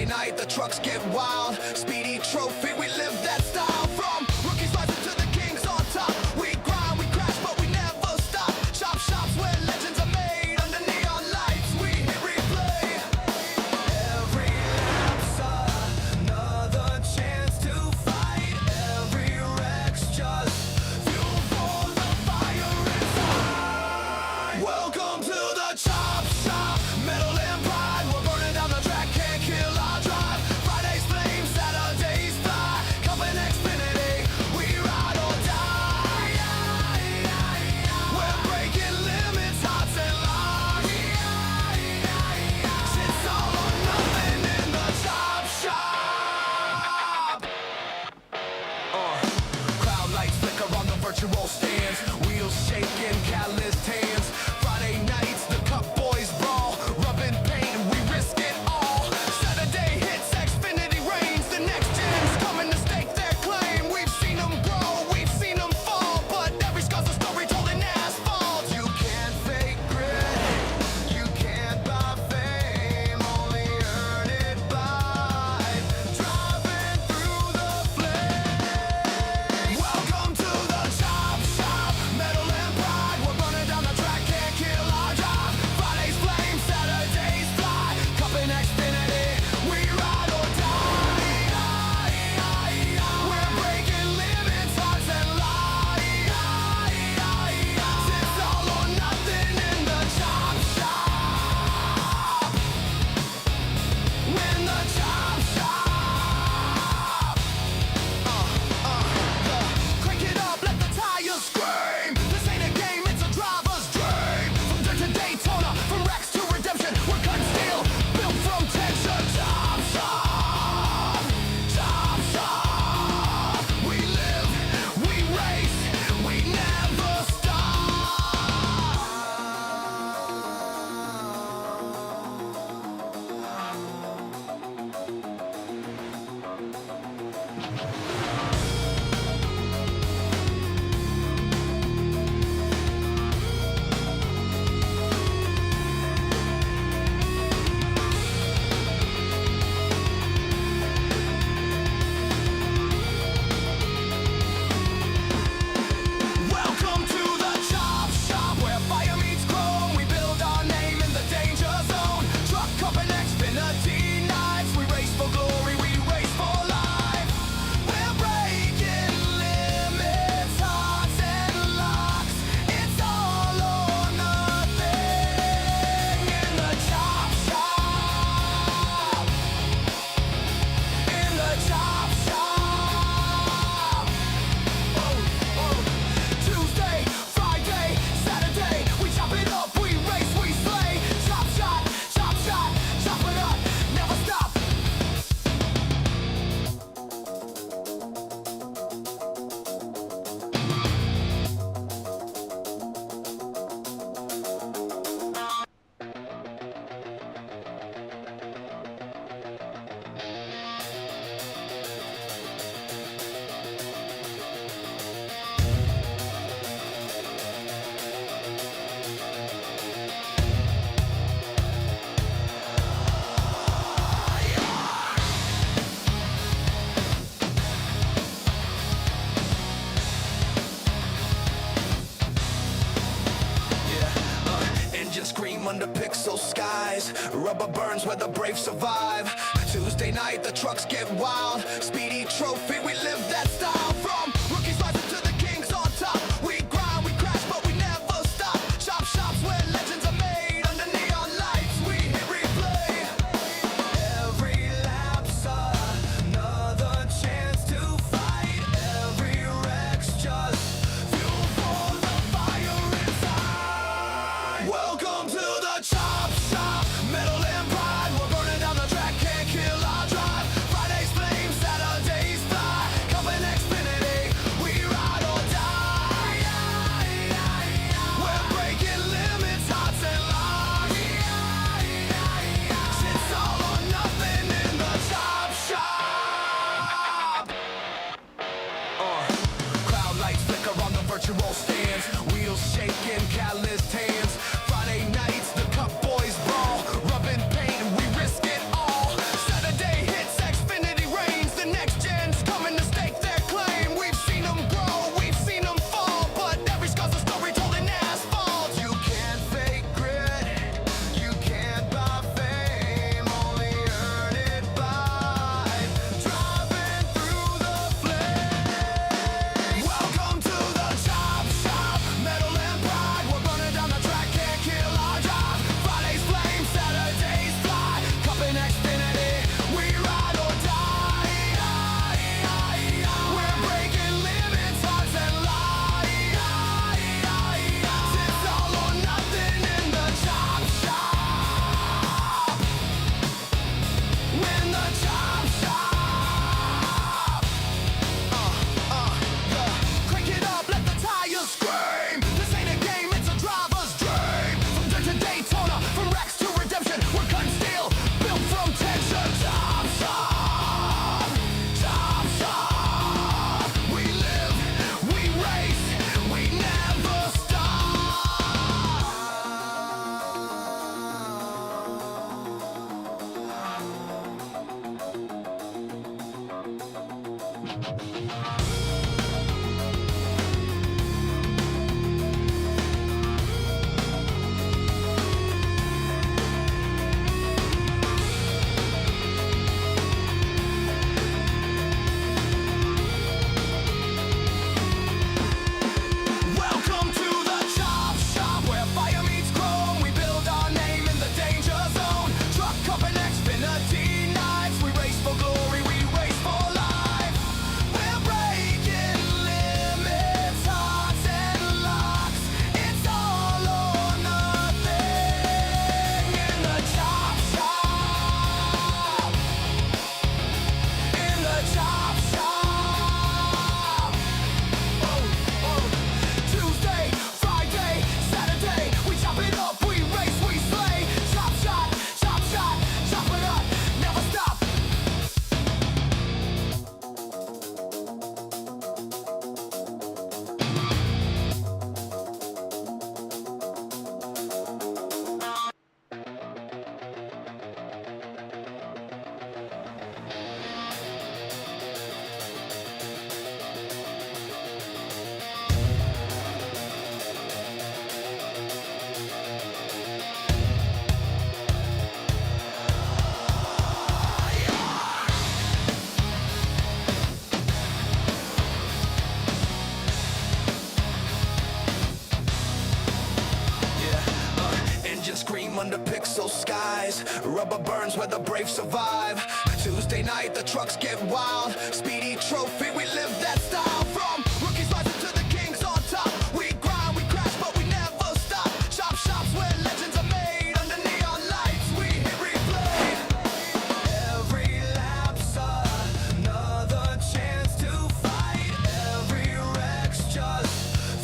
night, the trucks get wild. Speedy trophy, we live that style. From rookies rising to the kings on top. We grind, we crash, but we never stop. Chop shops where legends are made. Under neon lights, we hit replay. Every lap's another chance to fight. Every wreck's just fuel for the fire inside. Welcome to the chop shop. Metal and pride, we're burning down the track, can't kill our drive. Fridays flame, Saturdays fly. Coming Xfinity, we ride or die. We're breaking limits, hearts and lives. It's all or nothing in the chop shop. Cloud lights flicker on the virtual stands. Wheels shaking, calloused hands. Friday nights, the cup boys brawl. Rubbing paint, we risk it all. Saturday hits, Xfinity reigns. The next gen's coming to stake their claim. We've seen them grow, we've seen them fall. But every scar's a story told in asphalt. You can't fake grit, you can't buy fame. Only earn it by driving through the flames. Welcome to the chop shop. Metal and pride, we're burning down the track, can't kill our drive. Fridays flame, Saturdays fly. Cup and Xfinity, we ride or die. We're breaking limits, hearts and lives. It's all or nothing in the chop shop. When the chop shop. Crank it up, let the tires scream. This ain't a game, it's a driver's dream. From dirt to Daytona, from wrecks to redemption, we're cut steel, built from tension. Chop shop, chop shop. We live, we race, we never stop. Welcome to the chop shop, where fire meets chrome. We build our name in the danger zone. Truck Cup and Xfinity nights. We race for glory, we race for life. We're breaking limits, hearts and locks. It's all or nothing in the chop shop. In the chop shop. Tuesday, Friday, Saturday, we chop it up, we race, we slay. Chop shot, chop it up, never stop. Engines scream under pixel skies. Rubber burns where the brave survive. Tuesday night, the trucks get wild. Speedy trophy, we live that style. From rookies rising to the kings on top. We grind, we crash, but we never stop. Chop shops where legends are made. Under neon lights, we hit replay. Every lap's another chance to fight. Every wreck's just fuel for the fire inside. Welcome to the chop shop. Metal and pride, we're burning down the track, can't kill our drive. Fridays flame, Saturdays fly. Come Welcome to the Chop Shop, where fire meets chrome. We build our name in the danger zone. Truck up and Xfinity nights. We race for glory, we race for life. We're breaking limits, hearts and locks. It's all or nothing in the Chop Shop. In the Chop Shop. Tuesday, Friday, Saturday, we chop it up, we race, we slay. Chop shot, chop it up, never stop. Engines scream under pixel skies. Rubber burns where the brave survive. Tuesday night, the trucks get wild. Speedy trophy, we live that style. From rookies rising to the kings on top. We grind, we crash, but we never stop. Chop shops where legends are made. Under neon lights, we hit replay. Every lap's another chance to fight. Every wreck's just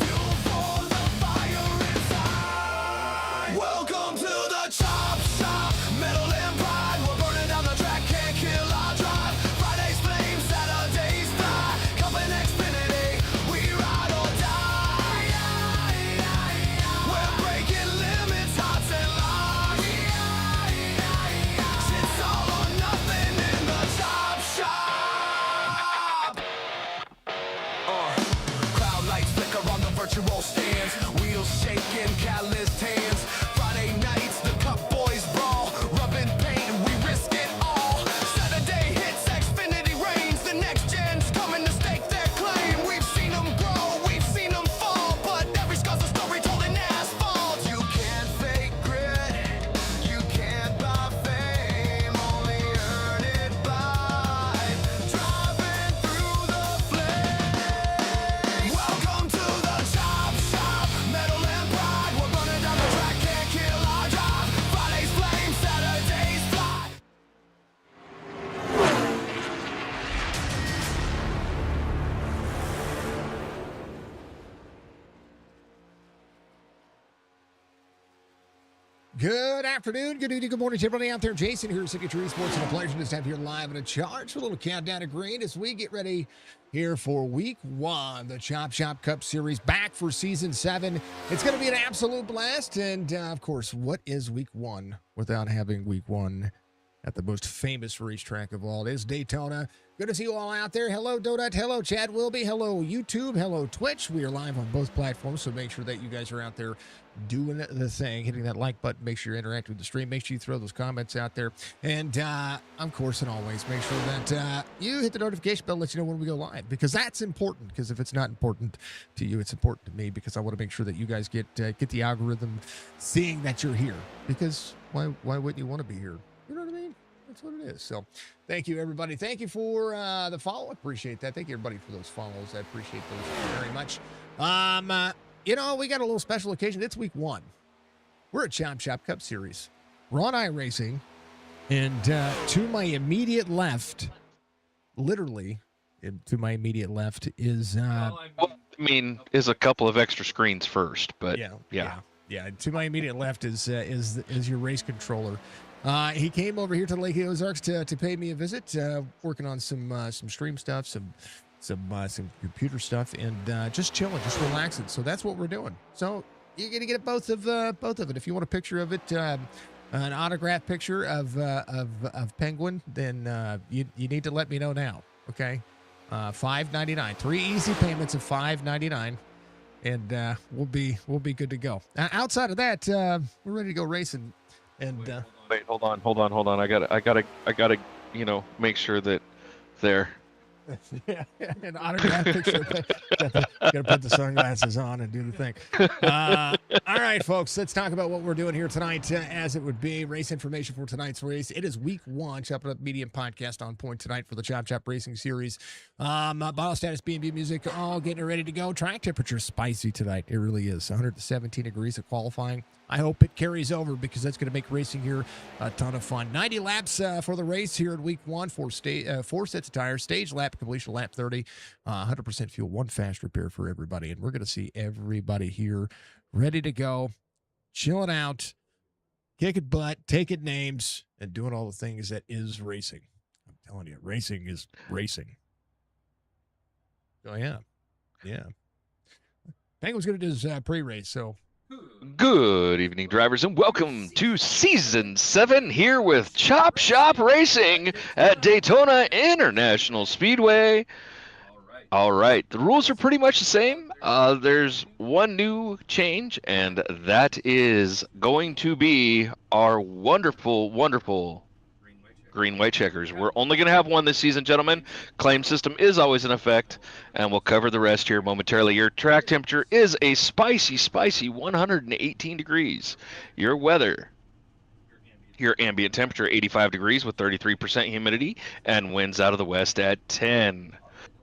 fuel for the fire inside. Welcome to the Chop Shop, metal and pride. We're burning down the track, can't kill our drive. Friday's flames, Saturday's fly. Coming Xfinity, we ride or die. We're breaking limits, hearts and locks. It's all or nothing in the Chop Shop. Crowd lights flicker on the virtual stands. Wheels shaking, calloused hands. Friday nights, the cup boys brawl. Rubbing paint, we risk it all. Saturday hits, Xfinity reigns. The next gen's coming to stake their claim. We've seen them grow, we've seen them fall. But every scar's a story told in asphalt. You can't fake grit, you can't buy fame. Only earn it by driving through the flames. Welcome to the Chop Shop, metal and pride. We're running down the track, can't kill our drive. Friday's flame, Saturday's fly. Good afternoon, good evening, good morning to everybody out there. Jason here, Signature eSports, and a pleasure to have you live and in charge for a little countdown to green as we get ready here for week one, the Chop Shop Cup Series, back for season 7. It's going to be an absolute blast, and of course, what is week one without having week one at the most famous racetrack of all? It is Daytona. Good to see you all out there. Hello, Donut. Hello, Chad Wilby. Hello, YouTube. Hello, Twitch. We are live on both platforms, so make sure that you guys are out there doing the thing, hitting that like button. Make sure you interact with the stream. Make sure you throw those comments out there. And, of course, and always, make sure that you hit the notification bell, let you know when we go live, because that's important. Because if it's not important to you, it's important to me, because I want to make sure that you guys get the algorithm seeing that you're here. Because why wouldn't you want to be here? You know what I mean? That's what it is. So thank you, everybody. Thank you for the follow. I appreciate that. Thank you, everybody, for those follows. I appreciate those very much. You know, we got a little special occasion. It's week one. We're at Chop Shop Cup Series. We're on iRacing. And to my immediate left, literally to my immediate left is... is a couple of extra screens first, but yeah. To my immediate left is your race controller. He came over here to Lake Ozarks to pay me a visit, working on some stream stuff, some computer stuff, and just chilling, just relaxing. So that's what we're doing. So you're gonna get both of it. If you want a picture of it, an autograph picture of Penguin, then you need to let me know now. Okay. $5.99. 3 easy payments of $5.99, and we'll be good to go. Outside of that, we're ready to go racing. And Wait, hold on. I gotta, make sure that there. yeah, an autograph picture. Gotta put the sunglasses on and do the thing. All right, folks, let's talk about what we're doing here tonight. As it would be, race information for tonight's race. It is week 1, Chopp'n Up Medium podcast on point tonight for the Chop Chop Racing Series. Bottle status, B&B music, all getting ready to go. Track temperature spicy tonight. It really is. 117 degrees of qualifying. I hope it carries over because that's going to make racing here a ton of fun. 90 laps for the race here in week 1. 4 sets of tires, stage lap completion, lap 30, 100% fuel, 1 fast repair for everybody. And we're going to see everybody here ready to go, chilling out, kicking butt, taking names, and doing all the things that is racing. I'm telling you, racing is racing. Oh, yeah. Yeah. Penguin's going to do his pre-race, so... Good evening, drivers, and welcome to Season 7 here with Chop Shop Racing at Daytona International Speedway. All right, the rules are pretty much the same. There's one new change, and that is going to be our wonderful, wonderful green-white checkers. We're only going to have one this season, gentlemen. Claim system is always in effect, and we'll cover the rest here momentarily. Your track temperature is a spicy, spicy 118 degrees. Your weather, your ambient temperature, 85 degrees with 33% humidity, and winds out of the west at 10.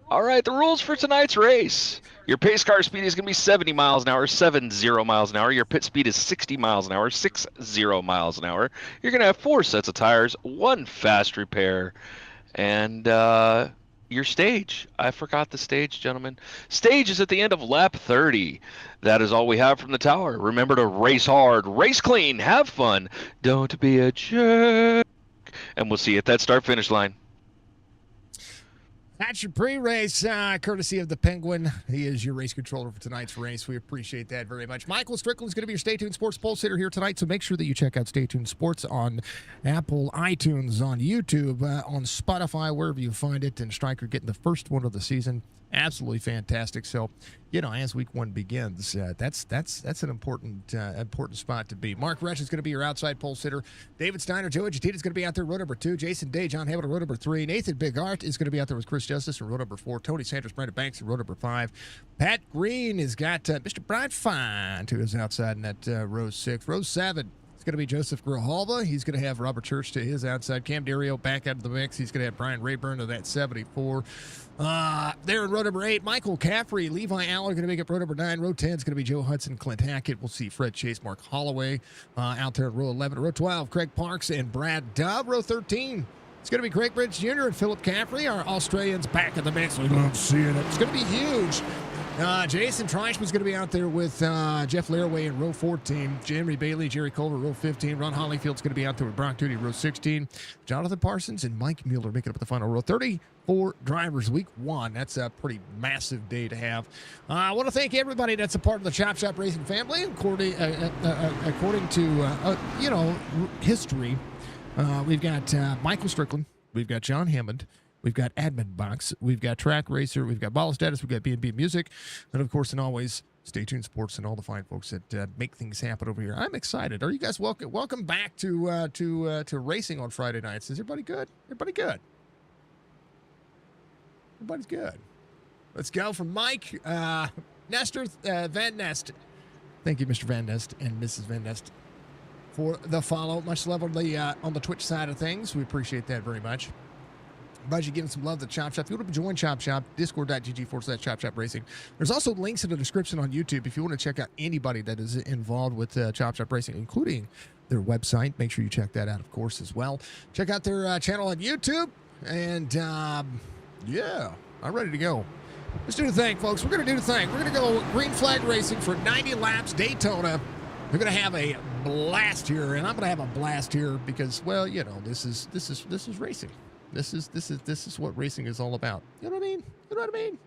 All right, the rules for tonight's race. Your pace car speed is going to be 70 miles an hour, 70 miles an hour. Your pit speed is 60 miles an hour, 60 miles an hour. You're going to have 4 sets of tires, 1 fast repair, and your stage. I forgot the stage, gentlemen. Stage is at the end of lap 30. That is all we have from the tower. Remember to race hard, race clean, have fun. Don't be a jerk. And we'll see you at that start-finish line. That's your pre-race, courtesy of the Penguin. He is your race controller for tonight's race. We appreciate that very much. Michael Strickland is going to be your Stay Tuned Sports Pulse hitter here tonight, so make sure that you check out Stay Tuned Sports on Apple, iTunes, on YouTube, on Spotify, wherever you find it. And Stryker getting the first one of the season. Absolutely fantastic. So, as week 1 begins, that's an important spot to be. Mark Resch is going to be your outside pulse hitter. David Steiner, Joe Agitita is going to be out there, row number 2. Jason Day, John Hamilton, row number 3. Nathan Big Art is going to be out there with Chris Justice in row number 4. Tony Sanders, Brandon Banks in row number 5. Pat Green has got Mr. Brian Fine to his outside in that row 6. Row 7. It's going to be Joseph Grijalva. He's going to have Robert Church to his outside. Cam Dario back out of the mix. He's going to have Brian Rayburn to that 74. There in row number 8, Michael Caffrey, Levi Aller going to make up row number 9. Row 10 is going to be Joe Hudson, Clint Hackett. We'll see Fred Chase, Mark Holloway out there in row 11. Row 12, Craig Parks and Brad Dove. Row 13, it's going to be Craig Bridge Jr. and Philip Caffrey, our Australians back in the mix. We love seeing it. It's going to be huge. Jason Treichman's going to be out there with Jeff Laraway in row 14. Jeremy Bailey, Jerry Culver, row 15. Ron Holleyfield's going to be out there with Brock Duty, row 16. Jonathan Parsons and Mike Mueller making up the final row. 34 drivers, week 1. That's a pretty massive day to have. I want to thank everybody that's a part of the Chop Shop Racing family. According to, history, we've got Michael Strickland. We've got John Hammond. We've got Adminboxx. We've got Track Racer. We've got Ball Status. We've got B&B Music. And, of course, and always, Stay Tuned Sports and all the fine folks that make things happen over here. I'm excited. Are you guys welcome? Welcome back to racing on Friday nights. Is everybody good? Everybody good? Everybody's good. Let's go from Mike Nestor Van Nest. Thank you, Mr. Van Nest and Mrs. Van Nest, for the follow. Much love on the Twitch side of things. We appreciate that very much. Budgie giving some love to Chop Shop. If you want to join Chop Shop, discord.gg/Chop Shop Racing. There's also links in the description on YouTube if you want to check out anybody that is involved with Chop Shop Racing, including their website. Make sure you check that out, of course, as well. Check out their channel on YouTube. And, yeah, I'm ready to go. Let's do the thing, folks. We're going to do the thing. We're going to go green flag racing for 90 laps, Daytona. We're going to have a blast here, and I'm going to have a blast here because, well, this is racing. This is what racing is all about. You know what I mean?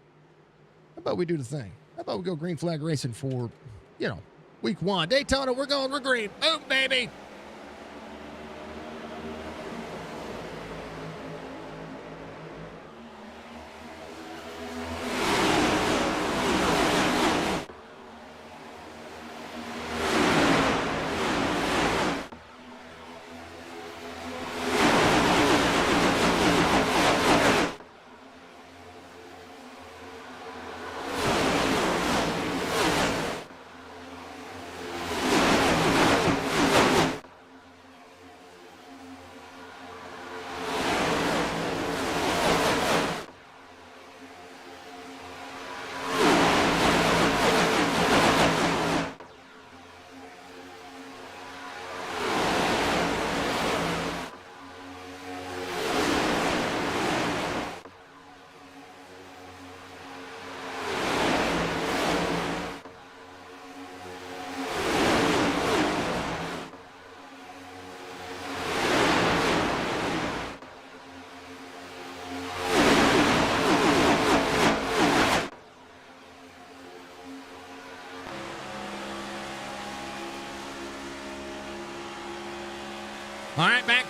How about we do the thing? How about we go green flag racing for, week 1. Daytona, we're green. Boom, baby.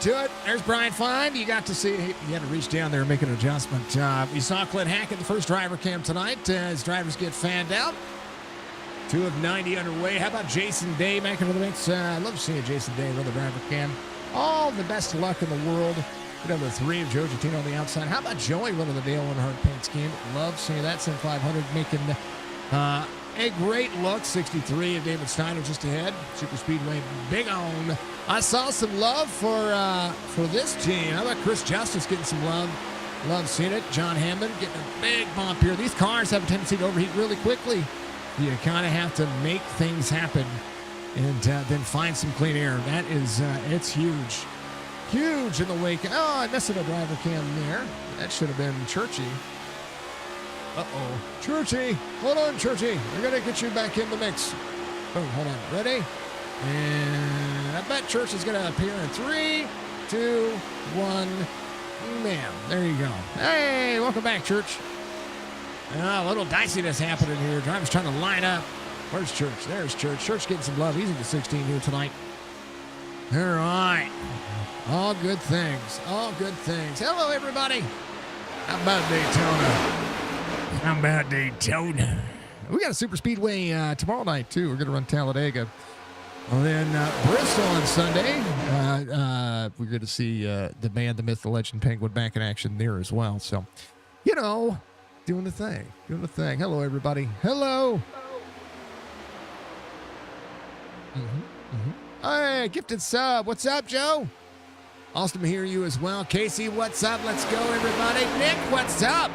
to it. There's Brian Fine. You got to see, you had to reach down there and make an adjustment. We saw Clint Hackett, the first driver cam tonight, as drivers get fanned out. 2 of 90 underway. How about Jason Day back into the mix? I love seeing Jason Day run the driver cam. All the best of luck in the world. Number 3 of Joe Gittino on the outside. How about Joey running the Dale Earnhardt paint scheme? Love seeing that. Sim 500 making a great look. 63 of David Steiner just ahead. Super Speedway big on. I saw some love for this team. How about Chris Justice getting some love? Love seeing it. John Hammond getting a big bump here. These cars have a tendency to overheat really quickly. You kind of have to make things happen and then find some clean air. That is, it's huge. Huge in the wake. Oh, I missed a driver cam there. That should have been Churchy. Uh-oh. Churchy. Hold on, Churchy. We're going to get you back in the mix. Oh, hold on. Ready? And I bet Church is going to appear in 3, 2, 1. Man, there you go. Hey, welcome back, Church. A little diciness happening here. Drivers trying to line up. Where's Church? There's Church. Church getting some love. He's in the 16 here tonight. All right. All good things. All good things. Hello, everybody. How about Daytona? How about Daytona? We got a super speedway tomorrow night, too. We're going to run Talladega. And then Bristol on Sunday. We're going to see the man, the myth, the legend, Penguin back in action there as well. So, you know, doing the thing. Doing the thing. Hello, everybody. Hello. Hey, gifted sub. What's up, Joe? Awesome to hear you as well. Casey, what's up? Let's go, everybody. Nick, what's up?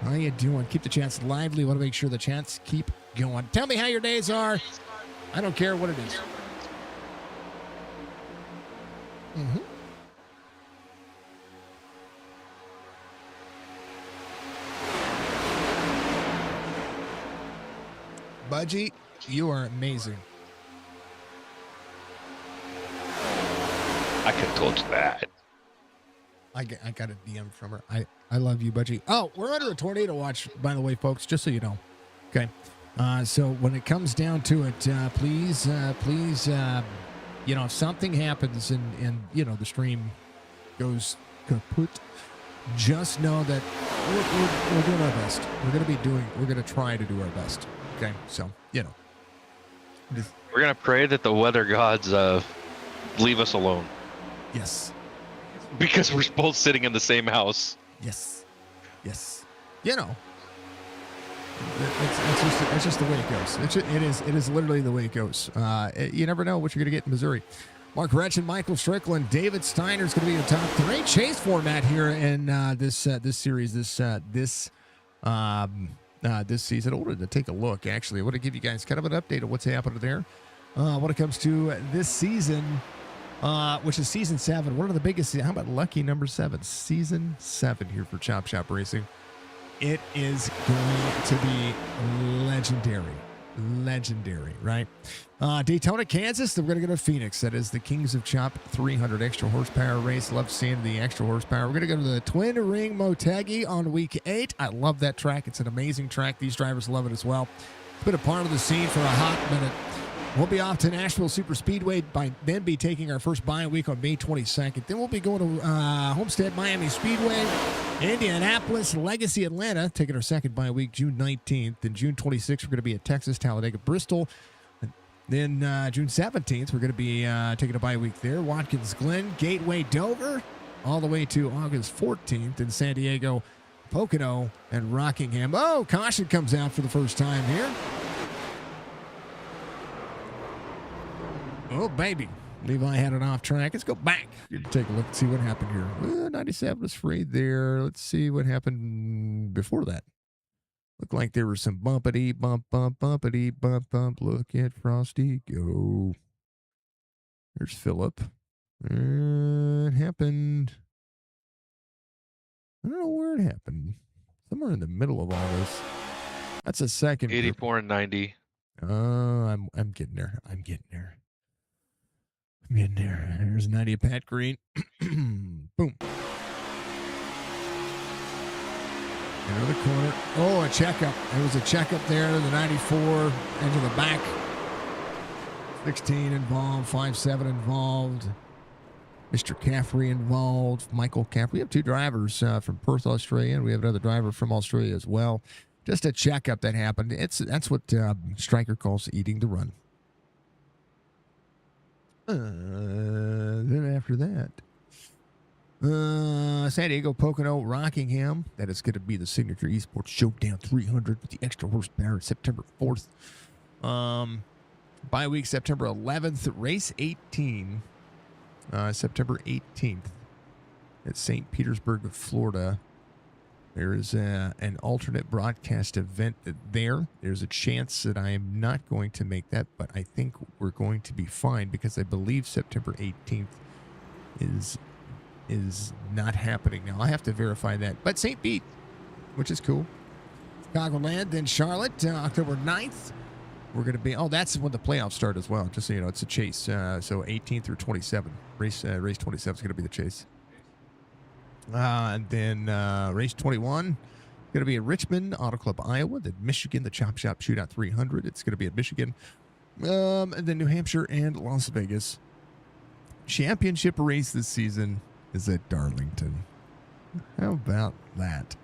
How you doing? Keep the chats lively. Want to make sure the chats keep going. Tell me how your days are. I don't care what it is. Budgie, you are amazing. I could have told you that. I got a DM from her. I love you, Budgie. Oh, we're under a tornado watch, by the way, folks, just so you know. Okay. So when it comes down to it, please, you know, if something happens and you know, the stream goes kaput, just know that we're doing our best. We're going to try to do our best. Okay. So, you know. We're going to pray that the weather gods leave us alone. Yes. Because we're both sitting in the same house. Yes. Yes. You know. It's just the way it goes. It is literally the way it goes. You never know what you're going to get in Missouri. Mark Retchen, Michael Strickland, David Steiner's going to be your top 3 chase format here in this series, this season. I wanted to take a look. Actually, I want to give you guys kind of an update of what's happening there when it comes to this season, which is season 7. One of the biggest. How about lucky number 7? Season 7 here for Chop Shop Racing. It is going to be legendary, right? Daytona, Kansas. We're going to go to Phoenix. That is the Kings of Chop 300 extra horsepower race. Love seeing the extra horsepower. We're going to go to the Twin Ring Motegi on week 8. I love that track. It's an amazing track. These drivers love it as well. It's been a part of the scene for a hot minute. We'll be off to Nashville Super Speedway, then be taking our first bye week on May 22nd. Then we'll be going to Homestead Miami Speedway, Indianapolis, Legacy Atlanta, taking our second bye week June 19th. Then June 26th, we're going to be at Texas, Talladega, Bristol. Then June 17th, we're going to be taking a bye week there. Watkins Glen, Gateway, Dover, all the way to August 14th in San Diego, Pocono, and Rockingham. Oh, caution comes out for the first time here. Oh, baby. Levi had it off track. Let's go back. Take a look and see what happened here. 97 was free there. Let's see what happened before that. Looked like there was some bumpity, bumpity, bump. Look at Frosty go. There's Phillip. It happened. I don't know where it happened. Somewhere in the middle of all this. That's a second. 84 and 90. I'm getting there. I'm getting there. There's 90 of Pat Green. Boom. Into the corner. Oh, a checkup. There was a checkup there. The 94 into the back. 16 involved. 5-7 involved. Mr. Caffrey involved, Michael Caffrey. We have 2 drivers from Perth, Australia, and we have another driver from Australia as well. Just a checkup that happened. That's what Stryker calls eating the run. Then after that, San Diego, Pocono, Rockingham. That is going to be the signature eSports Showdown 300 with the extra horsepower, September 4th. Bye week, September 11th. Race 18, September 18th at St. Petersburg, Florida. There is an alternate broadcast event there. There's a chance that I am not going to make that, but I think we're going to be fine because I believe September 18th is not happening now. I have to verify that. But St. Pete, which is cool. Chicagoland, then Charlotte, October 9th. We're going to be, that's when the playoffs start as well. Just so you know, it's a chase. So 18 through 27. Race 27 is going to be the chase. And then race 21 going to be at Richmond Auto Club, Iowa. Then Michigan, the Chop Shop Shootout 300. It's going to be at Michigan. And then New Hampshire and Las Vegas. Championship race this season is at Darlington. How about that?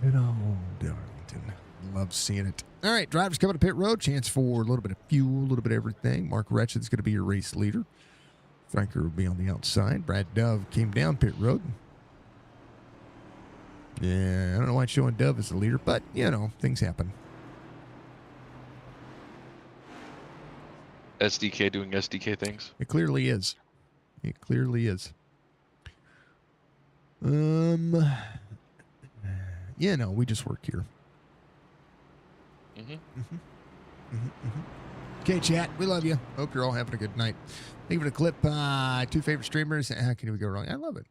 Good old Darlington. Love seeing it. All right, drivers coming to pit road. Chance for a little bit of fuel, a little bit of everything. Mark Retched's going to be your race leader. Franker will be on the outside. Brad Dove came down pit road. Yeah, I don't know why it's showing Dove as the leader, but, things happen. SDK doing SDK things. It clearly is. It clearly is. We just work here. Okay, chat. We love you. Hope you're all having a good night. Thank you for the clip. 2 favorite streamers. How can we go wrong? I love it.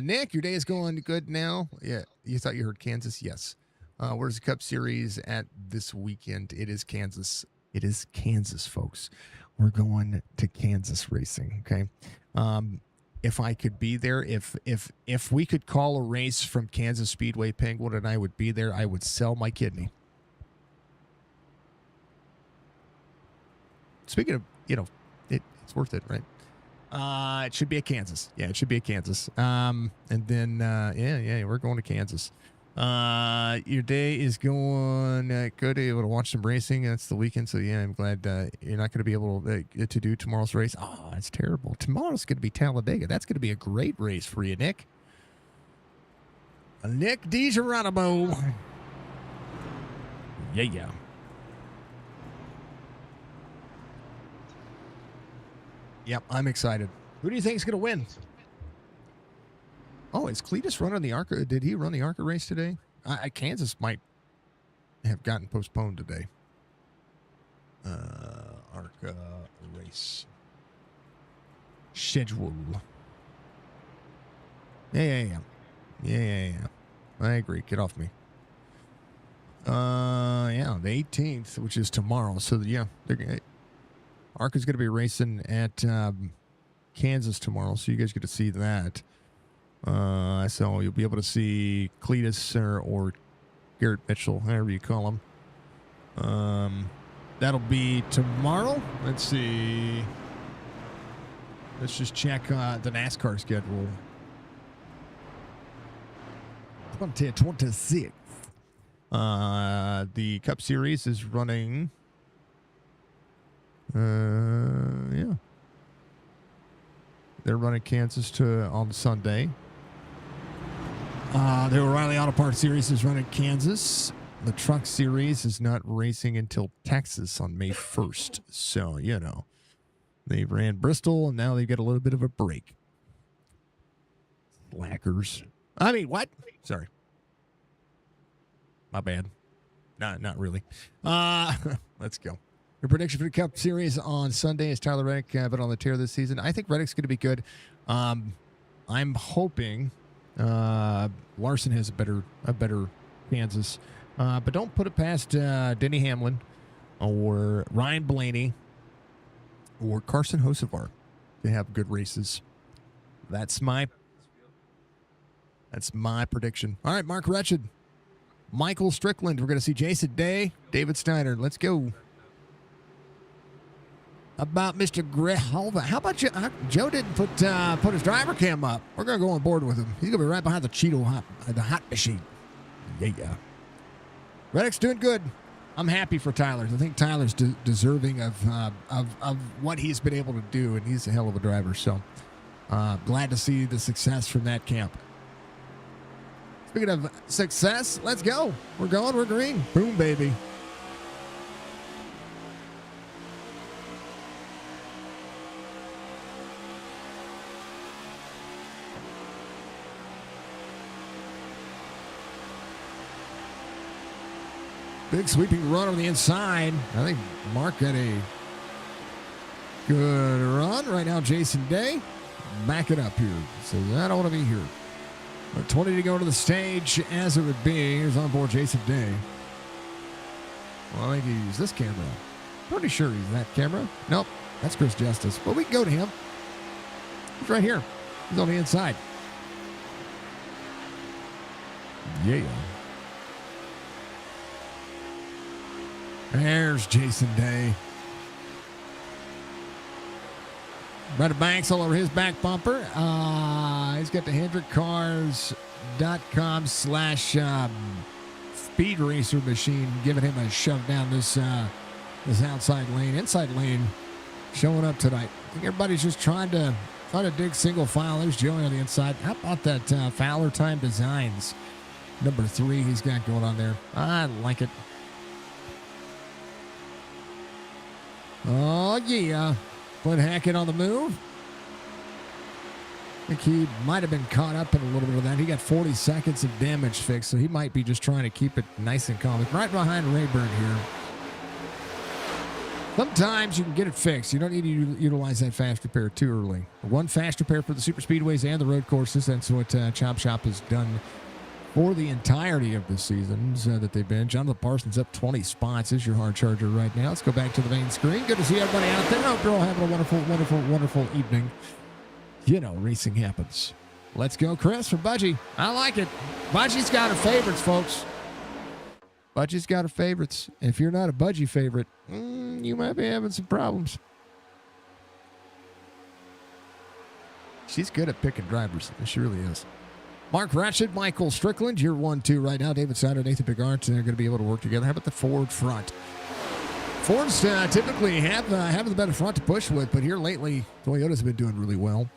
Nick, your day is going good now. Yeah. You thought you heard Kansas? Yes. Where's the Cup Series at this weekend? It is Kansas. It is Kansas, folks. We're going to Kansas racing. Okay. If I could be there, if we could call a race from Kansas Speedway, Penguin and I would be there, I would sell my kidney. Speaking of, it's worth it, right? It should be at Kansas. Yeah, it should be at Kansas. And then, we're going to Kansas. Your day is going good. Able to watch some racing. That's the weekend. So, yeah, I'm glad you're not going to be able to do tomorrow's race. Oh, that's terrible. Tomorrow's going to be Talladega. That's going to be a great race for you, Nick. Nick DiGeronimo. Yeah. Yep, I'm excited. Who do you think is going to win? Oh, is Cletus running the ARCA? Did he run the ARCA race today? Kansas might have gotten postponed today. ARCA race schedule. Yeah. I agree. Get off me. The 18th, which is tomorrow. So yeah, ARCA's going to be racing at Kansas tomorrow, so you guys get to see that. So you'll be able to see Cletus or Garrett Mitchell, however you call him. That'll be tomorrow. Let's see. Let's just check the NASCAR schedule. 2026. The Cup Series is running. They're running Kansas on Sunday. The O'Reilly Auto Parts Series is running Kansas. The Truck Series is not racing until Texas on May 1st. So, they ran Bristol, and now they've got a little bit of a break. Slackers. I mean, what? Sorry. My bad. Not really. Let's go. Your prediction for the Cup Series on Sunday is Tyler Reddick been on the tear this season. I think Reddick's going to be good. I'm hoping Larson has a better Kansas. But don't put it past Denny Hamlin or Ryan Blaney or Carson Hocevar to have good races. That's my prediction. All right, Mark Retched, Michael Strickland. We're going to see Jason Day, David Steiner. Let's go. about Mr. Grijalva. How about you? Joe didn't put his driver cam up. We're going to go on board with him. He's going to be right behind the Cheeto hot machine. Yeah. Reddick's doing good. I'm happy for Tyler. I think Tyler's deserving of what he's been able to do, and he's a hell of a driver. So glad to see the success from that camp. Speaking of success, let's go. We're going. We're green. Boom, baby. Big sweeping run on the inside. I think Mark got a good run. Right now, Jason Day. Back it up here. So I don't want to be here. 20 to go to the stage as it would be. Here's on board Jason Day. Well, I think he used this camera. Pretty sure he's that camera. Nope. That's Chris Justice. But we can go to him. He's right here. He's on the inside. Yeah. There's Jason Day. Brother Banks all over his back bumper. He's got the HendrickCars.com/speed racer machine giving him a shove down this outside lane, inside lane, showing up tonight. I think everybody's just trying to dig single file. There's Joey on the inside. How about that Fowler Time Designs number 3 he's got going on there? I like it. Oh, yeah. Clint Hackett on the move. I think he might have been caught up in a little bit of that. He got 40 seconds of damage fixed, so he might be just trying to keep it nice and calm. Right behind Rayburn here. Sometimes you can get it fixed. You don't need to utilize that fast repair too early. One fast repair for the super speedways and the road courses. That's what Chop Shop has done for the entirety of the seasons that they've been. Jonathan Parsons up 20 spots is your hard charger right now. Let's go back to the main screen. Good to see everybody out there. I hope you're all having a wonderful, wonderful, wonderful evening. You know, racing happens. Let's go, Chris, for Budgie. I like it. Budgie's got her favorites, folks. Budgie's got her favorites. If you're not a Budgie favorite, you might be having some problems. She's good at picking drivers. She really is. Mark Ratchet, Michael Strickland, you're 1-2 right now. David Sider, Nathan Bigart, they're going to be able to work together. How about the Ford front? Fords typically have the better front to push with, but here lately, Toyota's been doing really well.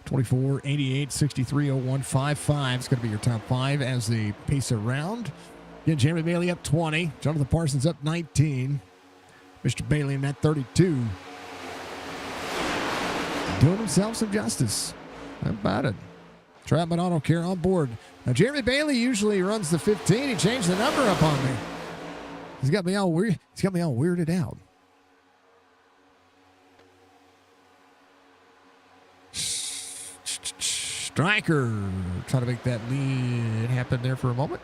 24, 88, 63, 01, 55 is going to be your top 5 as they pace around. Again, Jeremy Bailey up 20. Jonathan Parsons up 19. Mr. Bailey in that 32. Doing himself some justice. How about it? Trapman Auto Care on board. Now, Jeremy Bailey usually runs the 15. He changed the number up on me. He's got me all weird. He's got me all weirded out. Striker trying to make that lead happen there for a moment.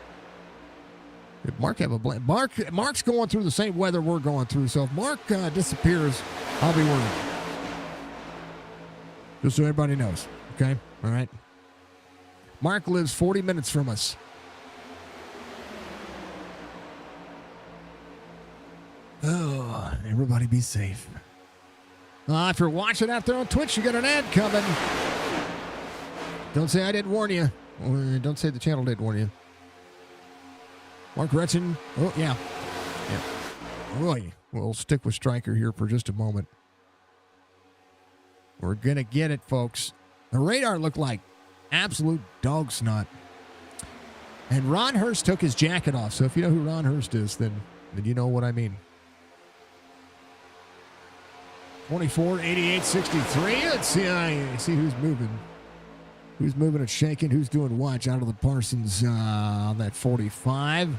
Did Mark have a blend? Mark's going through the same weather we're going through. So if Mark disappears, I'll be worried. Just so everybody knows. Okay? All right? Mark lives 40 minutes from us. Oh, everybody be safe. If you're watching out there on Twitch, you got an ad coming. Don't say I didn't warn you. Or don't say the channel didn't warn you. Mark Retchen. Oh, yeah. Roy, we'll stick with Stryker here for just a moment. We're going to get it, folks. The radar looked like absolute dog snot. And Ron Hurst took his jacket off. So if you know who Ron Hurst is, then you know what I mean. 24, 88, 63. Let's see who's moving. Who's moving and shaking? Who's doing what? Out of the Parsons on that 45.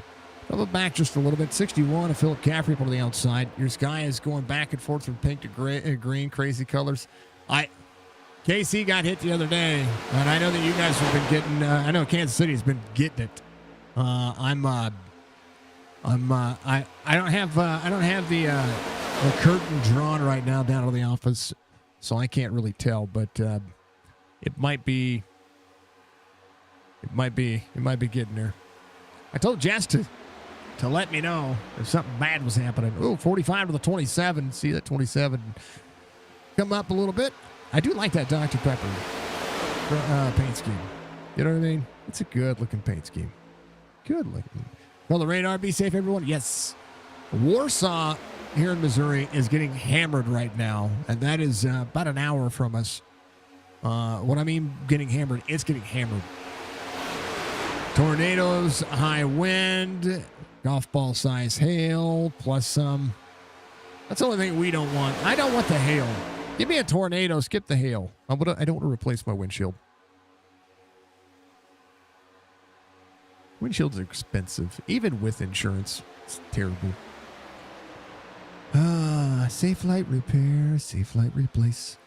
Double back just a little bit. 61 of Philip Caffrey up on the outside. Your sky is going back and forth from pink to green. Crazy colors. KC got hit the other day, and I know that you guys have been getting. I know Kansas City has been getting it. I don't have the curtain drawn right now down to the office, so I can't really tell. But it might be getting there. I told Jess to let me know if something bad was happening. Oh, 45 to the 27. See that 27 come up a little bit. I do like that Dr. Pepper paint scheme. You know what I mean? It's a good looking paint scheme. Good looking. Well, the radar, be safe, everyone. Yes. Warsaw here in Missouri is getting hammered right now, and that is about an hour from us. What I mean getting hammered, it's getting hammered. Tornadoes, high wind, golf ball size hail, plus some. That's the only thing we don't want. I don't want the hail. Give me a tornado, skip the hail. I don't want to replace my windshield. Windshields are expensive, even with insurance. It's terrible. Safe light repair, safe light replace.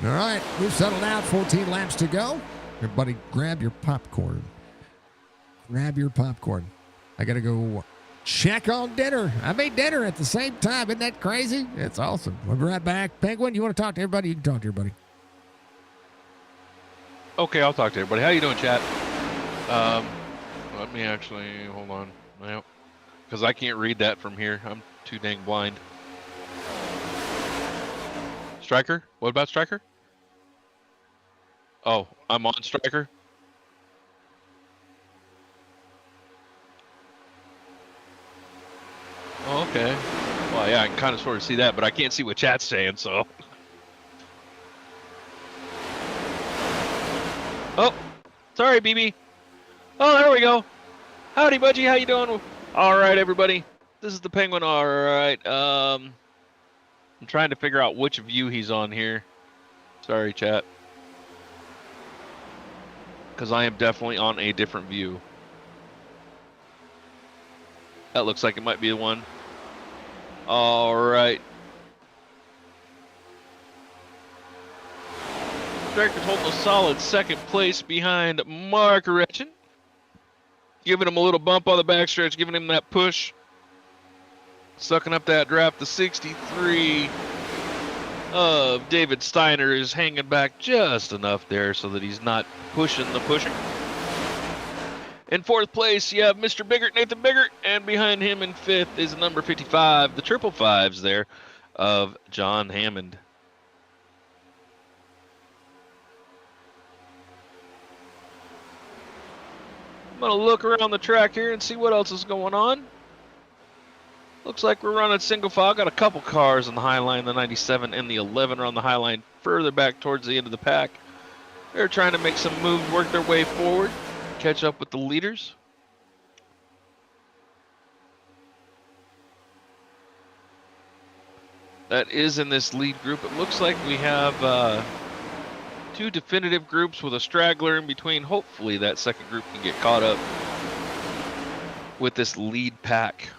All right, we've settled out. 14 laps to go. Everybody grab your popcorn. Grab your popcorn. I got to go check on dinner. I made dinner at the same time. Isn't that crazy? It's awesome. We'll be right back. Penguin, you want to talk to everybody? You can talk to everybody. Okay, I'll talk to everybody. How you doing, chat? Let me actually, hold on. Because I can't read that from here. I'm too dang blind. Striker? What about Striker? Oh, I'm on Striker? Oh, okay. Well, yeah, I can kind of sort of see that, but I can't see what chat's saying, so. Oh, sorry, BB. Oh, there we go. Howdy, Budgie. How you doing? All right, everybody. This is the Penguin. All right. I'm trying to figure out which view he's on here. Sorry, chat. Because I am definitely on a different view. That looks like it might be the one. All right. Striker's holding a solid second place behind Mark Retchen. Giving him a little bump on the backstretch, giving him that push. Sucking up that draft. The 63 of David Steiner is hanging back just enough there so that he's not pushing the pusher. In fourth place, you have Mr. Biggert, Nathan Biggert, and behind him in fifth is number 55, the triple fives there of John Hammond. I'm going to look around the track here and see what else is going on. Looks like we're running single file. Got a couple cars on the high line. The 97 and the 11 are on the high line further back towards the end of the pack. They're trying to make some moves, work their way forward, catch up with the leaders. That is in this lead group. It looks like we have two definitive groups with a straggler in between. Hopefully that second group can get caught up with this lead pack.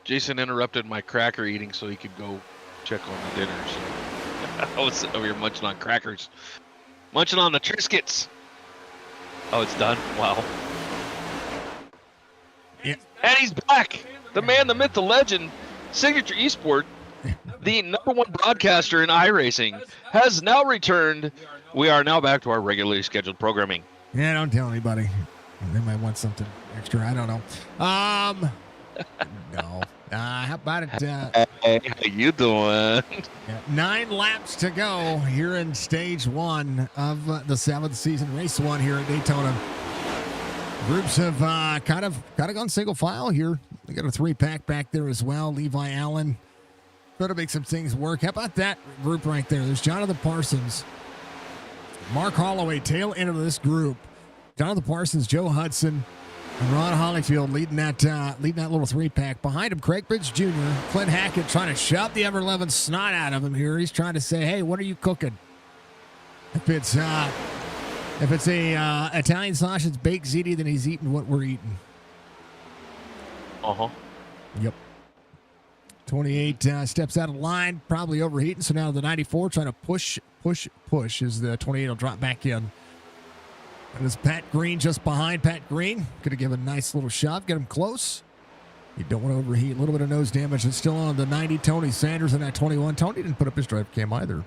Jason interrupted my cracker eating so he could go check on the dinner. So I was sitting over here munching on crackers. Munching on the Triscuits. Oh, it's done? Wow. Yeah. And he's back. The man, the myth, the legend, Signature eSport, the #1 broadcaster in iRacing, has now returned. We are now back to our regularly scheduled programming. Yeah, don't tell anybody. They might want something extra. I don't know. No. How about it? Hey, how you doing? 9 laps to go here in stage 1 of the 7th season, race 1 here at Daytona. Groups have kind of gone single file here. We got a 3-pack back there as well. Levi Allen trying to make some things work. How about that group right there? There's Jonathan Parsons, Mark Holloway, tail end of this group. Jonathan Parsons, Joe Hudson, and Ron Hollyfield leading that little 3-pack. Behind him, Craig Bridge Jr., Clint Hackett trying to shove the ever-loving snot out of him here. He's trying to say, hey, what are you cooking? If it's a Italian sausage baked ziti, then he's eating what we're eating. Uh-huh. Yep. 28 steps out of line, probably overheating. So now the 94 trying to push as the 28 will drop back in. And it's Pat Green just behind. Pat Green going to give a nice little shot, get him close. You don't want to overheat. A little bit of nose damage. It's still on the 90. Tony Sanders in that 21. Tony didn't put up his driver cam either.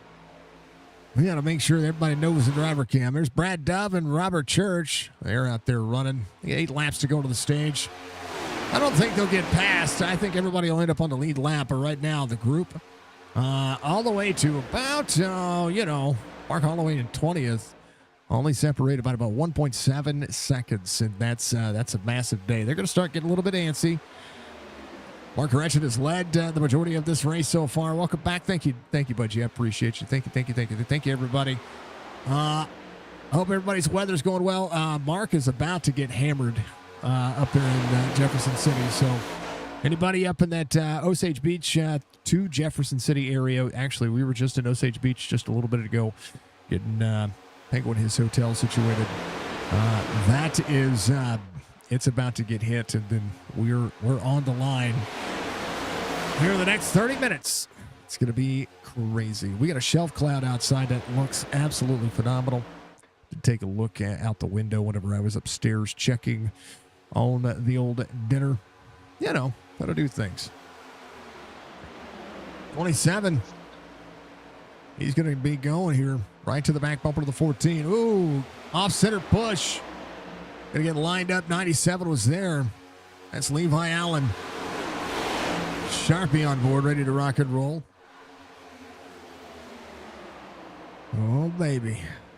We got to make sure that everybody knows the driver cam. There's Brad Dove and Robert Church. They're out there running. 8 laps to go to the stage. I don't think they'll get past. I think everybody will end up on the lead lap. But right now, the group, all the way to about, Mark Holloway in 20th. Only separated by about 1.7 seconds. And that's a massive day. They're going to start getting a little bit antsy. Mark Retchin has led the majority of this race so far. Welcome back. Thank you, Budgie. I appreciate you. Thank you, everybody. Hope everybody's weather's going well. Mark is about to get hammered up there in Jefferson City. So anybody up in that Osage Beach to Jefferson City area, actually, we were just in Osage Beach just a little bit ago getting Penguin his hotel situated. That is... it's about to get hit, and then we're on the line here in the next 30 minutes. It's going to be crazy. We got a shelf cloud outside that looks absolutely phenomenal. To take a look out the window whenever I was upstairs checking on the old dinner. You know, how to do things. 27. He's going to be going here right to the back bumper of the 14. Ooh, off-center push. Gonna get lined up. 97 was there. That's Levi Allen. Sharpie on board, ready to rock and roll. Oh, baby.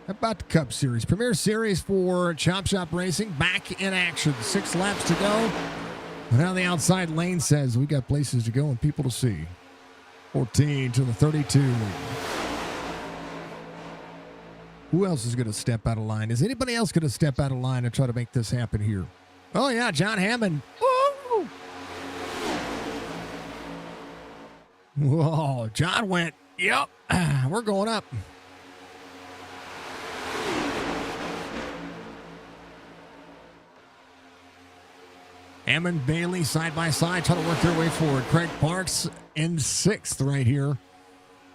How about the Cup Series? Premier Series for Chop Shop Racing. Back in action. 6 laps to go. Now the outside lane says we got places to go and people to see. 14 to the 32. Who else is going to step out of line? Is anybody else going to step out of line and try to make this happen here? Oh, yeah, John Hammond. Woo! Whoa, John went, yep, we're going up. Hammond, Bailey, side by side, trying to work their way forward. Craig Parks in 6th right here.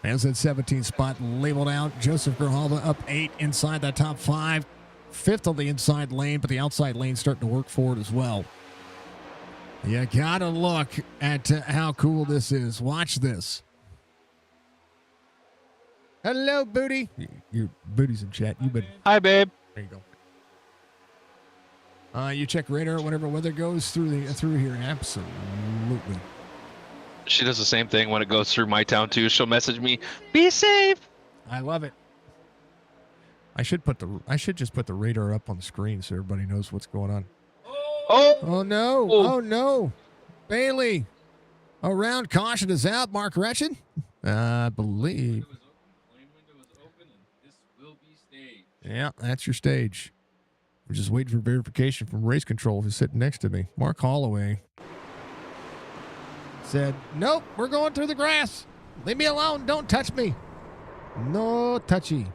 As that 17th spot labeled out. Joseph Grijalva up 8 inside that top 5. 5th on the inside lane, but the outside lane starting to work for it as well. You gotta look at how cool this is. Watch this. Hello, Booty. Your Booty's in chat. You've been. Hi, babe. There you go. You check radar whenever weather goes through here. Absolutely. She does the same thing when it goes through my town too. She'll message me, "Be safe." I love it. I should just put the radar up on the screen so everybody knows what's going on. Oh no! Oh no! Bailey, around caution is out. Mark Retchin, I believe. Yeah, that's your stage. We're just waiting for verification from race control who's sitting next to me. Mark Holloway said, nope, we're going through the grass. Leave me alone. Don't touch me. No touchy.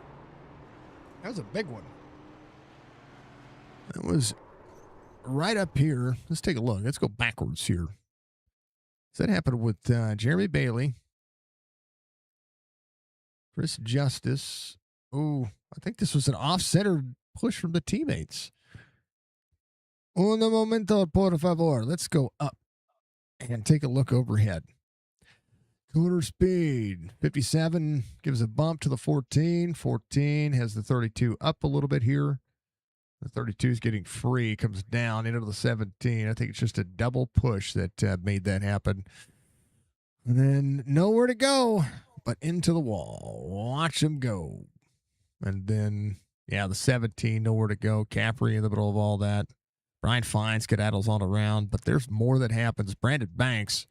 That was a big one. That was right up here. Let's take a look. Let's go backwards here. So that happened with Jeremy Bailey, Chris Justice. Oh, I think this was an off-center push from the teammates. Un momento, por favor. Let's go up and take a look overhead. Quarter speed. 57 gives a bump to the 14. 14 has the 32 up a little bit here. The 32 is getting free, comes down into the 17. I think it's just a double push that made that happen. And then nowhere to go but into the wall. Watch him go. And then, yeah, the 17, nowhere to go. Capri in the middle of all that. Brian Fine skedaddles on around, but there's more that happens. Brandon Banks,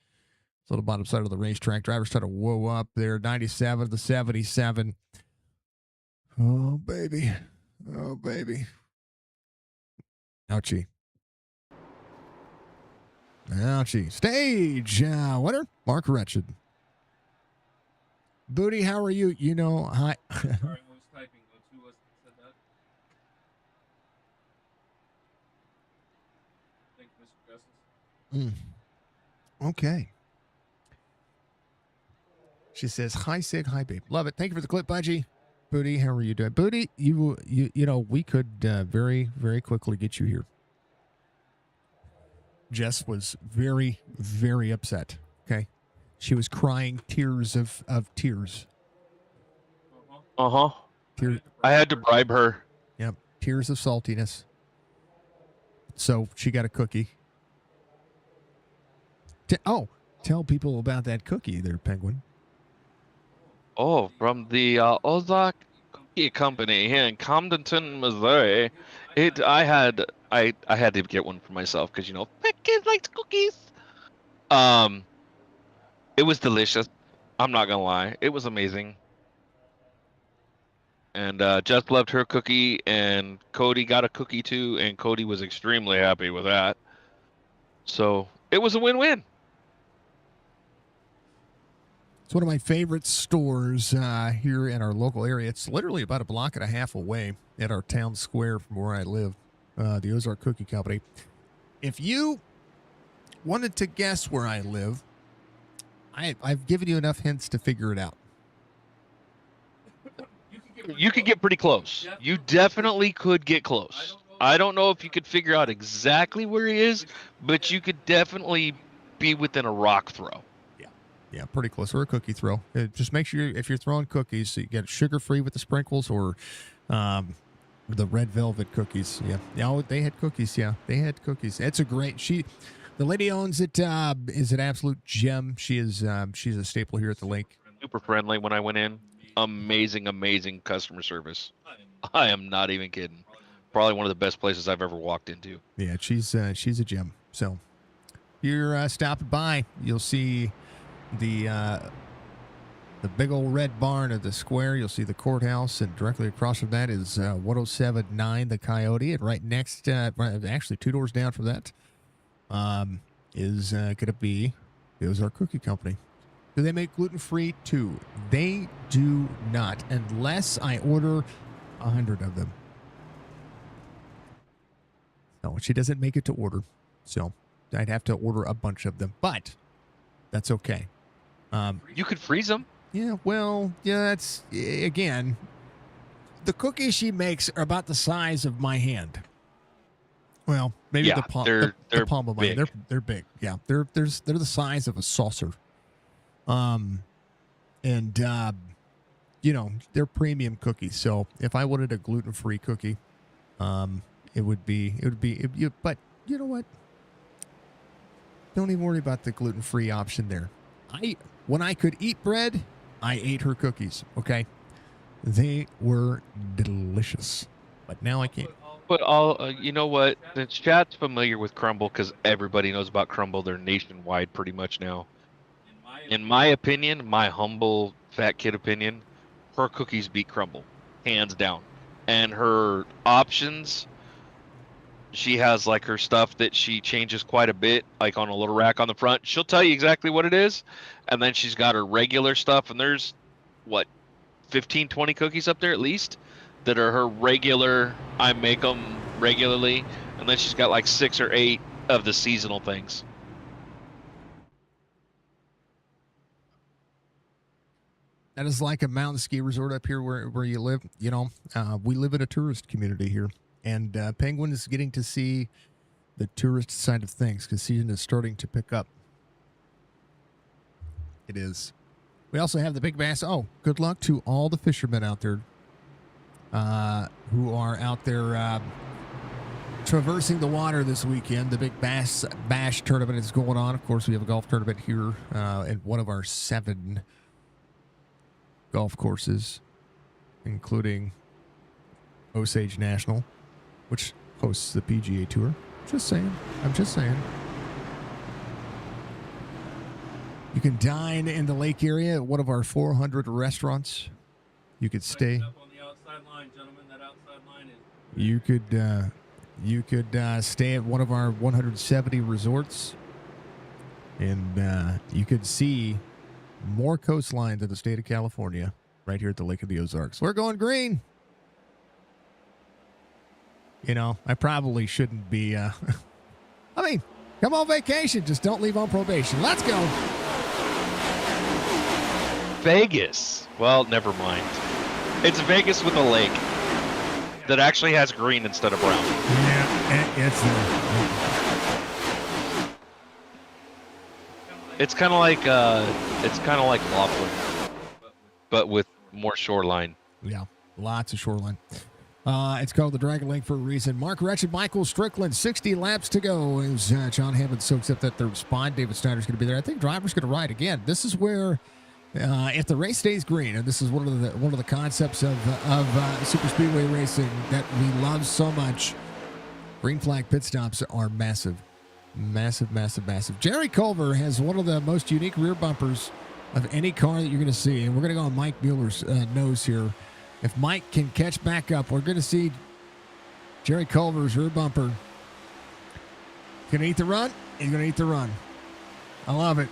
on the bottom side of the racetrack. Drivers try to whoa up there. 97 to 77. Oh, baby. Oh, baby. Ouchie. Ouchie. Stage winner, Mark Retchin. Booty, how are you? You know, hi. Sorry, I was typing. Who was said that? Thank you, Mr. Justice. Okay. She says, hi, Sig. Hi, babe. Love it. Thank you for the clip, Budgie. Booty, how are you doing? Booty, you know, we could very, very quickly get you here. Jess was very, very upset. Okay. She was crying tears of tears. Uh-huh. Tears, I had to bribe her. yep. Tears of saltiness. So she got a cookie. Tell people about that cookie there, Penguin. Oh, from the Ozark Cookie Company here in Camdenton, Missouri. I had to get one for myself because fat kids like cookies. Um, it was delicious. I'm not gonna lie, it was amazing. And Jess loved her cookie, and Cody got a cookie too, and Cody was extremely happy with that. So it was a win-win. It's one of my favorite stores here in our local area. It's literally about a block and a half away at our town square from where I live, the Ozark Cookie Company. If you wanted to guess where I live, I've given you enough hints to figure it out. You could get pretty close. You definitely could get close. I don't know if you could figure out exactly where he is, but you could definitely be within a rock throw. Yeah, pretty close. Or a cookie throw. Just make sure if you're throwing cookies, so you get sugar-free with the sprinkles or the red velvet cookies. Yeah, they had cookies. Yeah, they had cookies. It's a great. The lady owns it. Is an absolute gem. She's a staple here at the lake. Super friendly when I went in. Amazing customer service. I am not even kidding. Probably one of the best places I've ever walked into. Yeah, she's a gem. So you're stopping by, you'll see the big old red barn of the square. You'll see the courthouse, and directly across from that is 1079 the Coyote, and right next, actually 2 doors down from that, is going to be the Ozark Cookie Company. Do they make gluten-free too? They do not, unless I order 100 of them. No, she doesn't make it to order, so I'd have to order a bunch of them, but that's okay. You could freeze them. Yeah, well, yeah, that's, again, the cookies she makes are about the size of my hand. Well, maybe Yeah, the palm, they're the palm of my hand. big. They're big. Yeah, they're the size of a saucer. They're premium cookies. So if I wanted a gluten-free cookie, it would be. But you know what? Don't even worry about the gluten-free option there. When I could eat bread, I ate her cookies. Okay, they were delicious, but now I can't. But you know what? The chat's familiar with Crumble because everybody knows about Crumble. They're nationwide pretty much now. In my opinion, my humble fat kid opinion, her cookies beat Crumble, hands down. And her options, she has like her stuff that she changes quite a bit, like on a little rack on the front. She'll tell you exactly what it is. And then she's got her regular stuff, and there's, 15, 20 cookies up there at least that are her regular, I make them regularly. And then she's got like 6 or 8 of the seasonal things. That is like a mountain ski resort up here where you live. We live in a tourist community here, and Penguin is getting to see the tourist side of things because season is starting to pick up. It is. We also have the big bass. Oh, good luck to all the fishermen out there who are out there traversing the water this weekend. The big bash tournament is going on. Of course, we have a golf tournament here at one of our 7 golf courses, including Osage National, which hosts the PGA Tour. I'm just saying. You can dine in the lake area at one of our 400 restaurants. You could stay. Up on the outside line, gentlemen. That outside line is. You could stay at one of our 170 resorts, and you could see more coastline to the state of California right here at the Lake of the Ozarks. We're going green. I probably shouldn't be. Come on vacation. Just don't leave on probation. Let's go. Vegas. Well, never mind. It's Vegas with a lake that actually has green instead of brown. Yeah, It's kind of like Laughlin, but with more shoreline. yeah, lots of shoreline. It's called the Dragon Lake for a reason. Mark Wretched, Michael Strickland, 60 laps to go. As John Hammond soaks up that third spot, David Snyder's going to be there. I think driver's going to ride again. This is where, if the race stays green, and this is one of the concepts of super speedway racing that we love so much. Green flag pit stops are massive, massive, massive, massive. Jerry Culver has one of the most unique rear bumpers of any car that you're going to see, and we're going to go on Mike Mueller's nose here. If Mike can catch back up, we're going to see Jerry Culver's rear bumper. Going to eat the run? He's going to eat the run. I love it.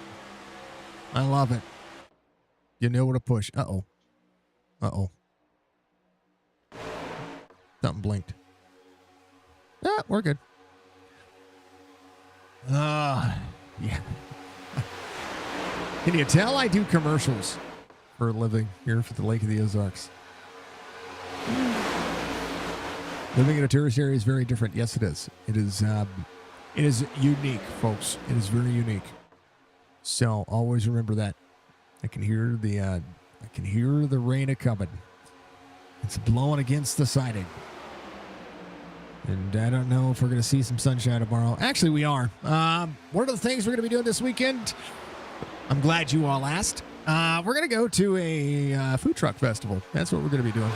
I love it. You know where to push. Uh-oh. Uh-oh. Something blinked. Ah, we're good. Yeah. Can you tell I do commercials for a living here for the Lake of the Ozarks? Living in a tourist area is very different. Yes, it is. It is unique, folks. It is very unique. So always remember that. I can hear the rain a coming. It's blowing against the siding. And I don't know if we're going to see some sunshine tomorrow. Actually, we are. One of the things we're going to be doing this weekend, I'm glad you all asked. We're going to go to a food truck festival. That's what we're going to be doing.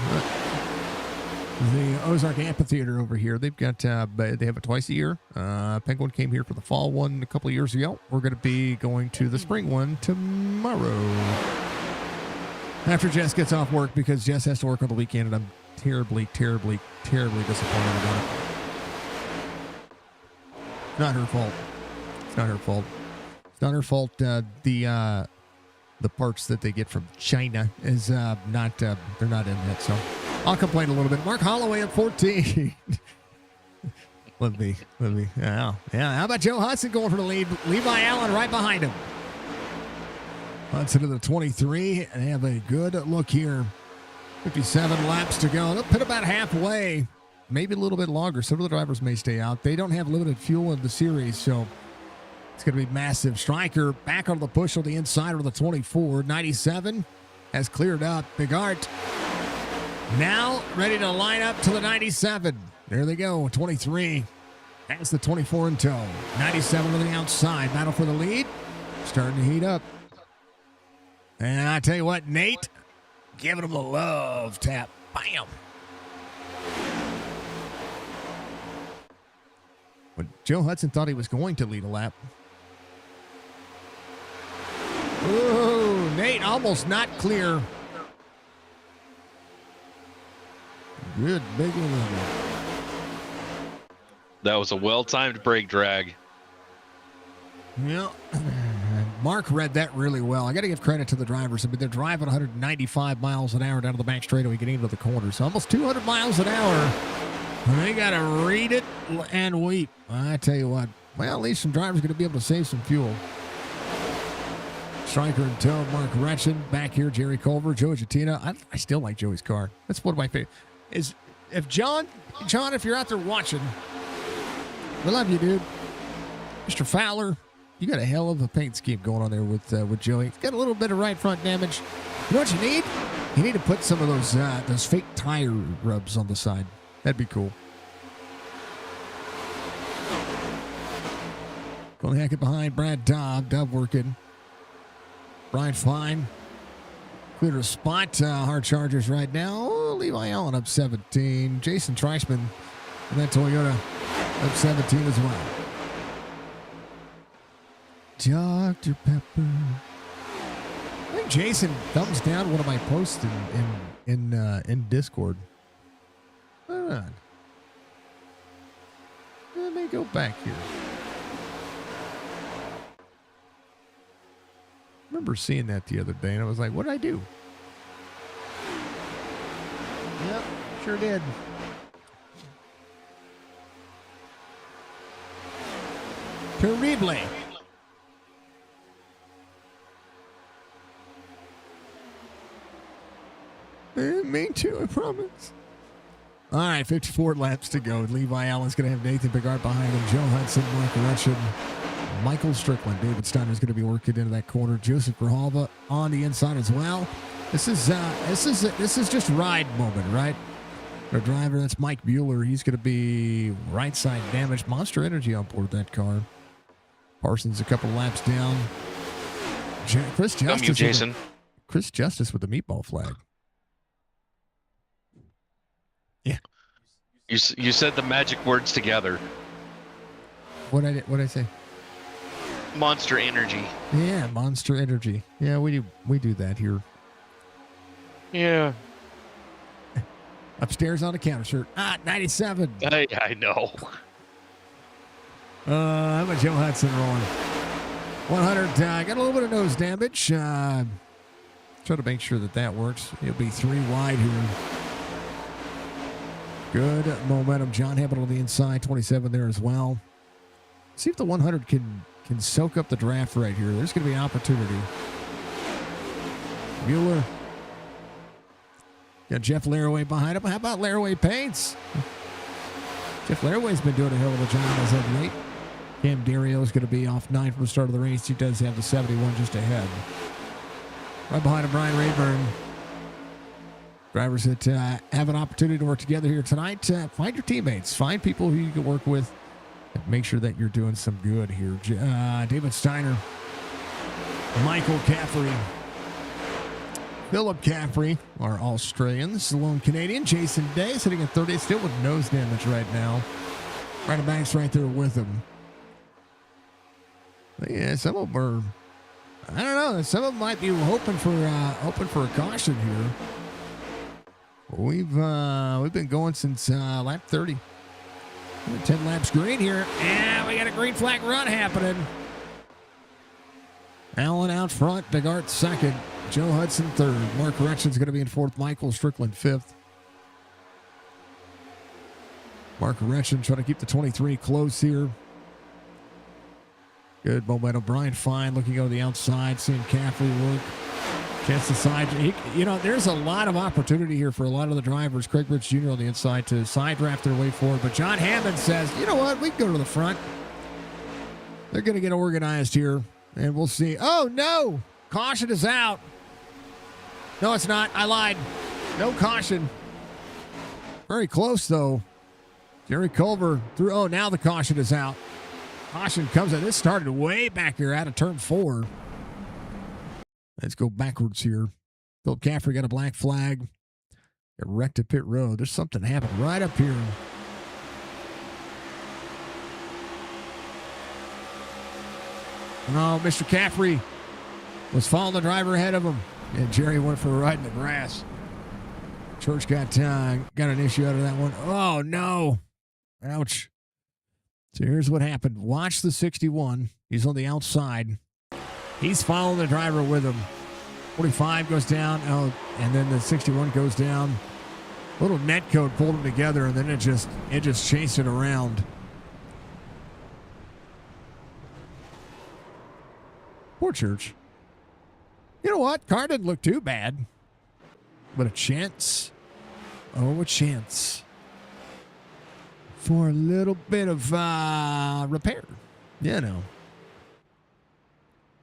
The Ozark Amphitheater over here. They've got they have it twice a year. Penguin came here for the fall one a couple of years ago. We're going to be going to the spring one tomorrow. After Jess gets off work, because Jess has to work on the weekend, and I'm terribly, terribly, terribly disappointed about it. It's not her fault. It's not her fault. It's not her fault. The parts that they get from China is not they're not in it. So I'll complain a little bit. Mark Holloway at 14. Let me. Yeah. How about Joe Hudson going for the lead? Levi Allen right behind him. Hudson to the 23 and have a good look here. 57 laps to go. They'll pit about halfway, maybe a little bit longer. Some of the drivers may stay out. They don't have limited fuel in the series, so it's going to be massive. Stryker back on the push on the inside of the 24. 97 has cleared up. Big Art now ready to line up to the 97. There they go. 23 has the 24 in tow. 97 on the outside. Battle for the lead. Starting to heat up. And I tell you what, Nate, giving him a love tap. Bam. When Joe Hudson thought he was going to lead a lap. Ooh, Nate almost not clear. Good big one. That was a well-timed brake drag. Yeah. Mark read that really well. I got to give credit to the drivers. I mean, they're driving 195 miles an hour down to the back straightaway, getting into the corners. Almost 200 miles an hour. They got to read it and weep. I tell you what. Well, at least some drivers are going to be able to save some fuel. Stryker in tow. Mark Wretched back here. Jerry Culver. Joey Jatina. I still like Joey's car. That's one of my favorite. If John, if you're out there watching, we love you, dude. Mr. Fowler. You got a hell of a paint scheme going on there with Joey. He's got a little bit of right front damage. You know what you need? You need to put some of those fake tire rubs on the side. That'd be cool. Going heck it behind Brad Dobb. Dobb working. Brian Fine. Cleared a spot. Hard Chargers right now. Levi Allen up 17. Jason Treichman and that Toyota up 17 as well. Dr. Pepper. I think Jason thumbs down one of my posts in Discord. Hold on. Let me go back here. I remember seeing that the other day, and I was like, what did I do? Yep, sure did. Terrible. Me too, I promise. All right, 54 laps to go. Levi Allen's going to have Nathan Bigart behind him. Joe Hudson, Mark Retchen, Michael Strickland. David Steiner's going to be working into that corner. Joseph Grijalva on the inside as well. This is just ride moment, right? Our driver, that's Mike Bueller. He's going to be right side damaged. Monster Energy on board that car. Parsons a couple laps down. Chris Justice. Jason. Chris Justice with the meatball flag. Yeah. You said the magic words together. What'd I say? Monster Energy. Yeah, Monster Energy. Yeah, we do that here. Yeah. Upstairs on the counter shirt. 97. I know. How about Joe Hudson rolling? 100. Got a little bit of nose damage. Try to make sure that works. He'll be 3 wide here. Good momentum. John Hamilton on the inside. 27 there as well. See if the 100 can soak up the draft right here. There's going to be an opportunity. Mueller. Got Jeff Laraway behind him. How about Laraway Paints? Jeff Laraway's been doing a hell of a job as of late. Cam Dario's going to be off 9 from the start of the race. He does have the 71 just ahead. Right behind him, Brian Rayburn. Drivers that have an opportunity to work together here tonight. Find your teammates. Find people who you can work with. And make sure that you're doing some good here. David Steiner. Michael Caffrey. Philip Caffrey, our Australians. The lone Canadian. Jason Day sitting at 30th, still with nose damage right now. Ryder Banks right there with him. But yeah, some of them are, I don't know, some of them might be hoping for a caution here. We've been going since lap 30. 10 laps green here. And we got a green flag run happening. Allen out front. Bigart second. Joe Hudson third. Mark Retchen's going to be in fourth. Michael Strickland fifth. Mark Retchen trying to keep the 23 close here. Good momentum. Brian Fine looking over the outside. Seeing Caffrey work. Chance to side. There's a lot of opportunity here for a lot of the drivers. Craig Rich Jr. on the inside to side draft their way forward. But John Hammond says, you know what? We can go to the front. They're going to get organized here. And we'll see. Oh, no. Caution is out. No, it's not. I lied. No caution. Very close, though. Jerry Culver threw. Oh, now the caution is out. Caution comes in. This started way back here out of turn 4. Let's go backwards here. Philip Caffrey got a black flag. Got wrecked at pit road. There's something happened right up here. Oh, Mr. Caffrey was following the driver ahead of him. And Jerry went for a ride in the grass. Church got an issue out of that one. Oh, no. Ouch. So here's what happened. Watch the 61. He's on the outside. He's following the driver with him. 45 goes down. Oh, and then the 61 goes down. Little net code pulled them together, and then it just chased it around. Poor Church. You know what? Car didn't look too bad. But a chance. Oh, a chance. For a little bit of repair. You know.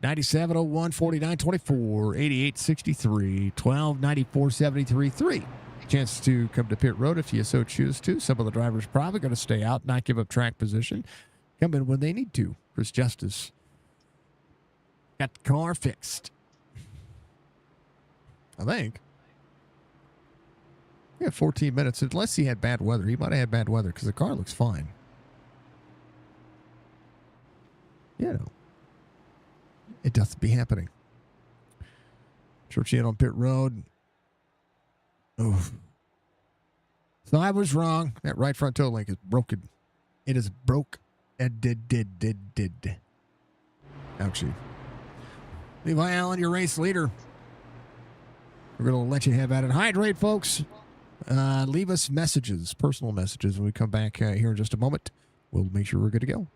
97, 01, 49, 24, 88, 63, 12, 94, 73, 3. Chance to come to pit road if you so choose to. Some of the drivers probably going to stay out, not give up track position. Come in when they need to. Chris Justice got the car fixed. I think. Yeah, 14 minutes. Unless he had bad weather. He might have had bad weather because the car looks fine. You know. It doth be happening. Church in on pit road. Oh. So I was wrong. That right front toe link is broken. It is broke. Did. Ouchie. Levi Allen, your race leader. We're going to let you have at it. Hydrate, folks. Leave us messages, personal messages, when we come back here in just a moment. We'll make sure we're good to go.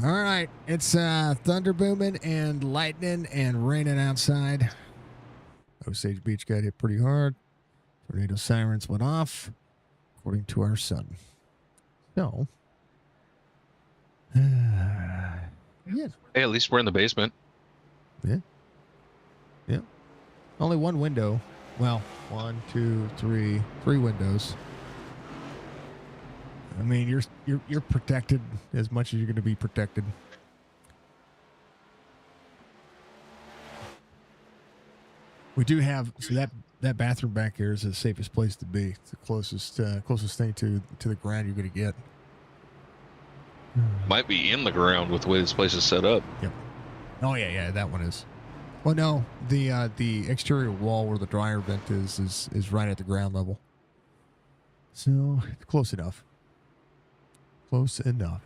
All right, it's thunder booming and lightning and raining outside. Osage Beach got hit pretty hard. Tornado sirens went off, according to our son. So, yeah, Hey, at least we're in the basement. yeah. Only one window. Well, 1, 2, 3, 3 windows. I mean, you're protected as much as you're going to be protected. We do have that bathroom back here is the safest place to be. It's the closest thing to the ground you're going to get. Might be in the ground with the way this place is set up. Yep. Oh yeah, that one is. Well, no, the exterior wall where the dryer vent is right at the ground level. So close enough. Close enough.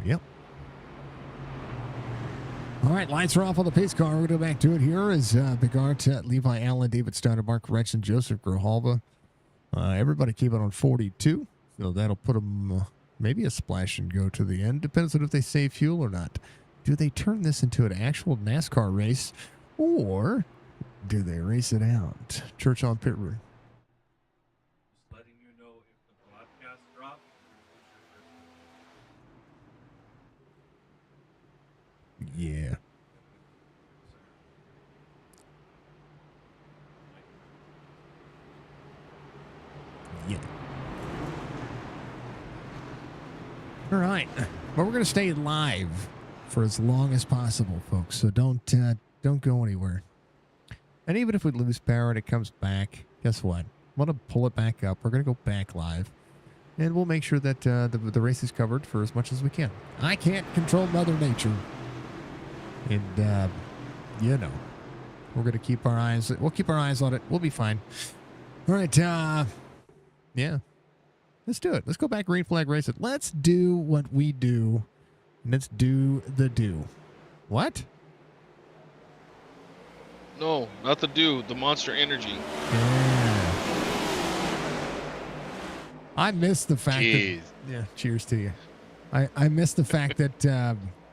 Yep. All right, lights are off on the pace car. We're going to go back to it here as Big Art, Levi Allen, David Steiner, Mark Retchen, Joseph Grijalva. Everybody keep it on 42. So that'll put them maybe a splash and go to the end. Depends on if they save fuel or not. Do they turn this into an actual NASCAR race or do they race it out? Church on pit road. Just letting you know if the broadcast drops. Yeah. Yeah. All right. Well, we're going to stay live for as long as possible, folks. So don't go anywhere. And even if we lose power and it comes back, guess what? I'm going to pull it back up. We're going to go back live. And we'll make sure that the race is covered for as much as we can. I can't control Mother Nature. And, we're going to keep our eyes. We'll keep our eyes on it. We'll be fine. All right. Yeah. Let's do it. Let's go back green flag race it. Let's do what we do. Let's do the do. What? No, not the do. The Monster Energy. Yeah. I miss the fact Jeez. that. Yeah. Cheers to you. I miss the fact that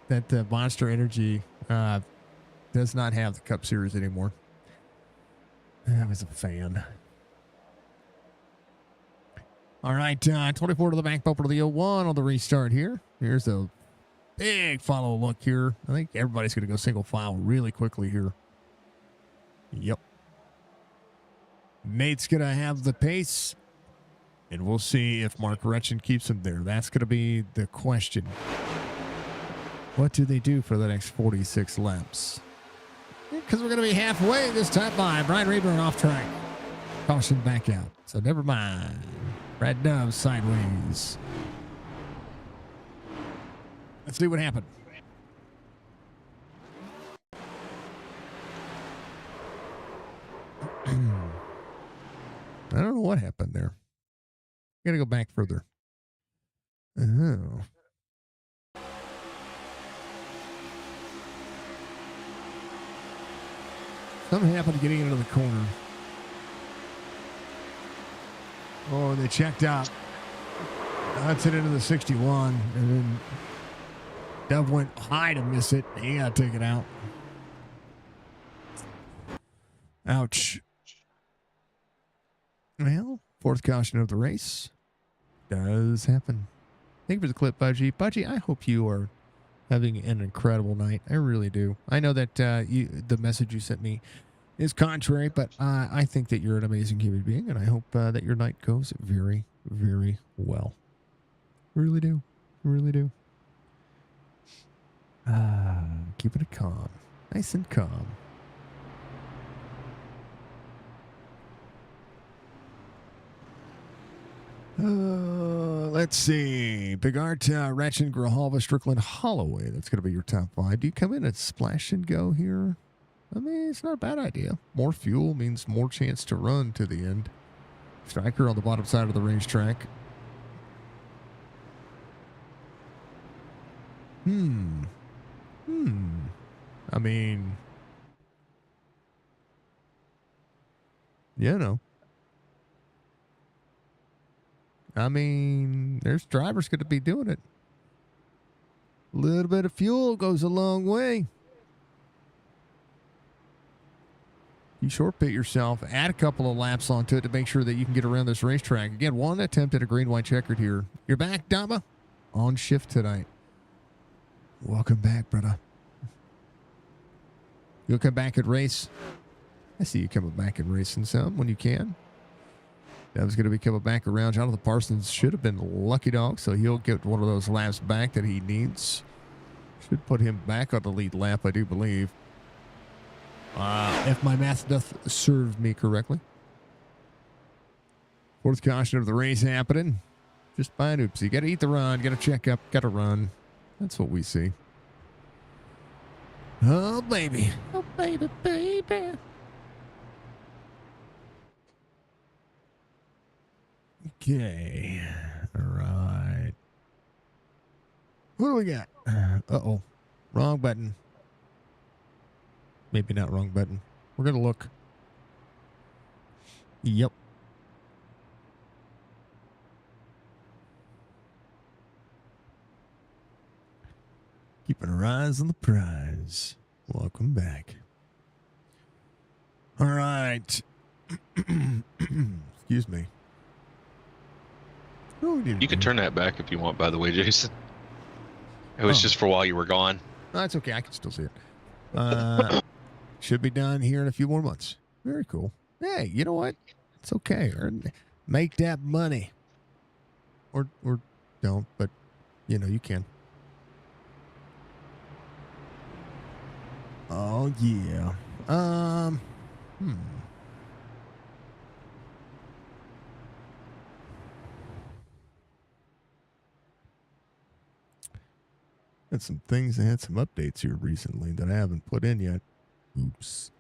that Monster Energy does not have the Cup Series anymore. I was a fan. All right, 24 to the back bumper to the 01 on the restart here. Here's a big follow look here. I think everybody's going to go single file really quickly here. Yep. Nate's going to have the pace, and we'll see if Mark Retchen keeps him there. That's going to be the question. What do they do for the next 46 laps? Because we're going to be halfway this top line. Brian Rayburn off track. Caution back out. So never mind. Brad Dove sideways. Let's see what happened. I don't know what happened there. Gotta go back further. Oh. Something happened getting into the corner. Oh, and they checked out. That's it into the 61. And then Dove went high to miss it. He got to take it out. Ouch. Well, fourth caution of the race does happen. Thank you for the clip, Budgie. Budgie, I hope you are having an incredible night. I really do. I know that the message you sent me is contrary, but I think that you're an amazing human being, and I hope that your night goes very, very well. Really do. Really do. Keeping it calm. Nice and calm. Let's see. Big Art, Ratchet, Grijalva, Strickland, Holloway. That's going to be your top 5. Do you come in and splash and go here? I mean, it's not a bad idea. More fuel means more chance to run to the end. Striker on the bottom side of the racetrack. I mean, I mean, there's drivers going to be doing it. A little bit of fuel goes a long way. You short pit yourself, add a couple of laps onto it to make sure that you can get around this racetrack. Again, one attempt at a green-white checkered here. You're back, Dama, on shift tonight. Welcome back, brother. You'll come back and race. I see you coming back and racing some when you can. That was going to be coming back around. Jonathan Parsons should have been lucky dog, so he'll get one of those laps back that he needs. Should put him back on the lead lap, I do believe. If my math doth serve me correctly. Fourth caution of the race happening. Just by an oopsie. Got to eat the run. Got to check up. Got to run. That's what we see. Oh, baby. Oh, baby, baby. Okay. All right. What do we got? Uh-oh. Wrong button. Maybe not wrong button. We're going to look. Yep. Keeping our eyes on the prize. Welcome back. All right. Excuse me. Oh, You can turn that back if you want, by the way, Jason. It was just for while you were gone. No, that's okay. I can still see it. Should be done here in a few more months. Very cool. Hey, you know what? It's okay. Make that money. Or don't, but, you know, you can. Oh, yeah. Had some things that had some updates here recently that I haven't put in yet. Oops.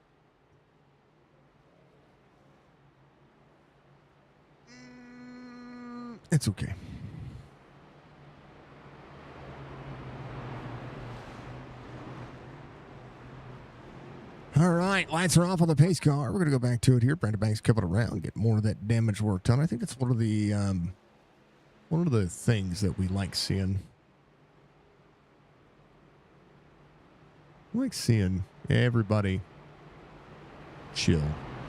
It's okay. All right, lights are off on the pace car. We're going to go back to it here. Brandon Banks coming around, get more of that damage work done. I think that's one of the things that we like seeing. I like seeing everybody chill,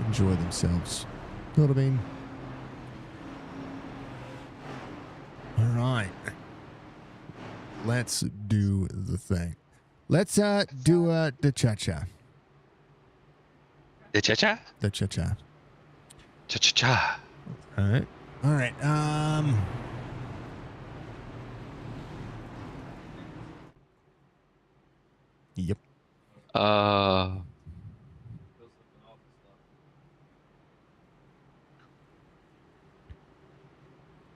enjoy themselves. You know what I mean? All right. Let's do the thing. Let's do the cha-cha. The cha-cha? The cha-cha. Cha-cha-cha. All right. All right. Yep.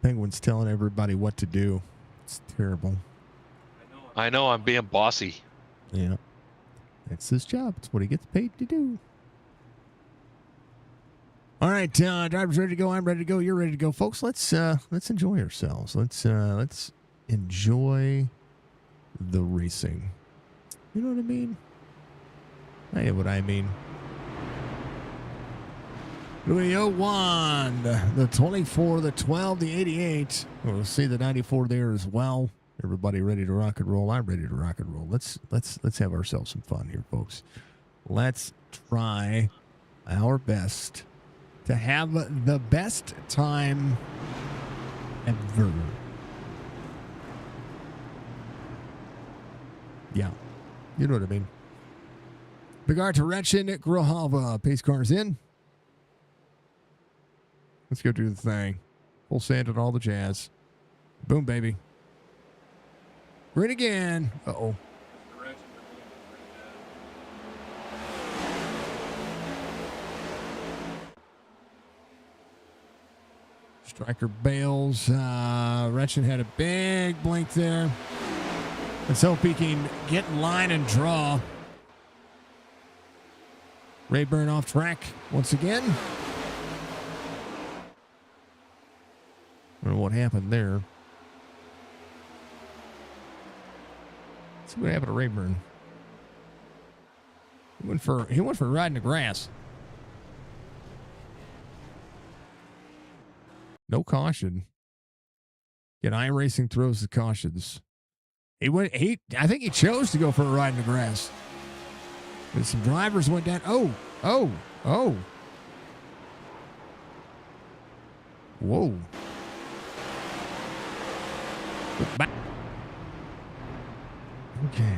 Penguin's telling everybody what to do. It's terrible. I know I'm being bossy. Yeah. That's his job. It's what he gets paid to do. All right, driver's ready to go. I'm ready to go. You're ready to go, folks. Let's enjoy ourselves. Let's enjoy the racing. You know what I mean? I know what I mean. Louis 01, the 24, the 12, the 88. We'll see the 94 there as well. Everybody ready to rock and roll? I'm ready to rock and roll. Let's have ourselves some fun here, folks. Let's try our best to have the best time ever. Yeah. You know what I mean. Regard to Rechin Grohova. Pace cars in. Let's go do the thing. Full sand and all the jazz. Boom, baby. Green again. Uh-oh. Striker bails. Rechin had a big blink there. Let's hope he can get in line and draw. Rayburn off track once again. I don't know what happened there. Let's see what happened to Rayburn. He went for riding the grass. No caution. Yet iRacing throws the cautions. I think he chose to go for a ride in the grass. But some drivers went down. Oh. Whoa. Back. Okay.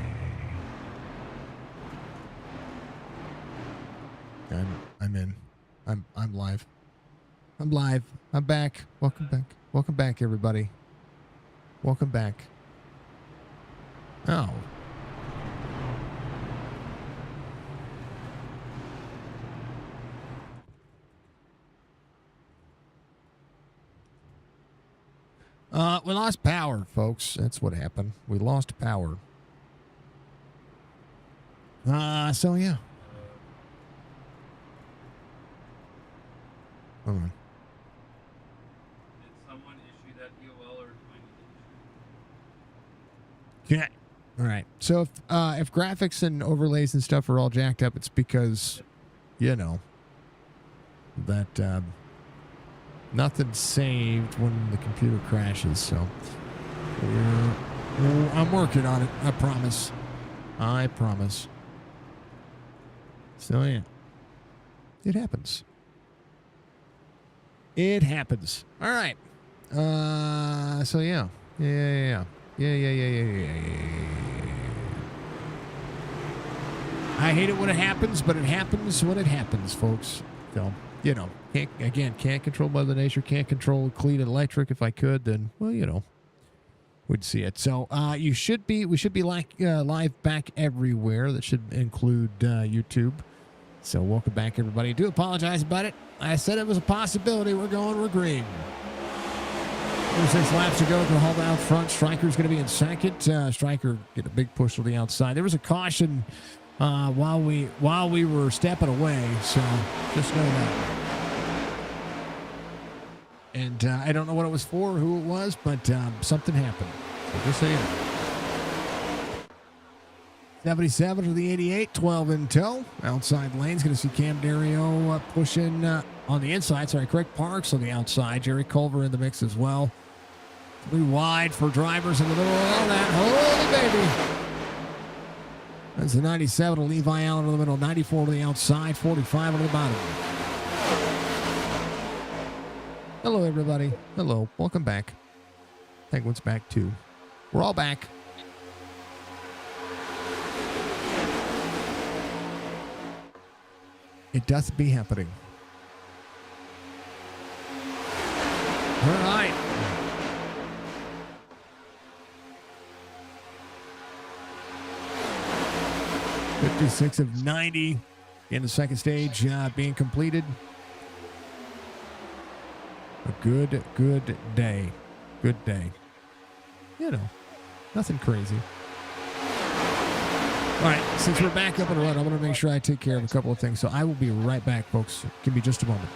I'm in. I'm live. I'm live. I'm back. Welcome back. Welcome back, everybody. Welcome back. Oh. We lost power, folks. That's what happened. We lost power. So yeah. Hold on. Did someone issue that DOL or do I need to issue? Yeah. All right. So if graphics and overlays and stuff are all jacked up, it's because, you know, that nothing's saved when the computer crashes. So I'm working on it. I promise. I promise. So yeah, it happens. It happens. All right. So yeah. Yeah. I hate it when it happens, but it happens when it happens, folks. So, you know, can't control Mother Nature, can't control clean electric. If I could, then, well, you know, we'd see it. So, we should be live back everywhere. That should include YouTube. So, welcome back, everybody. I do apologize about it. I said it was a possibility. We're green. 6 laps to go. The haul out front. Striker's going to be in second. Striker get a big push to the outside. There was a caution while we were stepping away, so just know that. And I don't know what it was for, or who it was, but something happened. So just so you know. 77 to the 88, 12 in tow. Outside lane's going to see Cam Dario pushing on the inside. Sorry, Craig Parks on the outside. Jerry Culver in the mix as well. 3 wide for drivers in the middle of all that. Holy baby. That's the 97 to Levi Allen in the middle. 94 to the outside. 45 on the bottom. Hello, everybody. Hello. Welcome back. Penguins back too. We're all back. It doth be happening. All right. '56 of 90 in the second stage being completed. A good day. Good day. You know, nothing crazy. All right, since we're back up and running, I'm going to make sure I take care of a couple of things. So I will be right back, folks. Give me just a moment.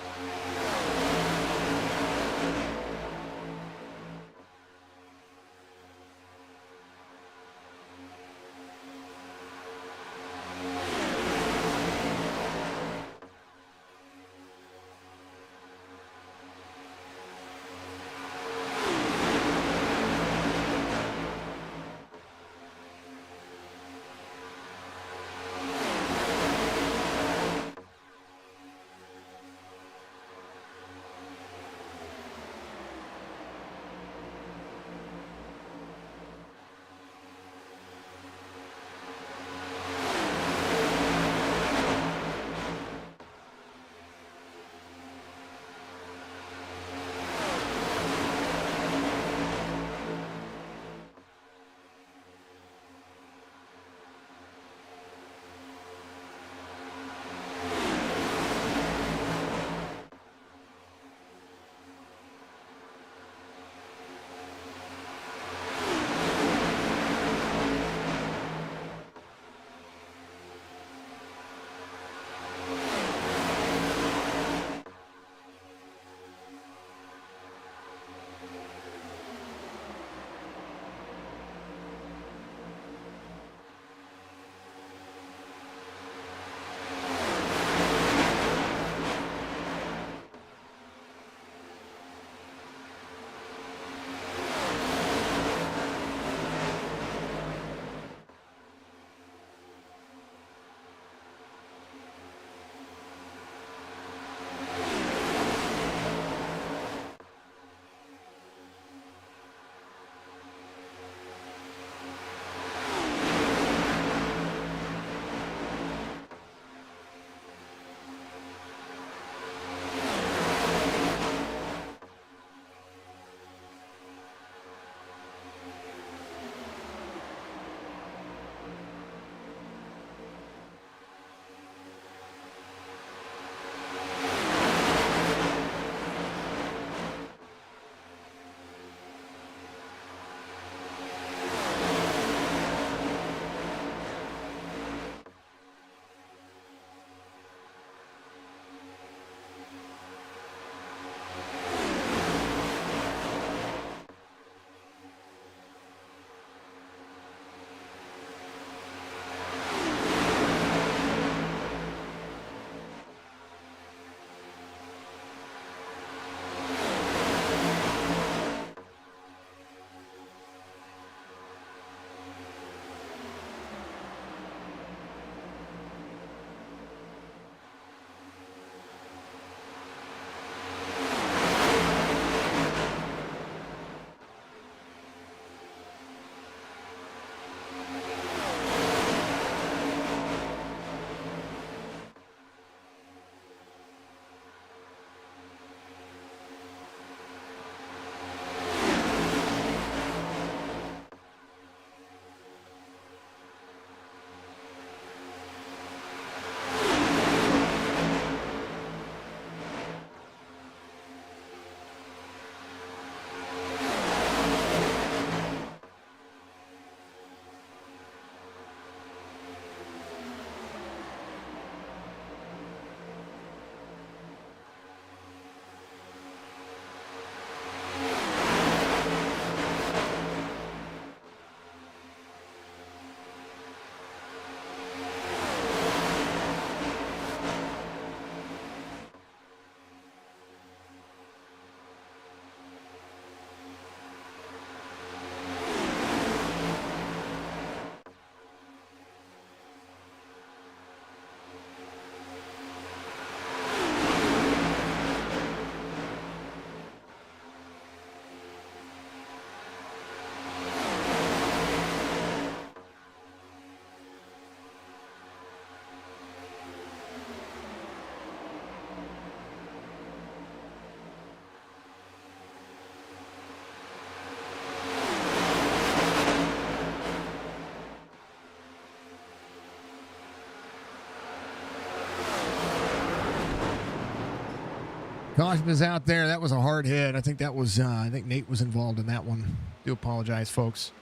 Caution is out there. That was a hard hit. I think that was, I think Nate was involved in that one. Do apologize, folks.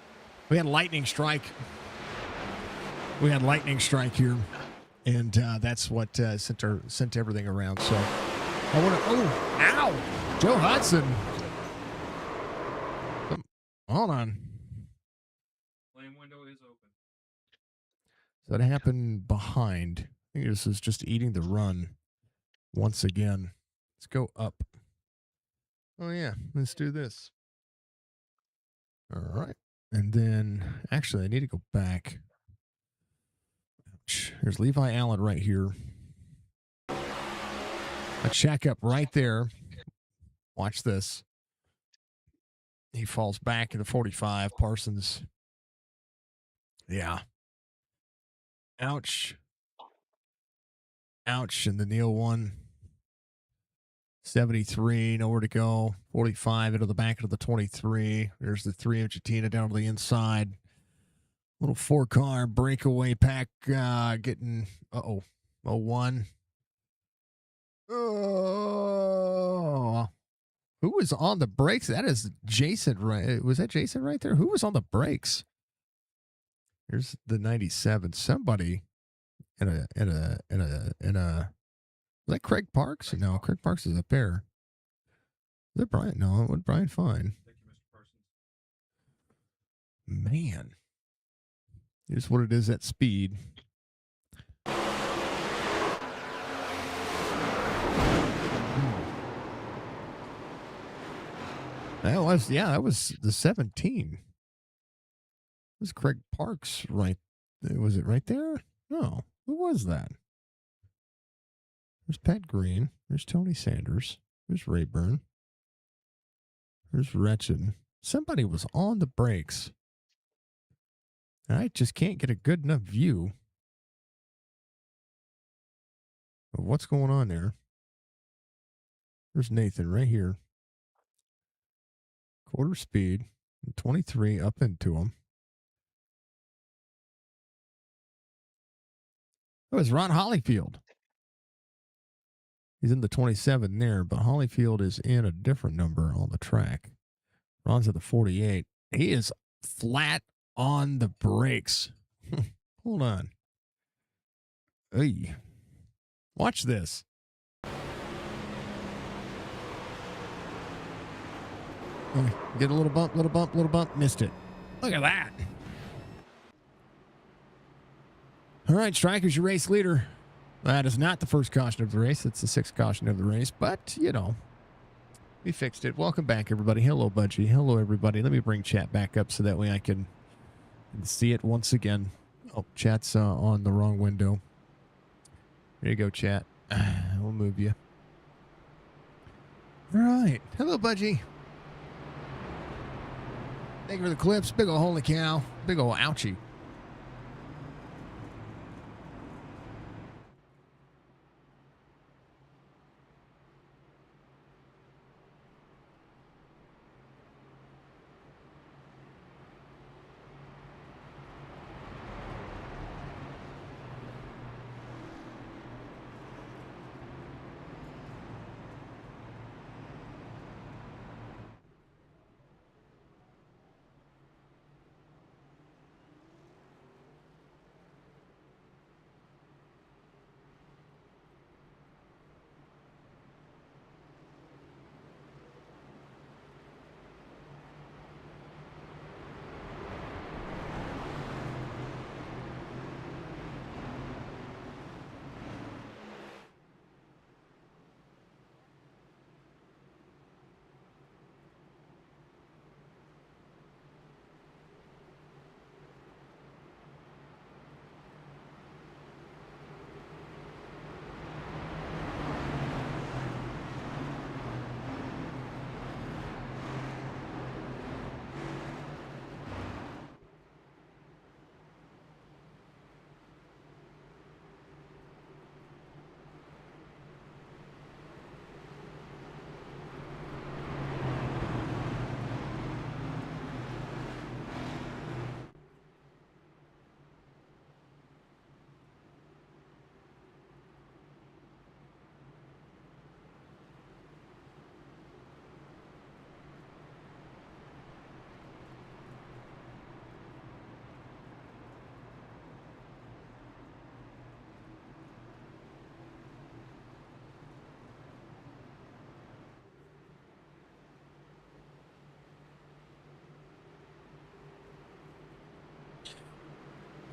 We had lightning strike. We had lightning strike here. And that's what sent everything around. So I want to, oh, ow. Joe Hudson. Hold on. Lane window is open. So that happened behind. I think this is just eating the run once again. Let's go up. Oh, yeah. Let's do this. All right. And then, actually, I need to go back. Ouch. There's Levi Allen right here. A check up right there. Watch this. He falls back into 45. Parsons. Yeah. Ouch. Ouch. And the Neil one. 73, nowhere to go. 45 into the back of the 23. There's the 3-inch Tina down to the inside. Little 4-car breakaway pack getting, uh-oh, 01. Oh, who was on the brakes? That is Jason, right? Was that Jason right there? Who was on the brakes? Here's the 97. Somebody in a. Was that Craig Parks? No, Craig Parks is up there. Is that Brian? No, it was Brian Fine. Thank you, Mr. Parsons. Man. Here's what it is at speed. That was the 17. It was Craig Parks, right? Was it right there? No. Who was that? There's Pat Green. There's Tony Sanders. There's Rayburn. There's Wretched. Somebody was on the brakes. I just can't get a good enough view of what's going on there. There's Nathan right here. Quarter speed. 23 up into him. It was Ron Holyfield. He's in the 27 there, but Holyfield is in a different number on the track. Ron's at the 48. He is flat on the brakes. Hold on. Hey. Watch this. Get a little bump, missed it. Look at that. All right, Striker's your race leader. That is not the first caution of the race. It's the sixth caution of the race, but, you know, we fixed it. Welcome back, everybody. Hello, Budgie. Hello, everybody. Let me bring chat back up so that way I can see it once again. Oh, chat's on the wrong window. There you go, chat. We'll move you. All right. Hello, Budgie. Thank you for the clips. Big ol' holy cow. Big ol' ouchie.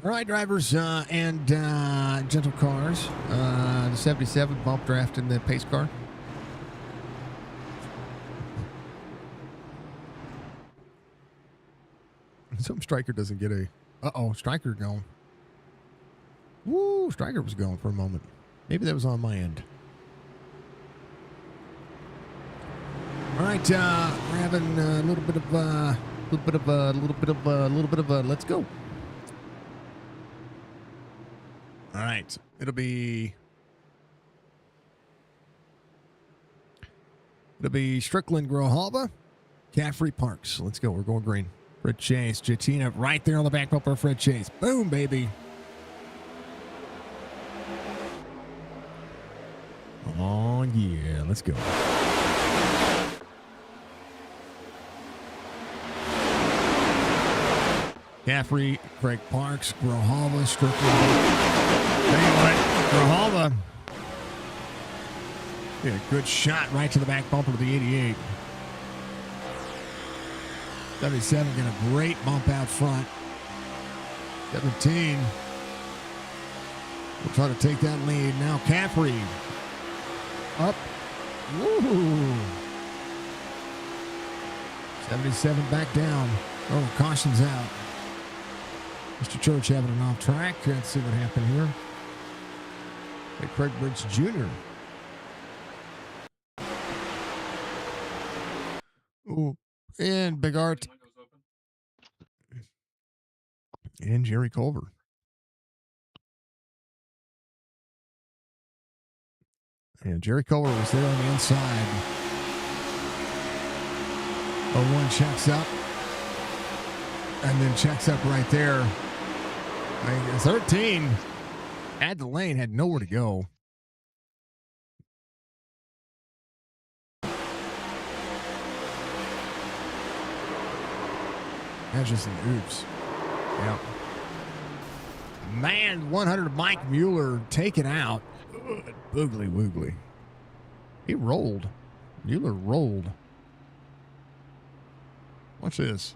All right, drivers and gentle cars. The 77 bump draft in the pace car. Some Striker doesn't get a... Uh-oh, Striker going. Woo, Striker was going for a moment. Maybe that was on my end. All right, we're having a little bit of let's go. All right, it'll be Strickland, Grohalva, Caffrey, Parks. Let's go. We're going green. Fred Chase, Jatina right there on the back bumper. Fred Chase, boom, baby. Oh yeah, let's go. Caffrey, Craig Parks, Grohalva, Strickland. Tell you what, Grohalva. Yeah, good shot right to the back bumper of the 88. 77 getting a great bump out front. 17 will try to take that lead. Now Caffrey up. Woo! 77 back down. Oh, caution's out. Mr. Church having an off track. Let's see what happened here. Hey, Craig Briggs Jr. Ooh. And Big Art. And Jerry Culver. And Jerry Culver was there on the inside. 01 checks up. And then checks up right there. 13 had the lane, had nowhere to go. That's just an oops. Yeah. Man, 100 Mike Mueller taken out. Good boogly woogly. He rolled. Mueller rolled. Watch this.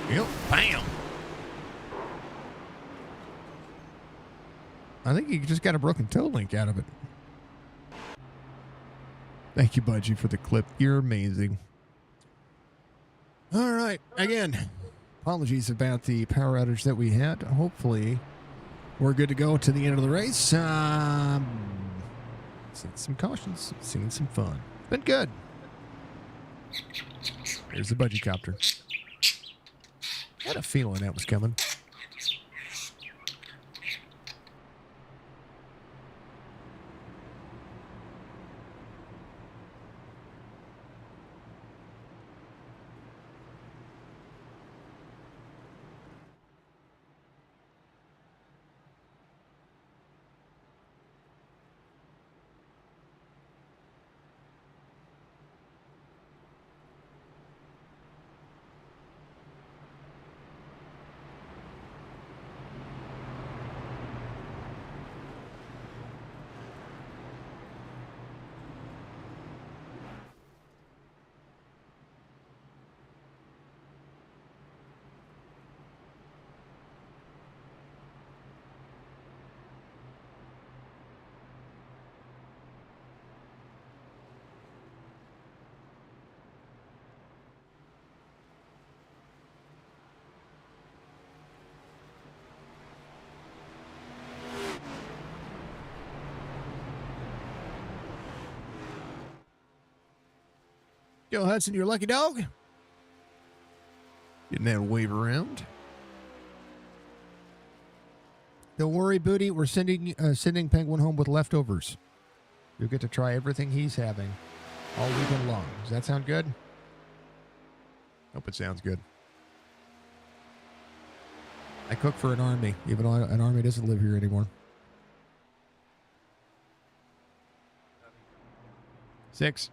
Yep, bam. I think he just got a broken toe link out of it. Thank you, Budgie, for the clip. You're amazing. All right. Again, apologies about the power outage that we had. Hopefully, we're good to go to the end of the race. Seeing some cautions, seeing some fun. Been good. There's the Budgie copter. I had a feeling that was coming. Go Hudson, your lucky dog. Getting that wave around. Don't worry, Booty. We're sending Penguin home with leftovers. You'll get to try everything he's having all weekend long. Does that sound good? Hope it sounds good. I cook for an army, even though an army doesn't live here anymore. 6.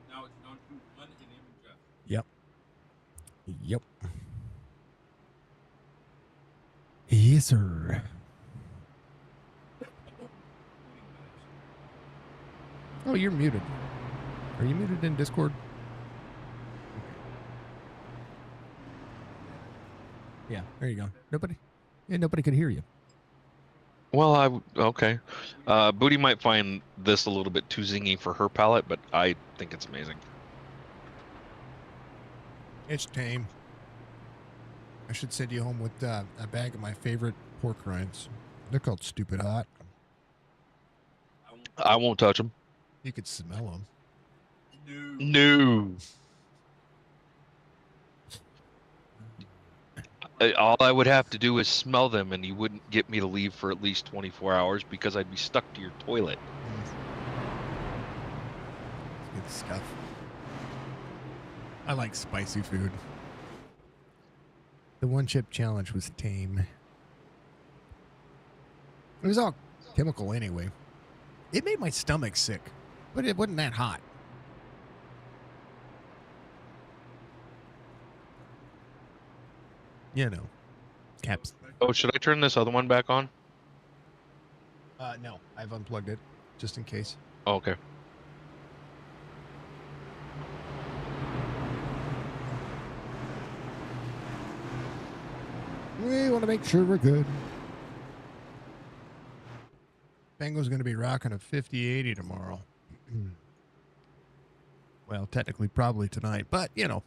Now it's down to 1 in Jeff. Yep. Yep. Yes, sir. Oh, you're muted. Are you muted in Discord? Yeah, there you go. Nobody could hear you. Well, okay. Booty might find this a little bit too zingy for her palate, but I think it's amazing. It's tame. I should send you home with a bag of my favorite pork rinds. They're called Stupid Hot. I won't touch them. You could smell them. No. All I would have to do is smell them, and you wouldn't get me to leave for at least 24 hours because I'd be stuck to your toilet. Good stuff. I like spicy food. The one chip challenge was tame. It was all chemical anyway. It made my stomach sick, but it wasn't that hot. You know, caps. Oh, should I turn this other one back on? No, I've unplugged it just in case. Oh, okay. We want to make sure we're good. Bengo's going to be rocking a 50-80 tomorrow. Well, technically, probably tonight, but you know.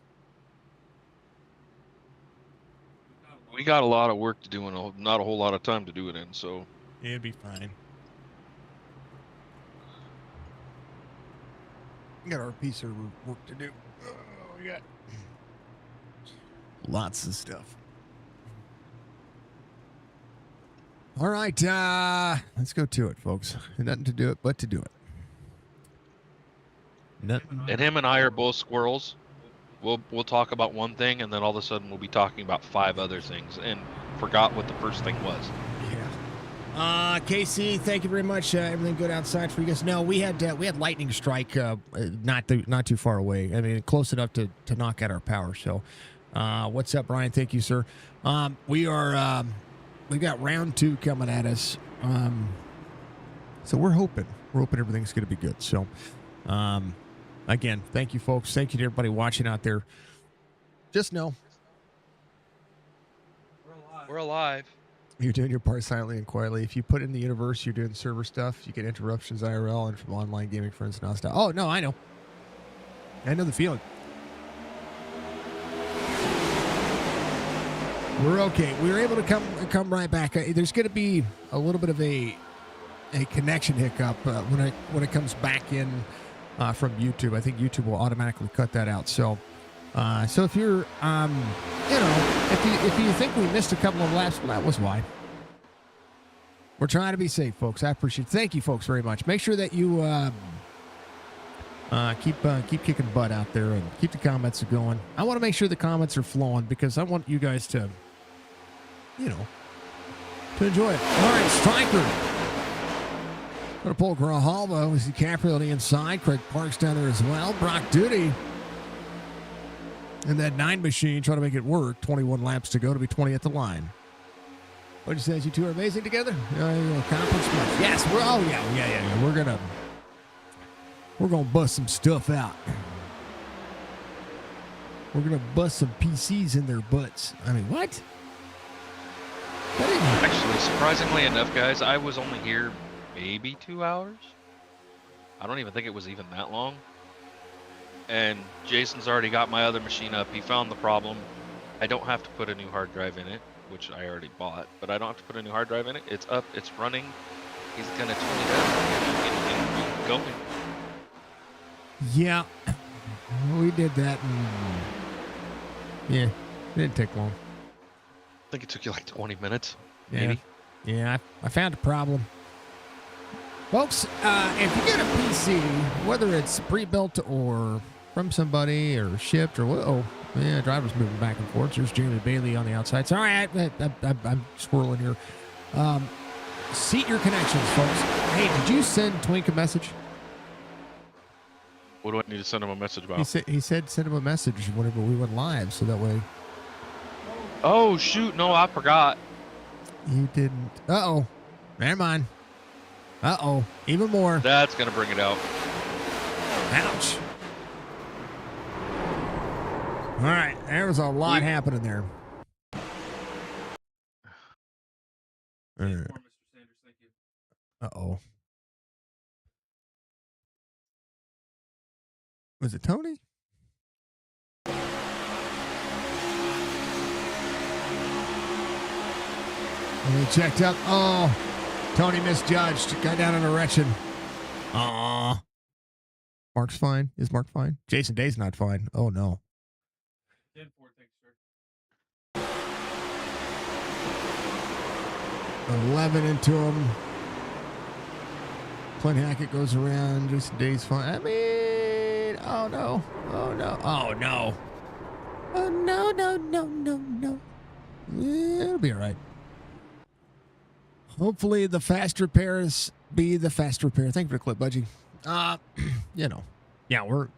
We got a lot of work to do and not a whole lot of time to do it in, so. It'd be fine. We got our piece of work to do. Oh, we got lots of stuff. All right, let's go to it, folks. Nothing to do it but to do it. Nothing. And him and I are both squirrels. We'll talk about one thing, and then all of a sudden we'll be talking about 5 other things, and forgot what the first thing was. Yeah. Casey, thank you very much. Everything good outside for you guys? No, we had lightning strike not too far away. I mean, close enough to knock out our power. So, what's up, Brian? Thank you, sir. We've got round 2 coming at us. So we're hoping everything's going to be good. So, again, thank you, folks. Thank you to everybody watching out there. Just know We're alive. you're doing your part silently and quietly. If you put in the universe, you're doing server stuff. You get interruptions IRL and from online gaming friends and stuff. Oh, no, I know. I know the feeling. We're okay. We were able to come right back. There's going to be a little bit of a connection hiccup when it comes back in from YouTube. I think YouTube will automatically cut that out. So if you're if you think we missed a couple of laps, well, that was why. We're trying to be safe, folks. I appreciate it. Thank you, folks, very much. Make sure that you keep kicking butt out there and keep the comments going. I want to make sure the comments are flowing because I want you guys to enjoy it. All right, Striker. Going to pull Grijalva. We see Caprio on the inside. Craig Parks down there as well. Brock Duty. And that 9 machine trying to make it work. 21 laps to go to be 20 at the line. What you say? You two are amazing together? Conference match. Yes, yeah. We're gonna bust some stuff out. We're gonna bust some PCs in their butts. I mean, what? Actually, surprisingly enough, guys, I was only here maybe 2 hours. I don't even think it was even that long. And Jason's already got my other machine up. He found the problem. I don't have to put a new hard drive in it, which I already bought, but I don't have to put a new hard drive in it. It's up, it's running. He's gonna tune it up and get it going. Yeah, we did that. Yeah, it didn't take long. I think it took you like 20 minutes, Yeah. maybe. Yeah, I found a problem. Folks, if you get a PC, whether it's pre-built or from somebody or shipped or driver's moving back and forth. There's Jamie Bailey on the outside. Sorry, I'm swirling here. Seat your connections, folks. Hey, did you send Twink a message? What do I need to send him a message about? He said send him a message whenever we went live, so that way. Oh shoot! No, I forgot. You didn't. Uh-oh. Never mind. Uh-oh. Even more. That's gonna bring it out. Ouch. All right. There was a lot happening there. All Stay right. informed, Mr. Sanders. Thank you. Uh-oh. Was it Tony? And he checked up. Oh, Tony misjudged. Got down on a wretched. Aw. Mark's fine. Is Mark fine? Jason Day's not fine. Oh, no. 10-4, thanks, sir. 11 into him. Clint Hackett goes around. Jason Day's fine. I mean, oh, no. Oh, no. Oh, no. Oh, no, no, no, no, no. Yeah, it'll be all right. Hopefully the fast repairs be the fast repair. Thank you for the clip, Budgie. You know. Yeah, we're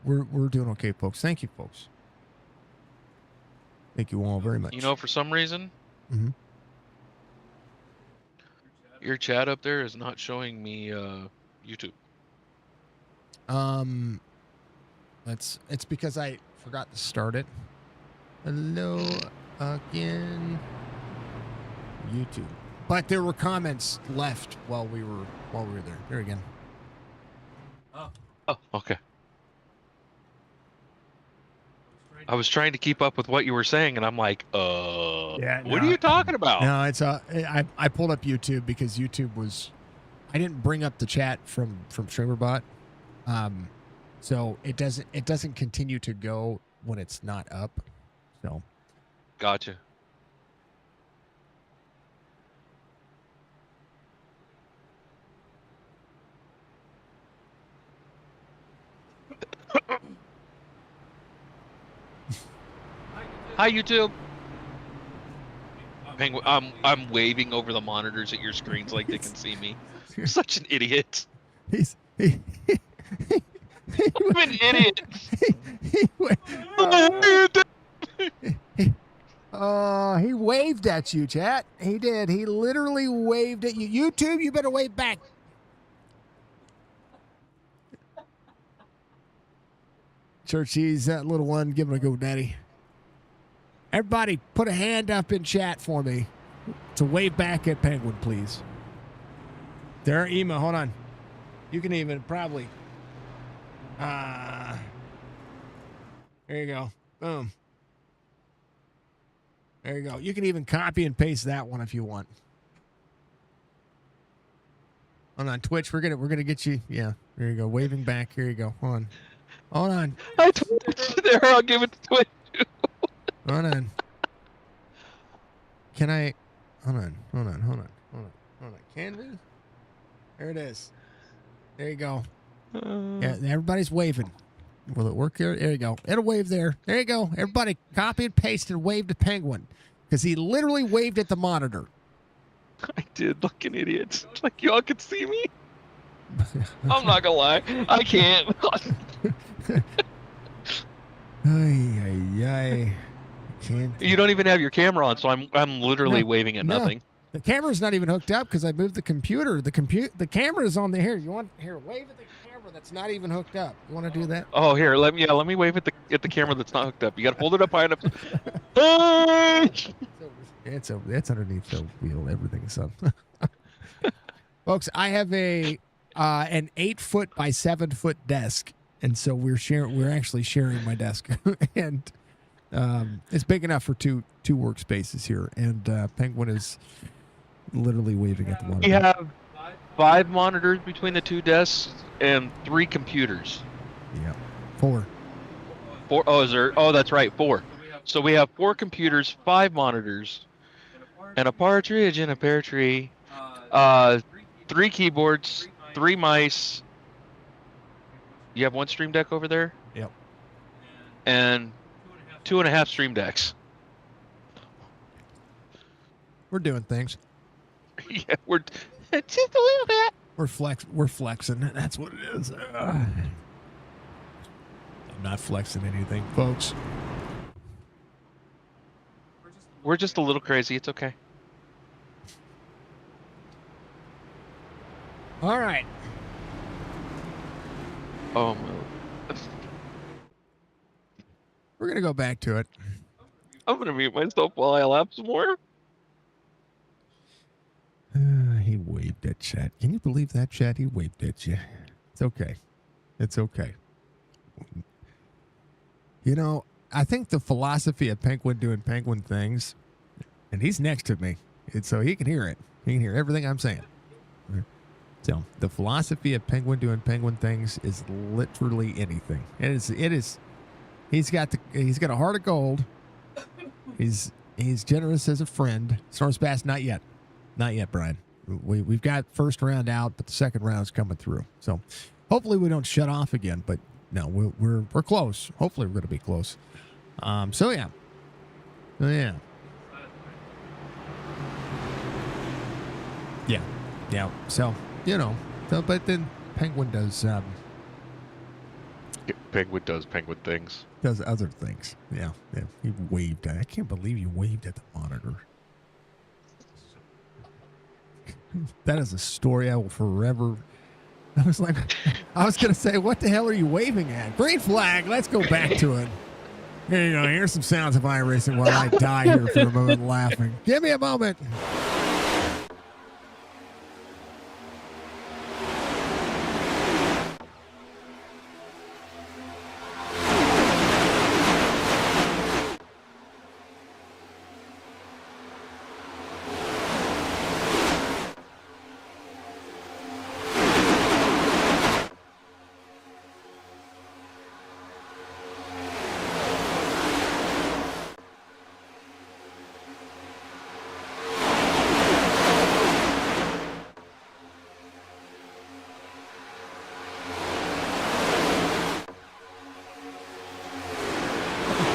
doing okay, folks. Thank you, folks. Thank you all very much. You know, for some reason, Mm-hmm. your chat up there is not showing me YouTube. It's because I forgot to start it. Hello again, YouTube. But there were comments left while we were there. There again. Oh, okay. I was trying to keep up with what you were saying, and I'm like, what are you talking about? No, it's I pulled up YouTube because YouTube was, I didn't bring up the chat from StreamerBot, so it doesn't continue to go when it's not up. So Gotcha. Hi, YouTube. Penguin, I'm waving over the monitors at your screens like they can see me. I'm such an idiot. I'm an idiot. He waved at you, chat. He did. He literally waved at you. YouTube, you better wave back. Churchy's that little one. Give him a go, Daddy. Everybody, put a hand up in chat for me to wave back at Penguin, please. There, Ema, hold on. You can even probably. There you go. Boom. There you go. You can even copy and paste that one if you want. On Twitch, we're gonna get you. Yeah, there you go. Waving back. Here you go. Hold on. I tweeted there. I'll give it to Twitch. Hold on. Can I? Hold on. Can we? There it is. There you go. Yeah, everybody's waving. Will it work here? There you go. It'll wave there. There you go. Everybody copy and paste and wave to Penguin. Because he literally waved at the monitor. I did, like an idiot. Like y'all could see me. I'm not gonna lie. I can't. Ay. Can't. You don't even have your camera on, so I'm literally waving at nothing. The camera's not even hooked up because I moved the computer. The camera is on the here. You want wave at the camera that's not even hooked up. You want to do that? Oh, here, let me wave at the camera that's not hooked up. You got to hold it up high enough. It's underneath the wheel. Everything's up. Folks, I have an 8-foot by 7-foot desk, and so we're actually sharing my desk, and it's big enough for two workspaces here. And Penguin is literally waving at the monitor. We have 5 monitors between the 2 desks and 3 computers. Yeah, 4. 4. Oh, is there? Oh, that's right, 4. So we have 4 computers, 5 monitors, and a partridge in a pear tree. 3 keyboards, 3 mice. You have 1 stream deck over there? Yep. And 2.5 stream decks. We're doing things. Yeah, we're just a little bit. We're flexing. That's what it is. I'm not flexing anything, folks. We're just a little crazy. It's okay. All right. Oh, my. We're going to go back to it. I'm going to mute myself while I laugh some more. He waved at Chat. Can you believe that, Chat? He waved at you. It's okay. It's okay. You know, I think the philosophy of Penguin doing Penguin things, and he's next to me, and so he can hear it. He can hear everything I'm saying. So the philosophy of Penguin doing Penguin things is literally anything. It is. He's got a heart of gold. He's generous as a friend. Storms Bass, not yet, Brian. We've got first round out, but the second round's coming through. So hopefully we don't shut off again. But no, we're close. Hopefully we're going to be close. So yeah. So but then Penguin does. Penguin does penguin things. Does other things. Yeah. He waved. I can't believe you waved at the monitor. That is a story I will forever. I was going to say, what the hell are you waving at? Green flag. Let's go back to it. Here you go. Here's some sounds of iRacing while I die here for a moment laughing. Give me a moment.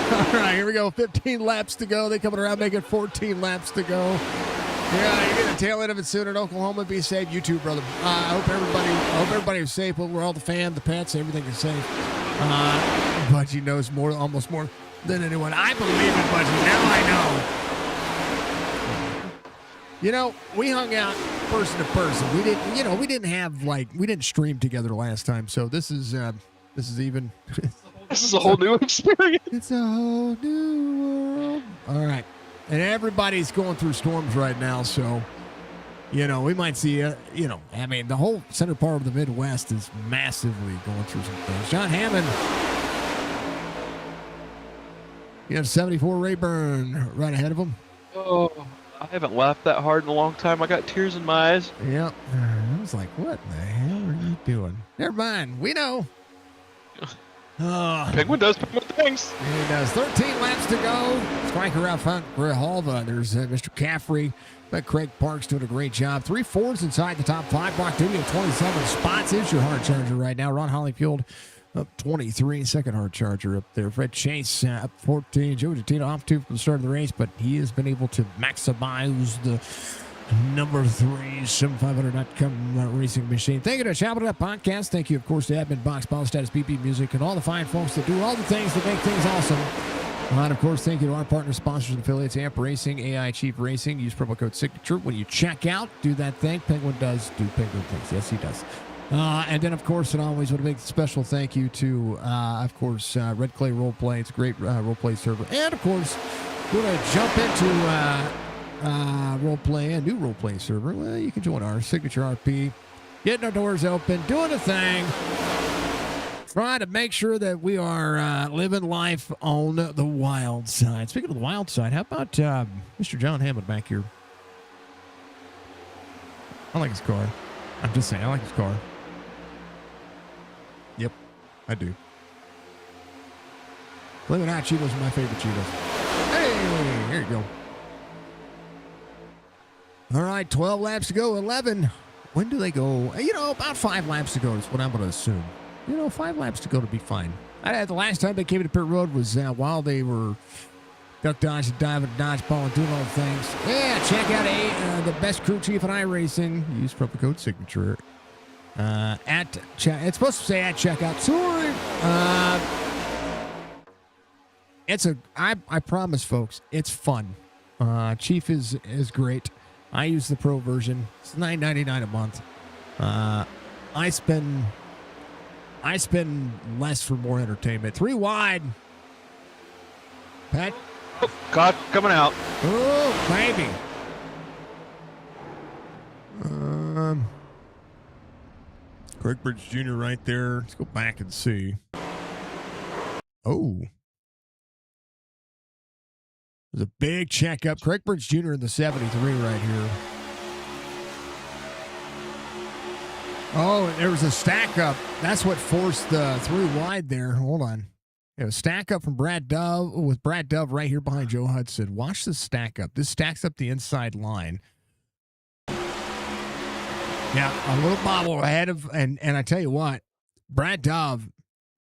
All right, here we go. 15 laps to go. They coming around making 14 laps to go. Yeah, you're getting the tail end of it soon in Oklahoma. Be safe. You too, brother. I hope everybody is safe. We're all the fam, the pets, everything is safe. Budgie knows almost more than anyone. I believe it, Budgie. Now I know. We hung out person to person. We didn't stream together last time. So this is even. This is a whole new experience. It's a whole new world. All right. And everybody's going through storms right now. So, we might see, the whole center part of the Midwest is massively going through some things. John Hammond. You have 74 Rayburn right ahead of him. Oh, I haven't laughed that hard in a long time. I got tears in my eyes. Yep. I was like, what the hell are you doing? Never mind. We know. Penguin does penguin things. He does. 13 laps to go. Striker out front. Grijalva. There's Mr. Caffrey. But Craig Parks doing a great job. 3 Fords inside the top 5. Brock Doody at 27 spots. Is your hard charger right now. Ron Hollyfield up 23. Second hard charger up there. Fred Chase up 14. Joe Tito off 2 from the start of the race, but he has been able to maximize the number 3 Sim500.com racing machine. Thank you to Chopp'n It Up podcast. Thank you, of course, to Adminboxx, Ball Status, BP Music, and all the fine folks that do all the things that make things awesome. And of course, thank you to our partner sponsors and affiliates, Amp Racing, AI Chief Racing. Use promo code Signature when you check out. Do that thing. Penguin does do Penguin things. Yes, he does. And then, of course, and always want to make a special thank you to, of course, Red Clay Roleplay. It's a great roleplay server. And, of course, we're going to jump into a new role-playing server. Well, you can join our Signature RP. Getting our doors open, doing a thing. Trying to make sure that we are living life on the wild side. Speaking of the wild side, how about Mr. John Hammond back here? I like his car. I'm just saying, I like his car. Yep, I do. Believe it or not, Cheetos are my favorite Cheetos. Hey, here you go. All right, 12 laps to go, 11. When do they go? About 5 laps to go is what I'm going to assume. 5 laps to go to be fine. The last time they came to pit road was while they were duck dodge, diving, dodgeball, and doing all the things. Yeah, check out the best crew chief in iRacing. Use promo code Signature. It's supposed to say at checkout. Sorry. I promise, folks, it's fun. Chief is great. I use the pro version. It's $9.99 a month. I spend less for more entertainment. 3 wide. Pat. Oh, God, coming out. Oh, baby. Craig Bridge Jr. right there. Let's go back and see. Oh. There's a big checkup. Craig Bridge Jr. in the 73 right here. Oh, there was a stack up. That's what forced the 3 wide there. Hold on. Yeah, a stack up from Brad Dove with Brad Dove right here behind Joe Hudson. Watch this stack up. This stacks up the inside line. Yeah, a little bobble ahead of, and I tell you what, Brad Dove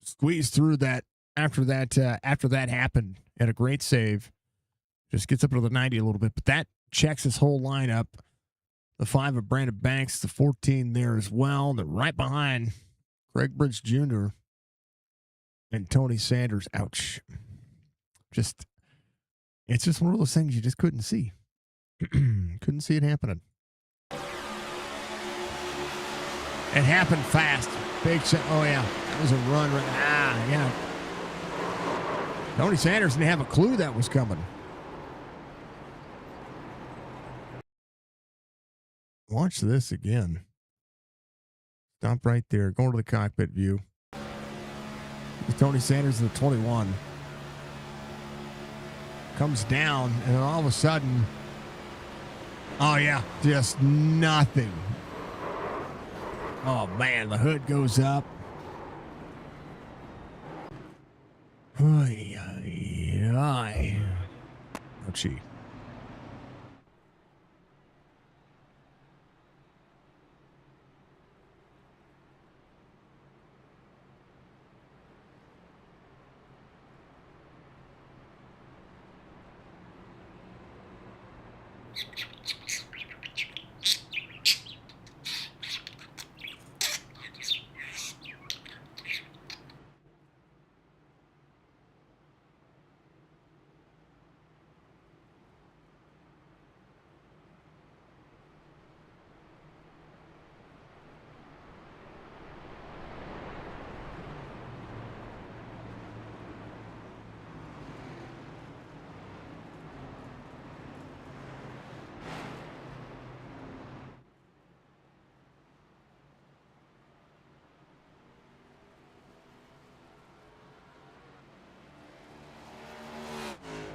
squeezed through that after that happened, and a great save. Just gets up to the 90 a little bit, but that checks his whole lineup. The 5 of Brandon Banks, the 14 there as well. They're right behind Craig Bridge Jr. and Tony Sanders. Ouch. It's just one of those things you just couldn't see. Couldn't see it happening. It happened fast. Big set. Oh, yeah. That was a run. Yeah. Tony Sanders didn't have a clue that was coming. Watch this again. Stop right there. Going to the cockpit view. Tony Sanders in the 21. Comes down, and then all of a sudden, oh, yeah, just nothing. Oh, man, the hood goes up. Oy, oy, oy. Oh, gee.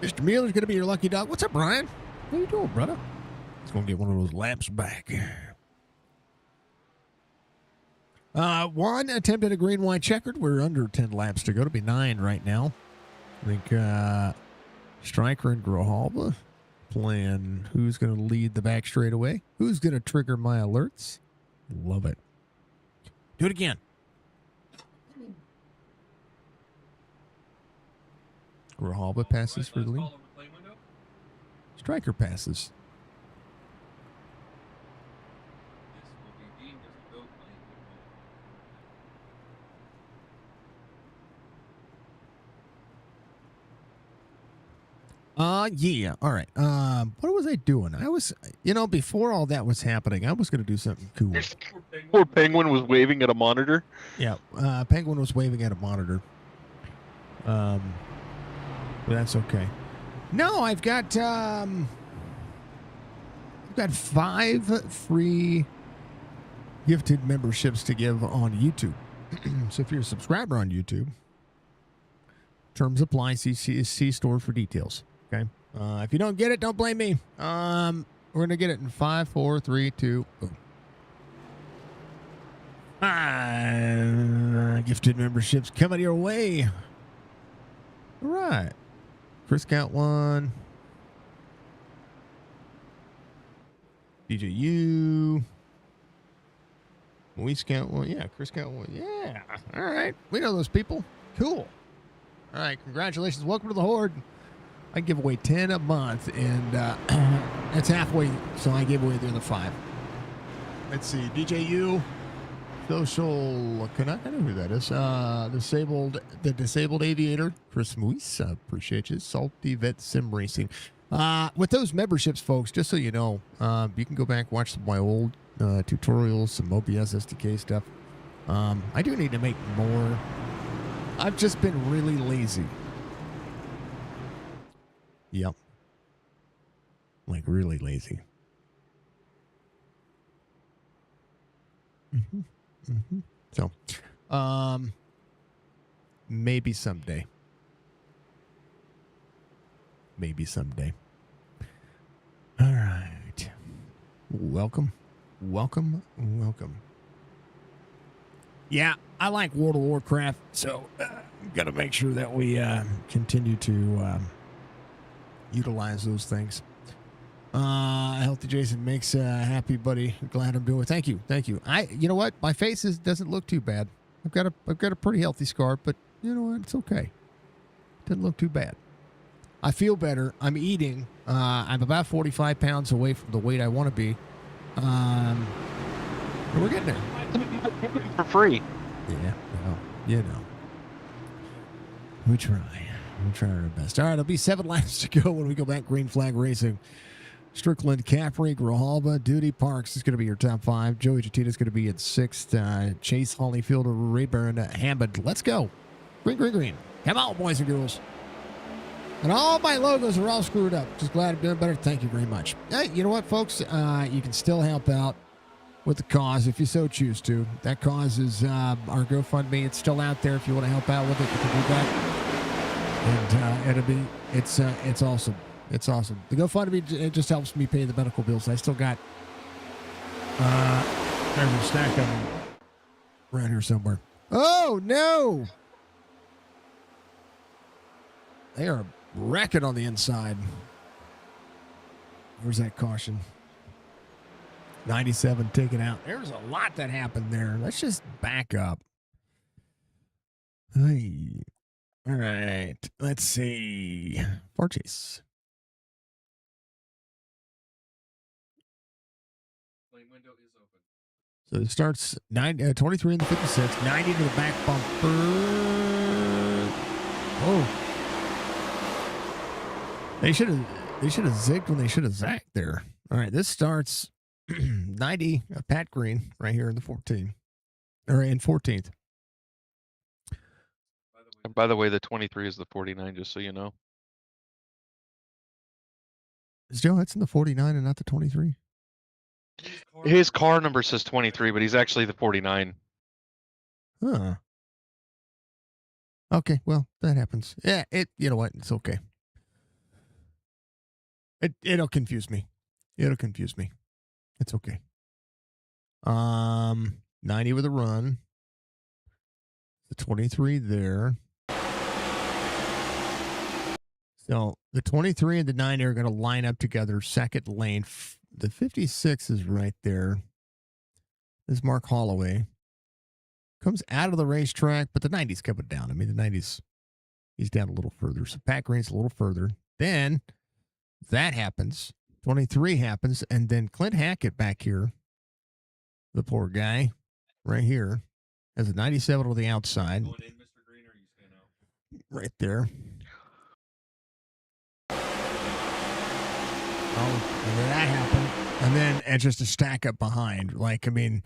Mr. Mueller's going to be your lucky dog. What's up, Brian? What are you doing, brother? He's going to get one of those laps back. One attempt at a green, white, checkered. We're under 10 laps to go. To be 9 right now. I think Stryker and Grohalba playing who's going to lead the back straightaway. Who's going to trigger my alerts? Love it. Do it again. Grohalba passes for the lead. Stryker passes. Yeah. All right. What was I doing? I was, before all that was happening, I was going to do something cool. Poor Penguin was waving at a monitor. Yeah. Penguin was waving at a monitor. But that's okay. No, I've got 5 free gifted memberships to give on YouTube. So if you're a subscriber on YouTube, terms apply. See store for details. Okay. If you don't get it, don't blame me. We're gonna get it in 5, 4, 3, 2. Gifted memberships coming your way. All right. Chris got one. DJU. Luis got one. Yeah, Chris got one. Yeah. All right. We know those people. Cool. All right. Congratulations. Welcome to the Horde. I give away 10 a month, and that's halfway. So I gave away the other 5. Let's see. DJU. Social Canuck. I know who that is. The disabled aviator, Chris Moise. Appreciate you. Salty Vet Sim Racing. With those memberships, folks, just so you know, you can go back, watch some of my old tutorials, some OBS SDK stuff. I do need to make more. I've just been really lazy. Yep. Like really lazy. So, maybe someday. Maybe someday. All right. Welcome. Yeah, I like World of Warcraft, so got to make sure that we continue to utilize those things. Healthy Jason makes happy, buddy. Glad I'm doing it. Thank you. You know what? My face doesn't look too bad. I've got a pretty healthy scar, but you know what? It's okay. Doesn't look too bad. I feel better. I'm eating. I'm about 45 pounds away from the weight I want to be. But we're getting there. For free. Yeah, well, you know. We try. We try our best. All right, it'll be 7 laps to go when we go back green flag racing. Strickland, Caffrey, Grijalva, Duty, Parks is going to be your top 5. Joey Jatita is going to be at 6th. Chase, Holyfield, Rayburn, Hammond. Let's go. Green. Come on, boys and girls. And all my logos are all screwed up. Just glad I'm doing better. Thank you very much. Hey, you know what, folks? You can still help out with the cause if you so choose to. That cause is our GoFundMe. It's still out there. If you want to help out with it, you can do that. And it's awesome. It's awesome. The GoFundMe, it just helps me pay the medical bills. I still got there's a stack of them around here somewhere. Oh no! They are wrecking on the inside. Where's that caution? 97 taken out. There's a lot that happened there. Let's just back up. Hey. All right. Let's see. Far chase. Lane window is open. So it starts 23 in the 56, 90 to the back bumper. Oh. They should have zigged when they should have zagged there. All right, this starts 90, Pat Green right here in the 14. Or in 14th. And by the way, the 23 is the 49, just so you know. Joe, that's in the 49 and not the 23. His car number says 23, but he's actually the 49. Huh. Okay, well, that happens. Yeah, you know what? It's okay. It'll confuse me. It's okay. 90 with a run. The 23 there. So the 23 and the 90 are going to line up together. Second lane. The 56 is right there. This is Mark Holloway. Comes out of the racetrack, but the 90's coming down. I mean, the 90's, he's down a little further. So Pat Green's a little further. Then that happens. 23 happens. And then Clint Hackett back here, the poor guy, right here, has a 97 on the outside. Going in, Mr. Green, or are you staying out? Right there. Oh, and then that happened. And then and just a stack up behind. Like, I mean,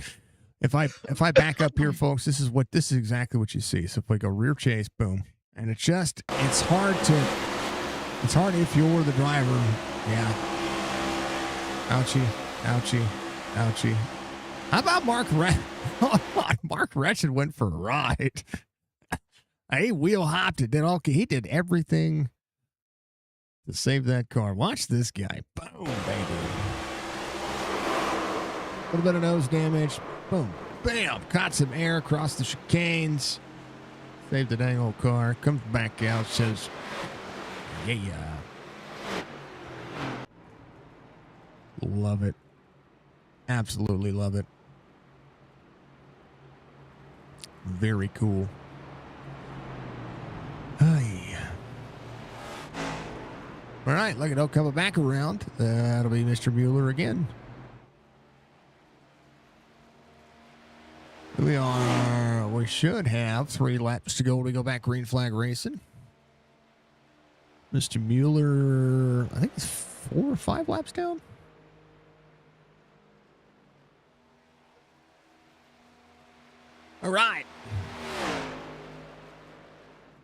if I back up here, folks, this is exactly what you see. So if we go rear chase, boom. And it's hard if you're the driver. Yeah. Ouchie. How about Mark Mark Wretched went for a ride. He wheel hopped it. He did everything to save that car. Watch this guy. Boom, baby. A little bit of nose damage. Boom. Bam. Caught some air across the chicanes. Saved the dang old car. Comes back out. Says, yeah. Love it. Absolutely love it. Very cool. Hey. All right, look at it coming back around. That'll be Mr. Mueller again. We should have 3 laps to go when we go back green flag racing. Mr. Mueller, I think he's 4 or 5 laps down. All right.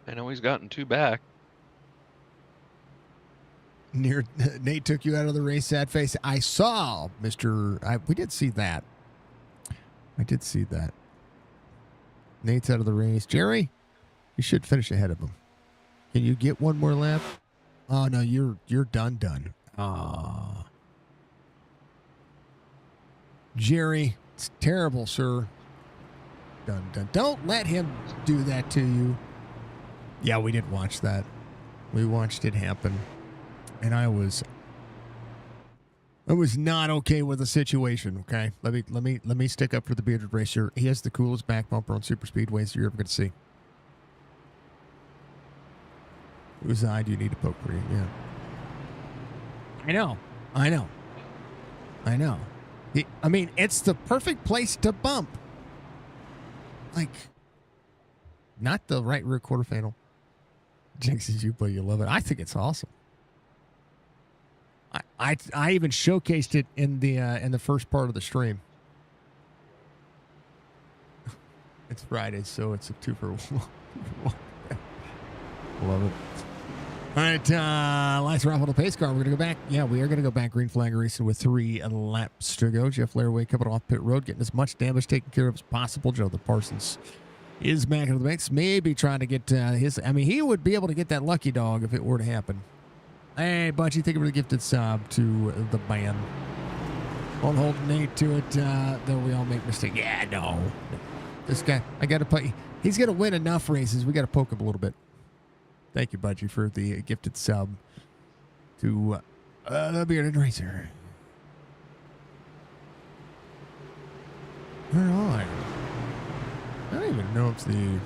I know he's gotten 2 back. Nate took you out of the race, sad face. I saw, we did see that. I did see that. Nate's out of the race. Jerry, you should finish ahead of him. Can you get one more lap? Oh, no, you're done. Ah. Jerry, it's terrible, sir. Done. Don't let him do that to you. Yeah, we did watch that. We watched it happen. And I was not okay with the situation, okay? Let me stick up for the bearded racer. He has the coolest back bumper on super speedways you're ever going to see. Whose eye do you need to poke for you? Yeah. I know. I mean, it's the perfect place to bump. Like, not the right rear quarter panel. Jinxes you, but you love it. I think it's awesome. I even showcased it in the first part of the stream. It's Friday, so it's a 2 for 1. Love it. All right, last raffle the pace car. We're going to go back. Yeah, we are going to go back green flag racing with 3 laps to go. Jeff Laraway coming off pit road, getting as much damage taken care of as possible. Jonathan Parsons is back into the mix. Maybe trying to get his... I mean, he would be able to get that lucky dog if it were to happen. Hey, Budgie, thank you for the gifted sub to the band. Won't hold Nate to it, though we all make mistakes. Yeah, no. This guy, I got to put... He's going to win enough races. We got to poke him a little bit. Thank you, Budgie, for the gifted sub to the bearded racer. Where are I? I don't even know if the...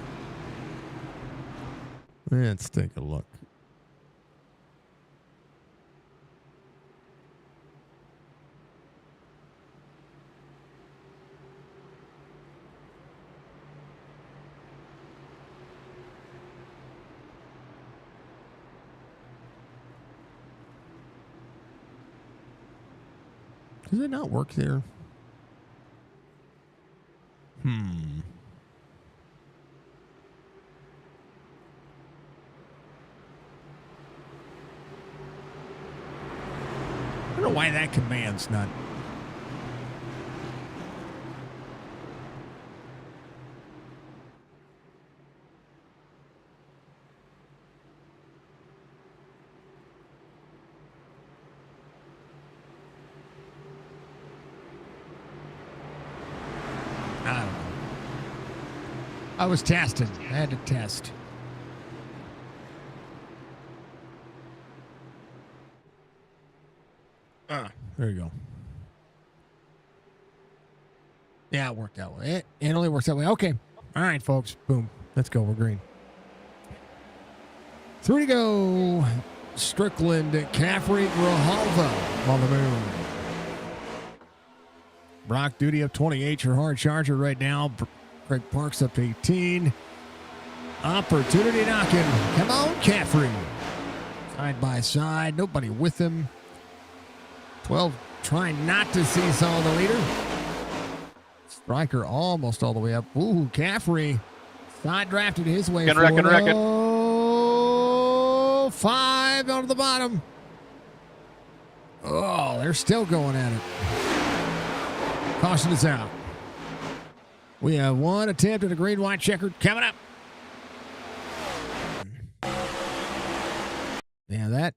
Let's take a look. Does it not work there? I don't know why that command's not. I don't know. I was testing. I had to test. There you go. Yeah, it worked that way. It only works that way. Okay. All right, folks. Boom. Let's go. We're green. 3 to go. Strickland, Caffrey, Grijalva on the moon. Brock Duty up 28. Your hard charger right now. Craig Parks up 18. Opportunity knocking. Come on, Caffrey. Side by side. Nobody with him. 12 trying not to seesaw the leader. Striker almost all the way up. Ooh, Caffrey side drafted his way. Wreck it. Oh, 5 on the bottom. Oh, they're still going at it. Caution is out. We have one attempt at a green-white checkered coming up. Yeah, that.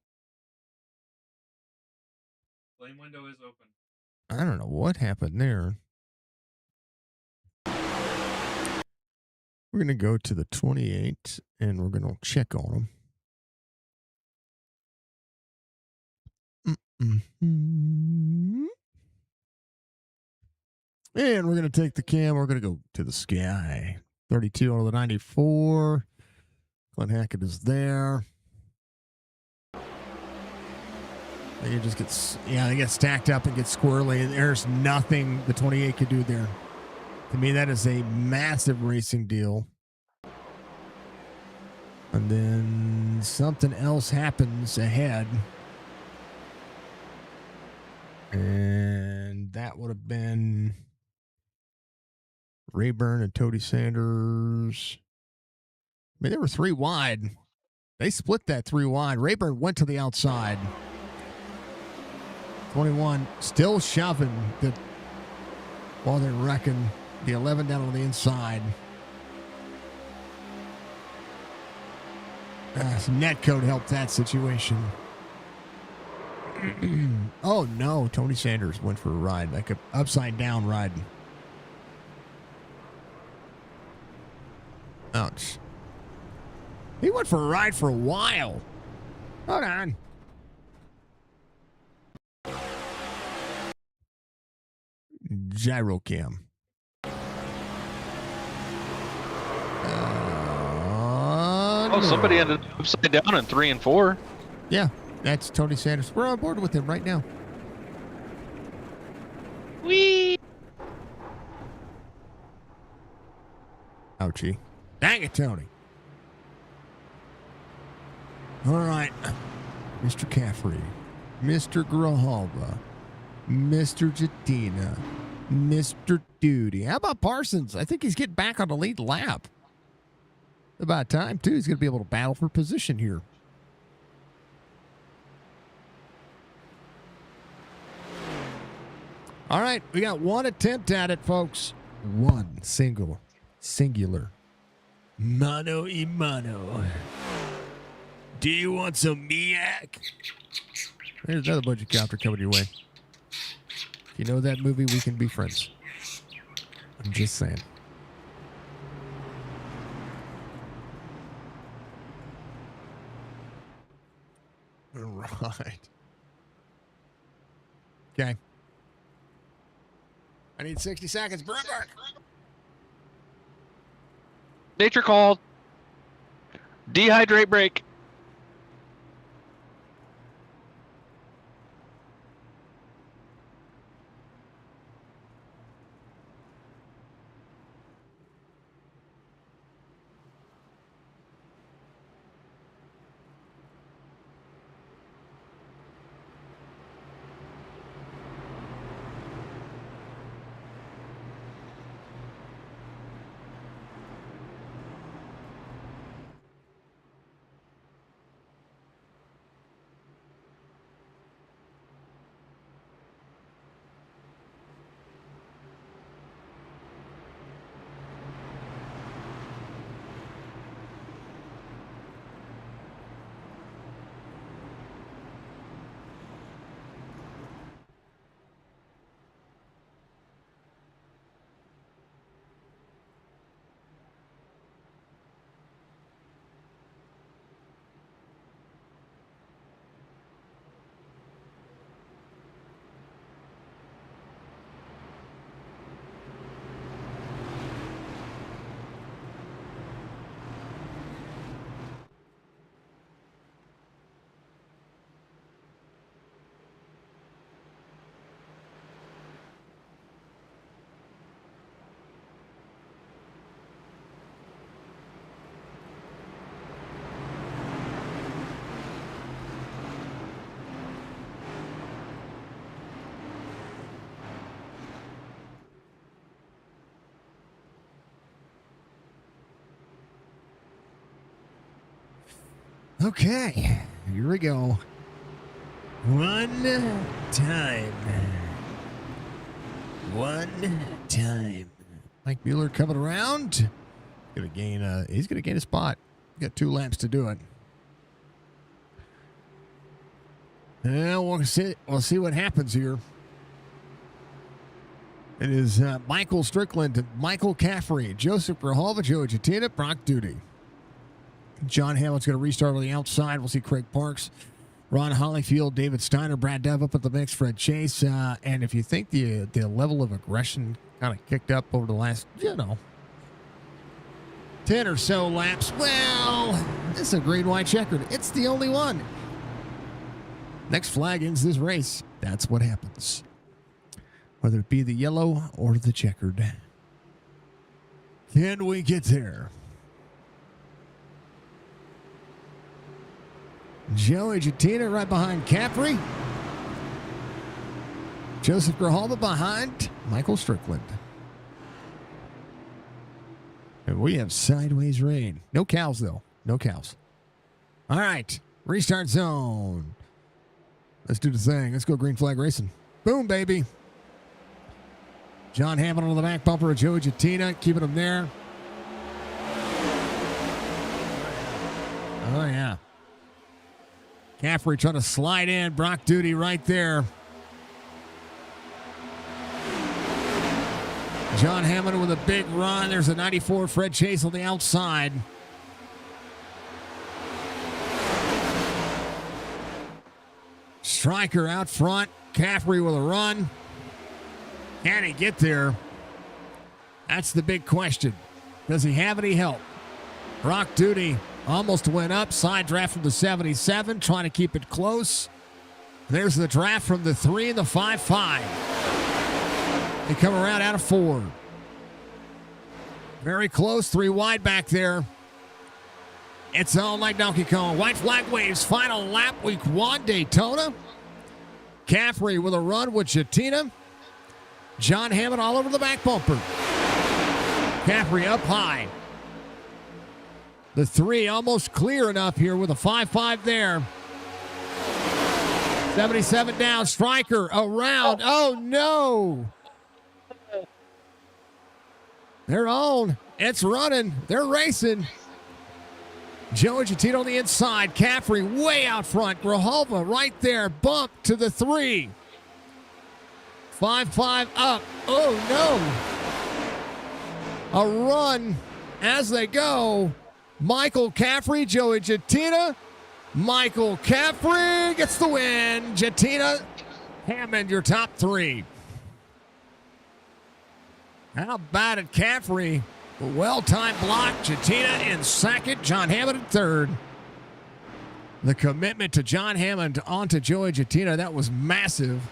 Flame window is open. I don't know what happened there. We're going to go to the 28 and we're going to check on them. And we're going to take the cam. We're going to go to the sky. 32 on the 94. Glenn Hackett is there. They just get, they get stacked up and get squirrely. There's nothing the 28 could do there. To me, that is a massive racing deal. And then something else happens ahead. And that would have been Rayburn and Tody Sanders. I mean, they were 3 wide. They split that 3 wide. Rayburn went to the outside. 21 still shoving while they're wrecking the 11 down on the inside. Some net code helped that situation. Oh, no. Tony Sanders went for a ride, like an upside-down ride. Ouch. He went for a ride for a while. Hold on. Gyrocam. Oh, somebody ended up upside down in 3 and 4. Yeah, that's Tony Sanders. We're on board with him right now. Whee! Ouchie. Dang it, Tony. All right. Mr. Caffrey, Mr. Grijalva, Mr. Jatina, Mr. Duty. How about Parsons? I think he's getting back on the lead lap. About time, too. He's going to be able to battle for position here. All right, we got one attempt at it, folks. One singular. Mano y mano. Do you want some miak? There's another budget copter coming your way. If you know that movie, we can be friends. I'm just saying. All right. Okay. I need 60 seconds. Brooker. Nature called. Dehydrate break. Okay, here we go. One time. Mike Mueller coming around. He's gonna gain a spot. Got 2 laps to do it. We'll see what happens here. It is Michael Strickland, Michael Caffrey, Joseph Grijalva, Joey Jatina, Brock Duty. John Hamlin's going to restart on the outside. We'll see Craig Parks, Ron Hollyfield, David Steiner, Brad Dev up at the mix, Fred Chase. And if you think the level of aggression kind of kicked up over the last, 10 or so laps, well, it's a green-white checkered. It's the only one. Next flag ends this race. That's what happens. Whether it be the yellow or the checkered. Can we get there? Joey Jatina right behind Capri. Joseph Grijalva behind Michael Strickland. And we have sideways rain. No cows, though. No cows. All right. Restart zone. Let's do the thing. Let's go green flag racing. Boom, baby. John Hamilton on the back bumper of Joey Jatina, keeping him there. Oh, yeah. Caffrey trying to slide in. Brock Duty right there. John Hammond with a big run. There's a 94 Fred Chase on the outside. Stryker out front. Caffrey with a run. Can he get there? That's the big question. Does he have any help? Brock Duty almost went up. Side draft from the 77, trying to keep it close. There's the draft from the 3 and the 5-5. They come around out of 4. Very close, 3 wide back there. It's on like Donkey Kong. White flag waves, final lap, week 1, Daytona. Caffrey with a run with Chatina. John Hammond all over the back bumper. Caffrey up high. The 3 almost clear enough here with a 5-5 there. 77 down. Stryker around. Oh, no. They're on. It's running. They're racing. Joe and Chatina on the inside. Caffrey way out front. Grijalva right there. Bump to the 3. 5-5 up. Oh, no. A run as they go. Michael Caffrey, Joey Chatina. Michael Caffrey gets the win. Chatina, Hammond, your top 3. How about it, Caffrey? A well-timed block. Chatina in second. John Hammond in third. The commitment to John Hammond onto Joey Chatina, that was massive.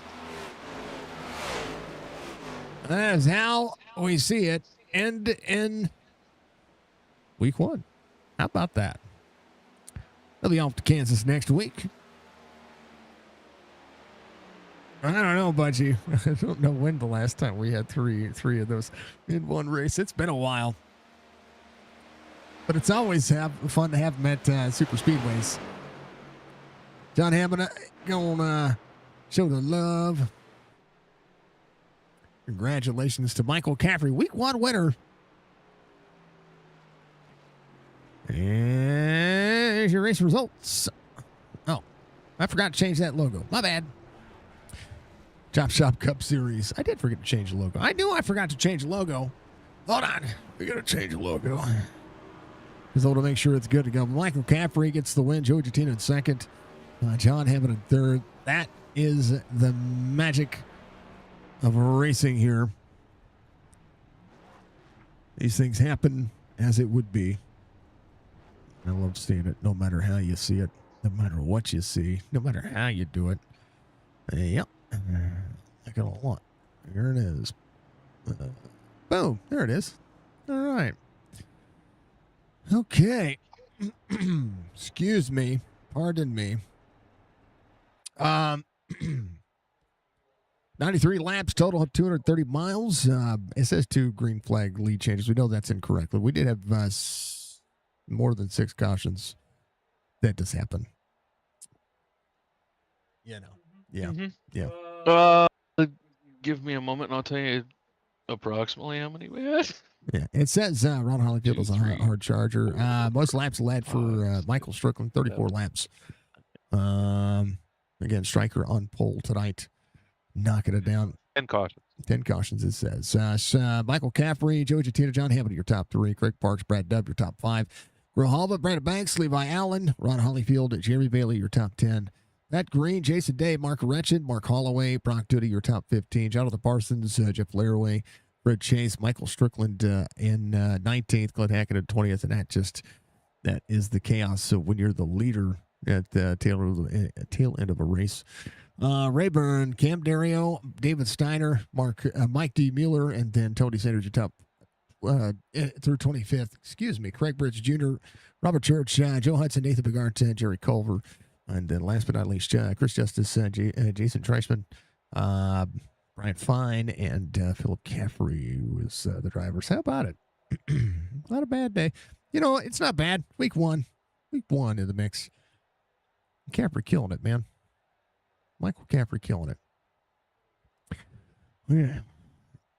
That is how we see it end in week 1. How about that? They'll be off to Kansas next week. I don't know, Budgie. I don't know when the last time we had three of those in one race. It's been a while. But it's always fun to have them at super speedways. John Hammond going to show the love. Congratulations to Michael Caffrey, week 1 winner. And here's your race results. Oh, I forgot to change that logo. My bad. Chop Shop Cup Series. I did forget to change the logo. I knew I forgot to change the logo. Hold on. We got to change the logo. Just able to make sure it's good to go. Michael Caffrey gets the win. Joey Chatina in second. John Hammond in third. That is the magic of racing here. These things happen as it would be. I love seeing it, no matter how you see it, no matter what you see, no matter how you do it. Yep. I got a lot. Here it is. Boom. There it is. All right. Okay. Excuse me. Pardon me. 93 laps total, 230 miles. It says 2 green flag lead changes. We know that's incorrect. We did have more than 6 cautions. That does happen. You know. Yeah. Mm-hmm. Yeah. Give me a moment and I'll tell you approximately how many we had. Yeah. It says Ron Holyfield was a hard charger. Most laps led for Michael Strickland, 34 laps. Again, Stryker on pole tonight, knocking it down. 10 cautions. 10 cautions, it says. Michael Caffrey, Joey Chatina, John Hammond, your top 3. Craig Parks, Brad Dubb, your top 5. Grijalva, Brandon Banks, Levi Allen, Ron Holyfield, Jeremy Bailey, your top 10. Matt Green, Jason Day, Mark Wretched, Mark Holloway, Brock Duty, your top 15. Jonathan Parsons, Jeff Laraway, Fred Chase, Michael Strickland in 19th, Glenn Hackett in 20th, and that is the chaos. So when you're the leader at the tail end of a race, Rayburn, Cam Dario, David Steiner, Mike D. Mueller, and then Tony Sanders, your top through 25th. Excuse me, Craig Bridge Jr., Robert Church, Joe Hudson, Nathan Bogart, Jerry Culver, and then last but not least, Chris Justice, Jason Treisman, Brian Fine, and Philip Caffrey was the drivers. How about it? Not a bad day. You know, it's not bad. Week 1 in the mix. Caffrey killing it, man. Michael Caffrey killing it. Yeah.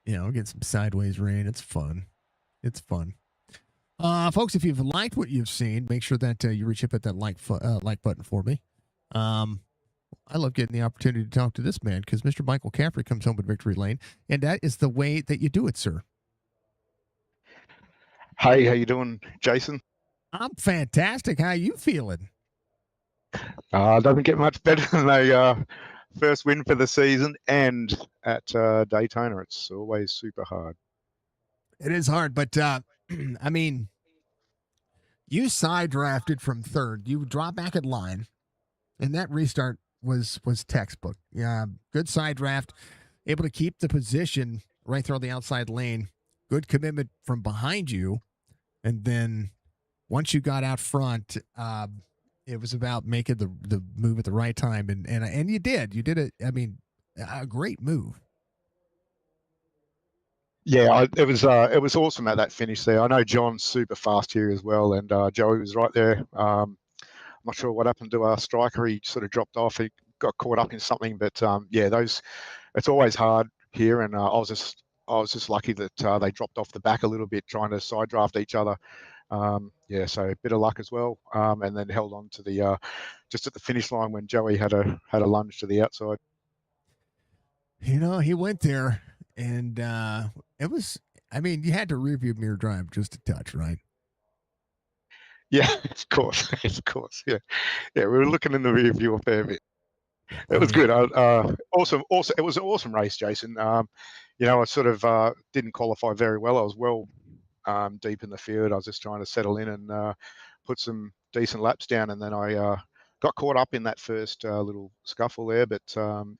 You know, get some sideways rain. It's fun. Folks, if you've liked what you've seen, make sure that you reach up at that like button for me. I love getting the opportunity to talk to this man because Mr. Michael Caffrey comes home with victory lane, and that is the way that you do it, sir. Hey, how you doing, Jason? I'm fantastic. How you feeling? Doesn't get much better than a first win for the season, and at Daytona, it's always super hard. It is hard, but I mean, you side drafted from third. You drop back at line, and that restart was textbook. Yeah, good side draft, able to keep the position right there on the outside lane. Good commitment from behind you, and then once you got out front, it was about making the move at the right time, and you did. You did it. I mean, a great move. Yeah, it was awesome at that finish there. I know John's super fast here as well, and Joey was right there. I'm not sure what happened to our striker. He sort of dropped off. He got caught up in something, but yeah, it's always hard here, and I was just lucky that they dropped off the back a little bit, trying to side draft each other. Yeah, so a bit of luck as well, and then held on to the just at the finish line when Joey had a lunge to the outside. You know, he went there, and it was. I mean, you had to rearview mirror drive just a touch, right? Yeah, of course, of course. Yeah, we were looking in the rear view a fair bit. It was good. Awesome. It was an awesome race, Jason. You know, I sort of didn't qualify very well. I was well deep in the field. I was just trying to settle in and put some decent laps down, and then I got caught up in that first little scuffle there, but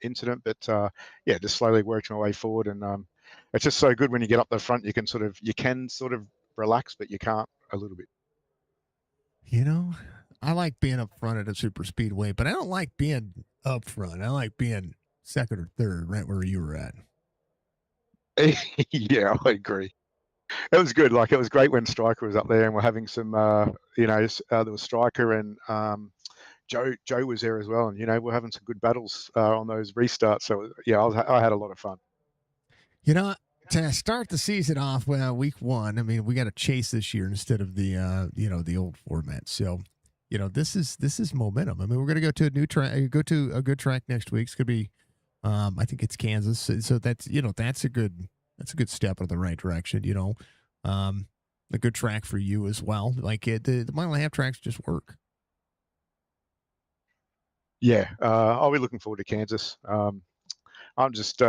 incident. But yeah, just slowly working my way forward, and it's just so good when you get up the front. You can sort of relax, but you can't a little bit. You know, I like being up front at a super speedway, but I don't like being up front. I like being second or third, right where you were at. Yeah, I agree. It was good. Like, it was great when Striker was up there, and we're having some, there was Striker and Joe was there as well, and we're having some good battles on those restarts. So yeah, I had a lot of fun. You know, to start the season off, well, week one. I mean, we got to chase this year instead of the the old format. So, this is momentum. I mean, we're gonna go to a new track, go to a good track next week. It's gonna be, I think it's Kansas. So that's that's a good step in the right direction. A good track for you as well. Like the mile and a half tracks just work. Yeah, I'll be looking forward to Kansas. I'm just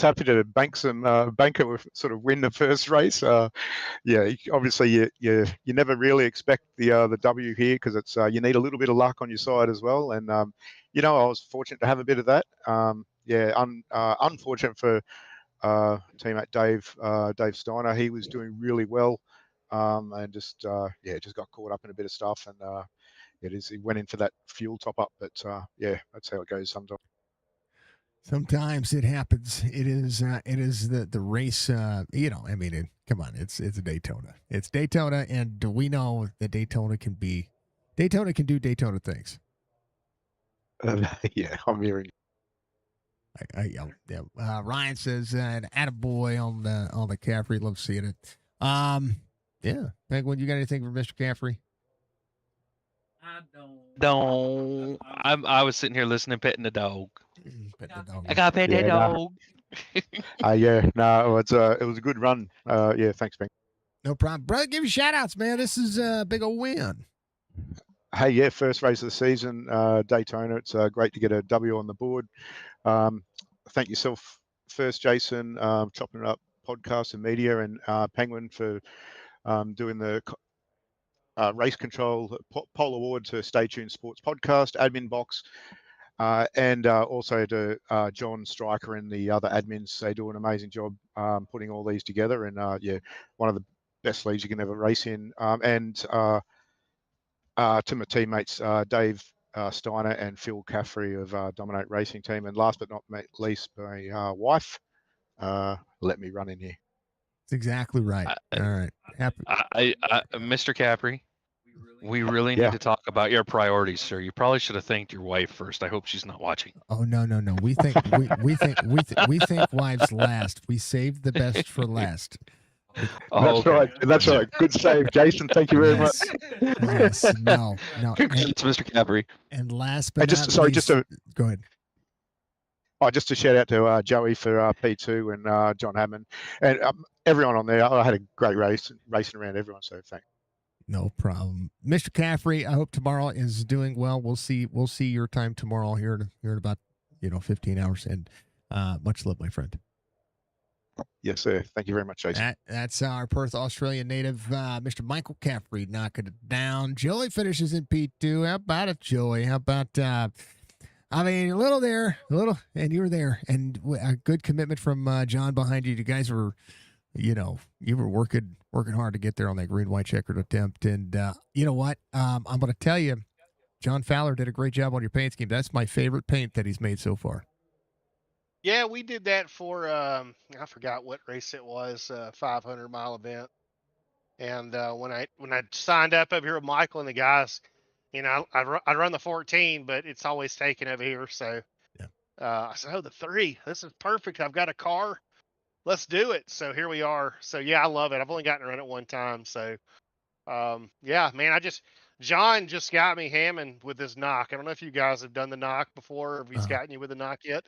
happy to bank it with sort of win the first race. Yeah, obviously you never really expect the W here because it's you need a little bit of luck on your side as well. And I was fortunate to have a bit of that. Unfortunate for teammate Dave Steiner. He was doing really well, and just got caught up in a bit of stuff. And he went in for that fuel top up. But yeah, that's how it goes sometimes. Sometimes it happens. It is the race. I mean, come on, it's a Daytona. It's Daytona, and we know that Daytona can do Daytona things. Yeah, I'm hearing. Yeah. Ryan says an attaboy on the Caffrey. Love seeing it. Yeah. Penguin, you got anything for Mr. Caffrey? I don't. No, I was sitting here listening, petting the dog. Pet the dog. I got pet that dog. Yeah, no, it was a good run. Yeah, thanks, Ben. No problem, brother. Give you shout outs, man. This is a big old win. Hey, yeah, first race of the season, Daytona. It's great to get a W on the board. Thank yourself first, Jason, Chopp'n It Up podcast and media, and Penguin for doing the race control poll award to Stay Tuned Sports podcast, Adminboxx, and also to John Striker and the other admins. They do an amazing job putting all these together, and yeah, one of the best leagues you can ever race in. And to my teammates, Dave Steiner and Phil Caffrey of Dominate Racing Team, and last but not least, my wife. Let me run in here. That's exactly right. All right. Happy. Mr. Capri, we really need to talk about your priorities, sir. You probably should have thanked your wife first. I hope she's not watching. Oh no. We think wives last. We saved the best for last. Oh, That's right. That's gotcha. right. Good save, Jason. Thank you very much. Yes. No. Congrats, Mr. Caffrey. And last but And not just least, to go ahead. just a shout out to Joey for P2 and John Hammond and everyone on there. I had a great race, racing around everyone. So thanks. No problem, Mr. Caffrey. I hope tomorrow is doing well. We'll see your time tomorrow here in about 15 hours. And much love, my friend. Yes, sir. Thank you very much, Jason. That's our Perth, Australia native, Mr. Michael Caffrey, knocking it down. Joey finishes in P2. How about it, Joey? How about I mean, a little there, a little, and you were there, and a good commitment from John behind you. You guys were, you were working hard to get there on that green white checkered attempt. And you know what? I'm going to tell you, John Fowler did a great job on your paint scheme. That's my favorite paint that he's made so far. Yeah, we did that for I forgot what race it was, 500-mile event. And when I signed up here with Michael and the guys, I run the 14, but it's always taken over here. So Yeah. I said, oh, the 3, this is perfect. I've got a car. Let's do it. So here we are. So yeah, I love it. I've only gotten to run it one time. So yeah, man, John just got me hamming with his knock. I don't know if you guys have done the knock before, or if he's gotten you with the knock yet.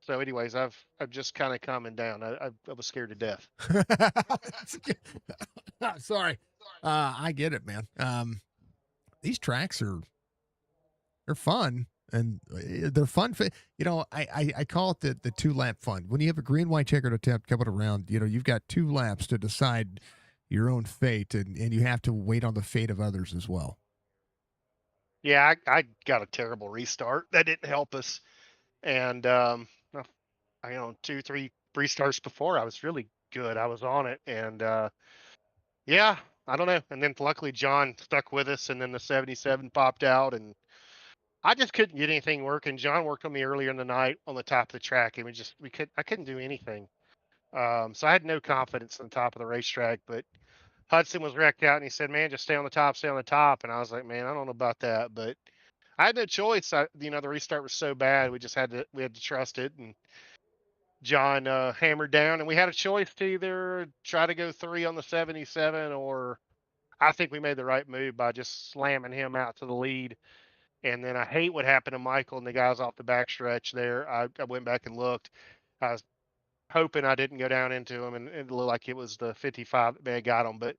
So, anyways, I'm just kind of calming down. I was scared to death. Sorry, I get it, man. These tracks they're fun, and they're fun. I call it the 2-lap fun. When you have a green white checkered attempt coming around, you've got 2 laps to decide your own fate, and you have to wait on the fate of others as well. Yeah, I got a terrible restart. That didn't help us. And 2-3 restarts before, I was really good. I was on it, and yeah, I don't know. And then luckily John stuck with us, and then the 77 popped out, and I just couldn't get anything working. John worked on me earlier in the night on the top of the track, and I couldn't do anything. So I had no confidence on the top of the racetrack. But Hudson was wrecked out, and he said, "Man, just stay on the top, stay on the top." And I was like, "Man, I don't know about that," but I had no choice. The restart was so bad, we had to trust it. And John hammered down, and we had a choice to either try to go 3 on the 77, or I think we made the right move by just slamming him out to the lead. And then I hate what happened to Michael and the guys off the backstretch there. I went back and looked. I was hoping I didn't go down into him, and it looked like it was the 55 that may have got him. But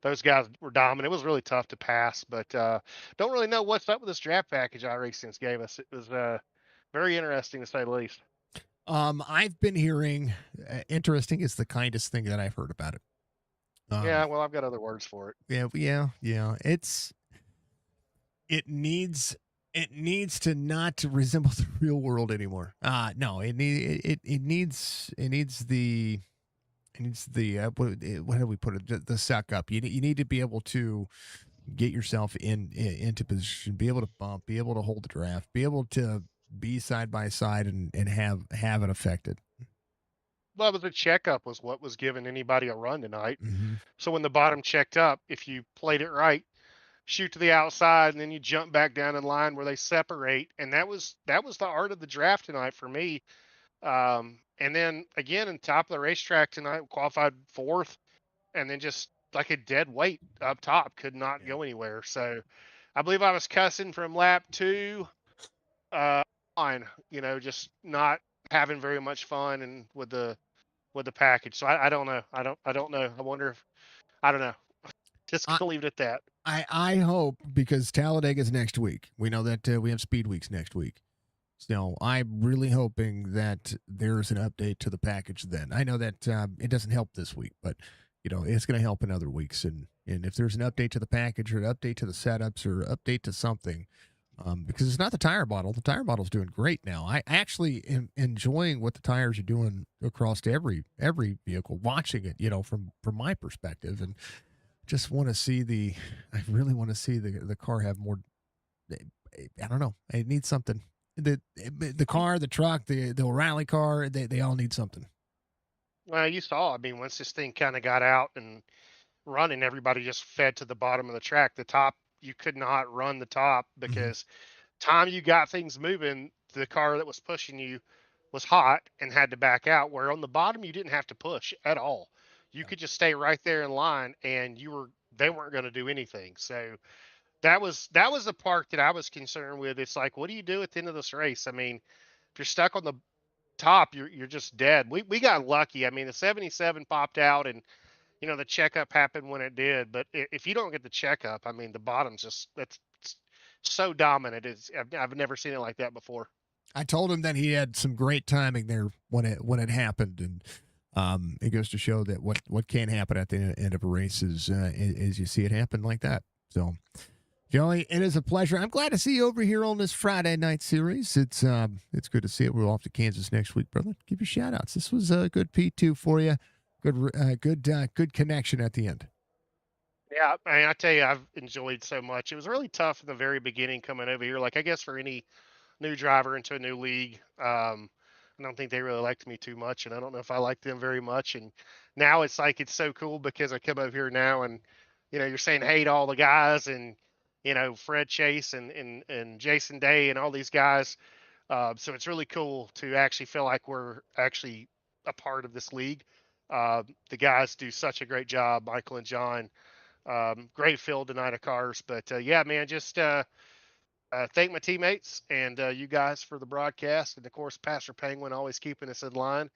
those guys were dominant. It was really tough to pass. But don't really know what's up with this draft package iRacing gave us. It was very interesting to say the least. I've been hearing interesting is the kindest thing that I've heard about it. Yeah, well, I've got other words for it. Yeah. It needs to not to resemble the real world anymore. No, it needs the what do we put it? The suck up. You need to be able to get yourself into position, be able to bump, be able to hold the draft, be able to be side by side and have it affected. Well, the checkup was what was giving anybody a run tonight. Mm-hmm. So when the bottom checked up, if you played it right, shoot to the outside, and then you jump back down in line where they separate. And that was the art of the draft tonight for me. And then again, in top of the racetrack tonight, qualified 4th, and then just like a dead weight up top, could not go anywhere. So I believe I was cussing from lap 2 on, just not having very much fun and with the package. So I don't know. I don't know. I wonder if I don't know. Just gonna leave it at that. I hope, because Talladega is next week. We know that we have Speed Weeks next week. So I'm really hoping that there's an update to the package then. I know that it doesn't help this week, but it's going to help in other weeks. And if there's an update to the package or an update to the setups or update to something, because it's not the tire bottle. The tire bottle's doing great now. I actually am enjoying what the tires are doing across to every vehicle, watching it, from my perspective, and just want to see I really want to see the car have more. I don't know. It needs something. The car, the truck, the O'Reilly car, they all need something. Well, you saw. I mean, once this thing kind of got out and running, everybody just fed to the bottom of the track. The top, you could not run the top because time you got things moving, the car that was pushing you was hot and had to back out. Where on the bottom, you didn't have to push at all. You could just stay right there in line, and they weren't going to do anything. So that was the part that I was concerned with. It's like, what do you do at the end of this race? I mean, if you're stuck on the top, you're just dead. We got lucky. I mean, the 77 popped out, and the checkup happened when it did. But if you don't get the checkup, I mean, the bottom's just that's so dominant. I've never seen it like that before. I told him that he had some great timing there when it happened, and it goes to show that what can happen at the end of a race is you see it happen like that. So, Joey, it is a pleasure. I'm glad to see you over here on this Friday night series. It's good to see it. We're off to Kansas next week, brother. Give you shout outs. This was a good P2 for you. Good connection at the end. Yeah, I mean, I tell you, I've enjoyed so much. It was really tough in the very beginning coming over here. Like, I guess for any new driver into a new league, I don't think they really liked me too much, and I don't know if I liked them very much. And now it's like it's so cool because I come over here now, and you're saying hey to all the guys, and Fred Chase and Jason Day and all these guys. So it's really cool to actually feel like we're actually a part of this league. The guys do such a great job, Michael and John. Great field tonight of cars, but yeah, man, just thank my teammates and you guys for the broadcast, and of course, Pastor Penguin always keeping us in line.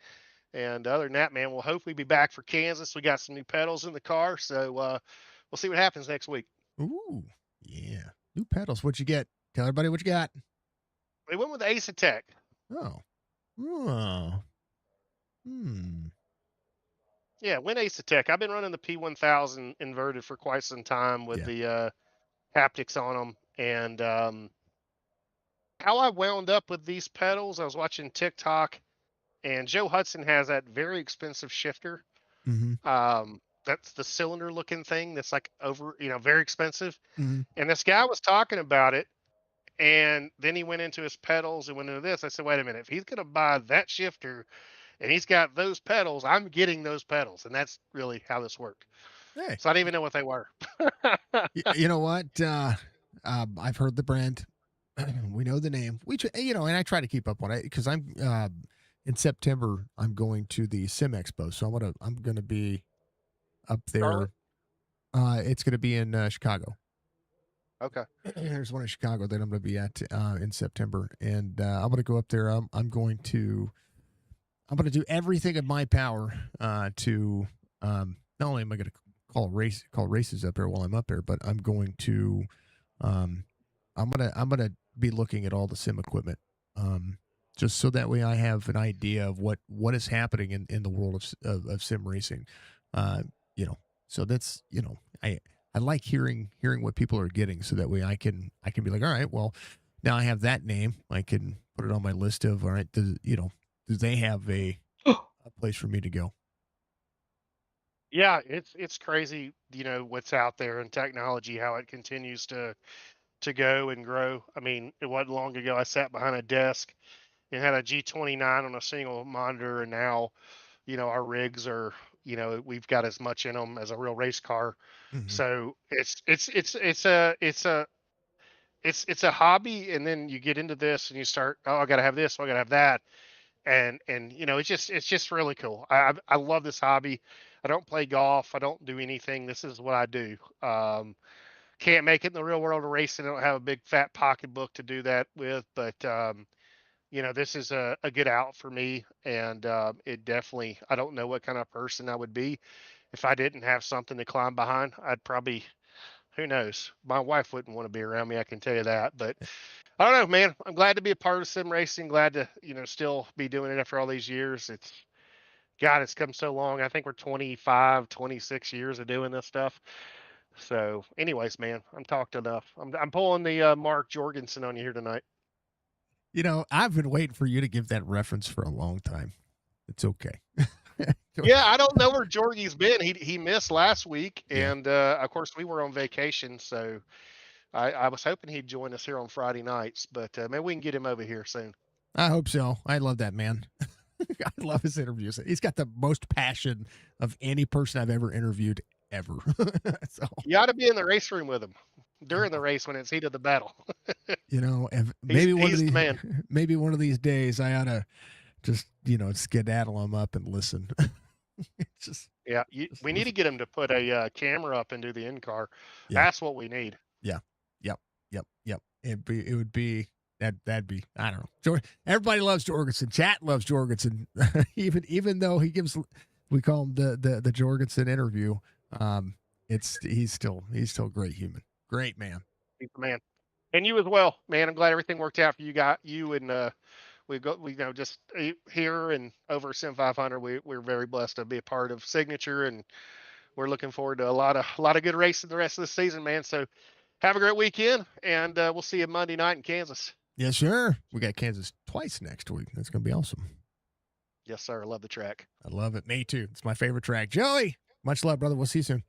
And other than that, man, we'll hopefully be back for Kansas. We got some new pedals in the car, so we'll see what happens next week. Ooh, yeah, new pedals. What you get? Tell everybody what you got. We went with Ace Tech. Oh, Yeah, went Ace Tech. I've been running the P1000 inverted for quite some time with the haptics on them, and how I wound up with these pedals, I was watching TikTok, and Joe Hudson has that very expensive shifter. Mm-hmm. That's the cylinder looking thing that's like very expensive. Mm-hmm. And this guy was talking about it, and then he went into his pedals and went into this. I said, wait a minute, if he's going to buy that shifter and he's got those pedals, I'm getting those pedals. And that's really how this worked. Hey. So I didn't even know what they were. You know what? I've heard the brand. We know the name. And I try to keep up on it because I'm in September. I'm going to the Sim Expo, so I'm gonna be up there. Charlotte? It's gonna be in Chicago. Okay. There's one in Chicago that I'm gonna be at in September, and I'm gonna go up there. I'm going to do everything in my power to not only am I gonna call races up there while I'm up there, but I'm going to I'm gonna be looking at all the sim equipment, just so that way I have an idea of what is happening in the world of sim racing. So that's I like hearing what people are getting, so that way I can be like, all right, well, now I have that name, I can put it on my list of, all right, do they have a place for me to go? Yeah, it's crazy, what's out there in technology, how it continues to go and grow. I mean, it wasn't long ago I sat behind a desk and had a G29 on a single monitor, and now, our rigs are, we've got as much in them as a real race car. Mm-hmm. So it's a hobby, and then you get into this and you start, oh, I gotta have this, oh, I gotta have that, and it's just really cool. I love this hobby. I don't play golf. I don't do anything. This is what I do. Can't make it in the real world of racing. I don't have a big fat pocketbook to do that with, but this is a good out for me, and it definitely. I don't know what kind of person I would be if I didn't have something to climb behind. I'd probably, who knows? My wife wouldn't want to be around me. I can tell you that. But I don't know, man. I'm glad to be a part of sim racing. Glad to still be doing it after all these years. It's come so long. I think we're 25, 26 years of doing this stuff. So, anyways, man, I'm talked enough. I'm pulling the Mark Jorgensen on you here tonight. I've been waiting for you to give that reference for a long time. It's okay. Yeah, I don't know where Jorgie's been. He missed last week, and of course we were on vacation, so I was hoping he'd join us here on Friday nights, but maybe we can get him over here soon. I hope so. I love that man. I love his interviews. He's got the most passion of any person I've ever interviewed ever. So you ought to be in the race room with him during the race when it's heat of the battle. Maybe he's one of these days I ought to just skedaddle him up and listen. Yeah, we need to get him to put a camera up and do the in car. Yeah. That's what we need. Yeah. Yep. It would be that'd be I don't know. Everybody loves Jorgensen. Chat loves Jorgensen. even though he gives we call him the Jorgensen interview. He's still a great human. Great man. He's the man. And you as well, man. I'm glad everything worked out for you and we just here and over Sim 500. We're very blessed to be a part of Signature, and we're looking forward to a lot of good racing the rest of the season, man. So have a great weekend, and we'll see you Monday night in Kansas. Yes, sir. We got Kansas twice next week. That's gonna be awesome. Yes, sir. I love the track. I love it. Me too. It's my favorite track. Joey, much love, brother. We'll see you soon.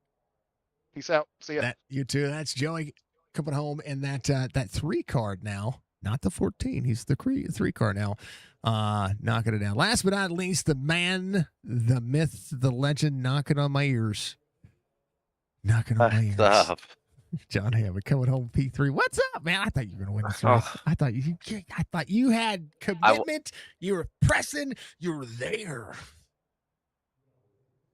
Peace out. See ya. You too. That's Joey coming home in that 3 card now, not the 14. He's the 3 card now. Knocking it down. Last but not least, the man, the myth, the legend, knocking on my ears. Knocking on my ears. Stop. John Hammond coming home P3. What's up, man? I thought you were gonna win this race. I thought you had commitment. You were pressing. You were there.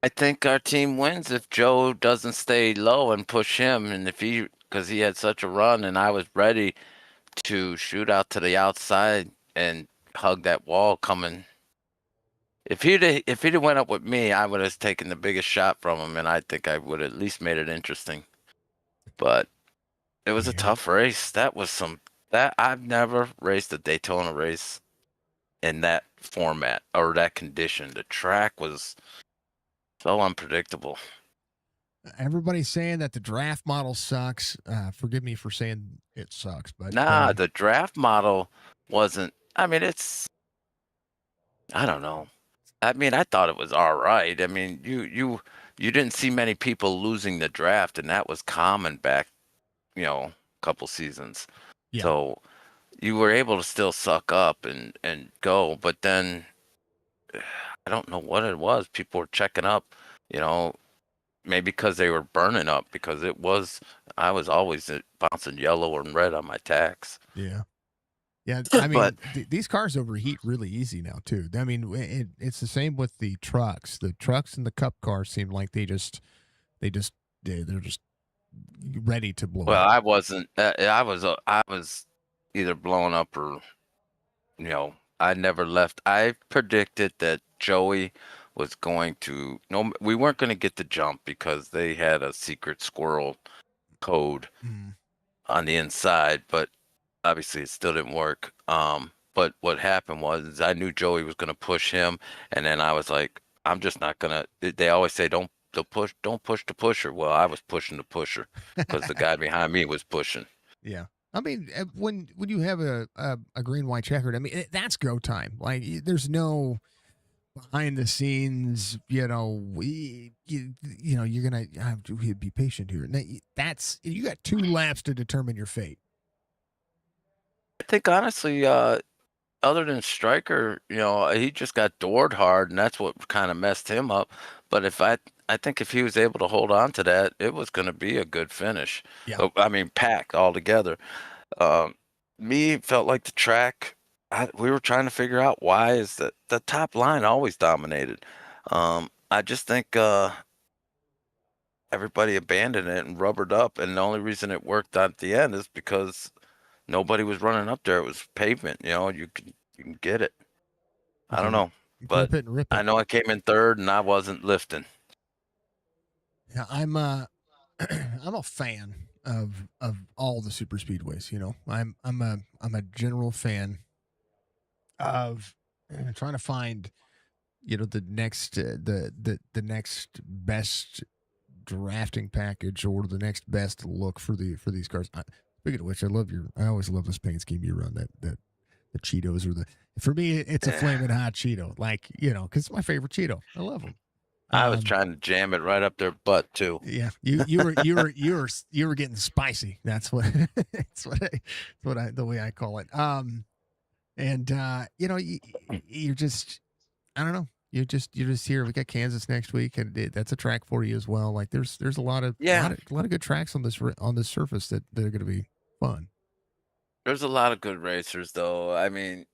I think our team wins if Joe doesn't stay low and push him, and because he had such a run, and I was ready to shoot out to the outside and hug that wall coming. If he'd went up with me, I would have taken the biggest shot from him, and I think I would have at least made it interesting. But it was a tough race. That I've never raced a Daytona race in that format or that condition. The track was so unpredictable. Everybody's saying that the draft model sucks. Forgive me for saying it sucks, but the draft model wasn't. I mean, I don't know. I mean, I thought it was all right. I mean, you didn't see many people losing the draft, and that was common back, a couple seasons. Yeah. So you were able to still suck up and go, but then I don't know what it was. People were checking up, maybe because they were burning up, because I was always bouncing yellow and red on my tacks. Yeah. Yeah, I mean, these cars overheat really easy now too. I mean, it's the same with the trucks. The trucks and the Cup cars seem like they're just ready to blow Well, up. I wasn't. I was either blown up or, I never left. I predicted that Joey was going to. No, we weren't going to get the jump because they had a secret squirrel code on the inside, but obviously it still didn't work. But what happened was I knew Joey was going to push him, and then I was like, I'm just not going to. They always say don't push the pusher. Well, I was pushing the pusher because the guy behind me was pushing. Yeah. I mean, when you have a green white checkered, I mean that's go time. Like there's no behind the scenes. You're gonna have to be patient here. That's you got 2 laps to determine your fate. I think honestly, other than Stryker, he just got doored hard, and that's what kind of messed him up. But I think if he was able to hold on to that, it was going to be a good finish. Yeah. I mean, packed all together. Me felt like the track. We were trying to figure out why is that the top line always dominated. I just think everybody abandoned it and rubbered up, and the only reason it worked at the end is because nobody was running up there. It was pavement. You can get it. I don't know, but rip it. I know I came in third and I wasn't lifting. Yeah, I'm a fan of all the super speedways. I'm a general fan of trying to find the next the next best drafting package or the next best look for these cars. Speaking of which, I always love this paint scheme you run. That the Cheetos for me it's a flaming hot Cheeto, like because it's my favorite Cheeto. I love them. I was trying to jam it right up their butt too. Yeah, you were getting spicy. That's what the way I call it. You're just I don't know. You're just here. We got Kansas next week, and that's a track for you as well. Like there's a lot of good tracks on this surface that are going to be fun. There's a lot of good racers, though. I mean,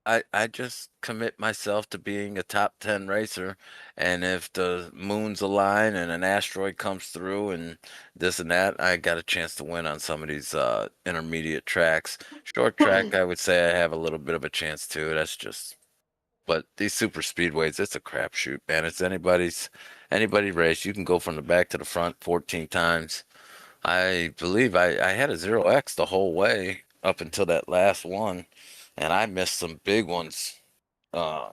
I just commit myself to being a top 10 racer, and if the moons align and an asteroid comes through and this and that, I got a chance to win on some of these intermediate tracks. Short track, I would say I have a little bit of a chance too. That's just, but these super speedways, it's a crapshoot, man. It's anybody race. You can go from the back to the front 14 times. I believe I had a 0x the whole way up until that last one, and I missed some big ones. Uh,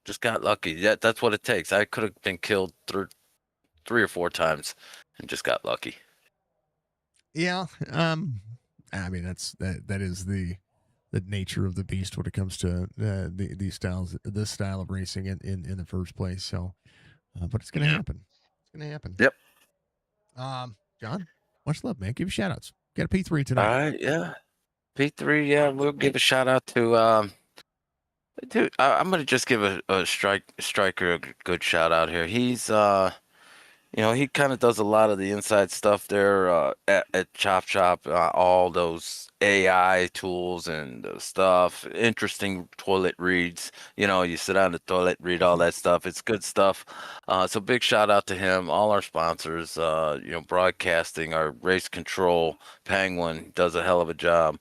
just got lucky. Yeah, that's what it takes. I could have been killed three or four times and just got lucky. Yeah. I mean, that is the nature of the beast when it comes to these styles, this style of racing in the first place. So, but it's going to happen. It's going to happen. Yep. John, much love, man. Give shout outs. Got a P3 All tonight. right, yeah. P3, yeah, we'll give a shout out to dude, I'm gonna just give a striker a good shout out here. He's he kind of does a lot of the inside stuff there at Chop Shop, all those AI tools and stuff, interesting toilet reads. You sit on the toilet, read all that stuff. It's good stuff. So big shout out to him, all our sponsors, broadcasting, our race control, Penguin does a hell of a job.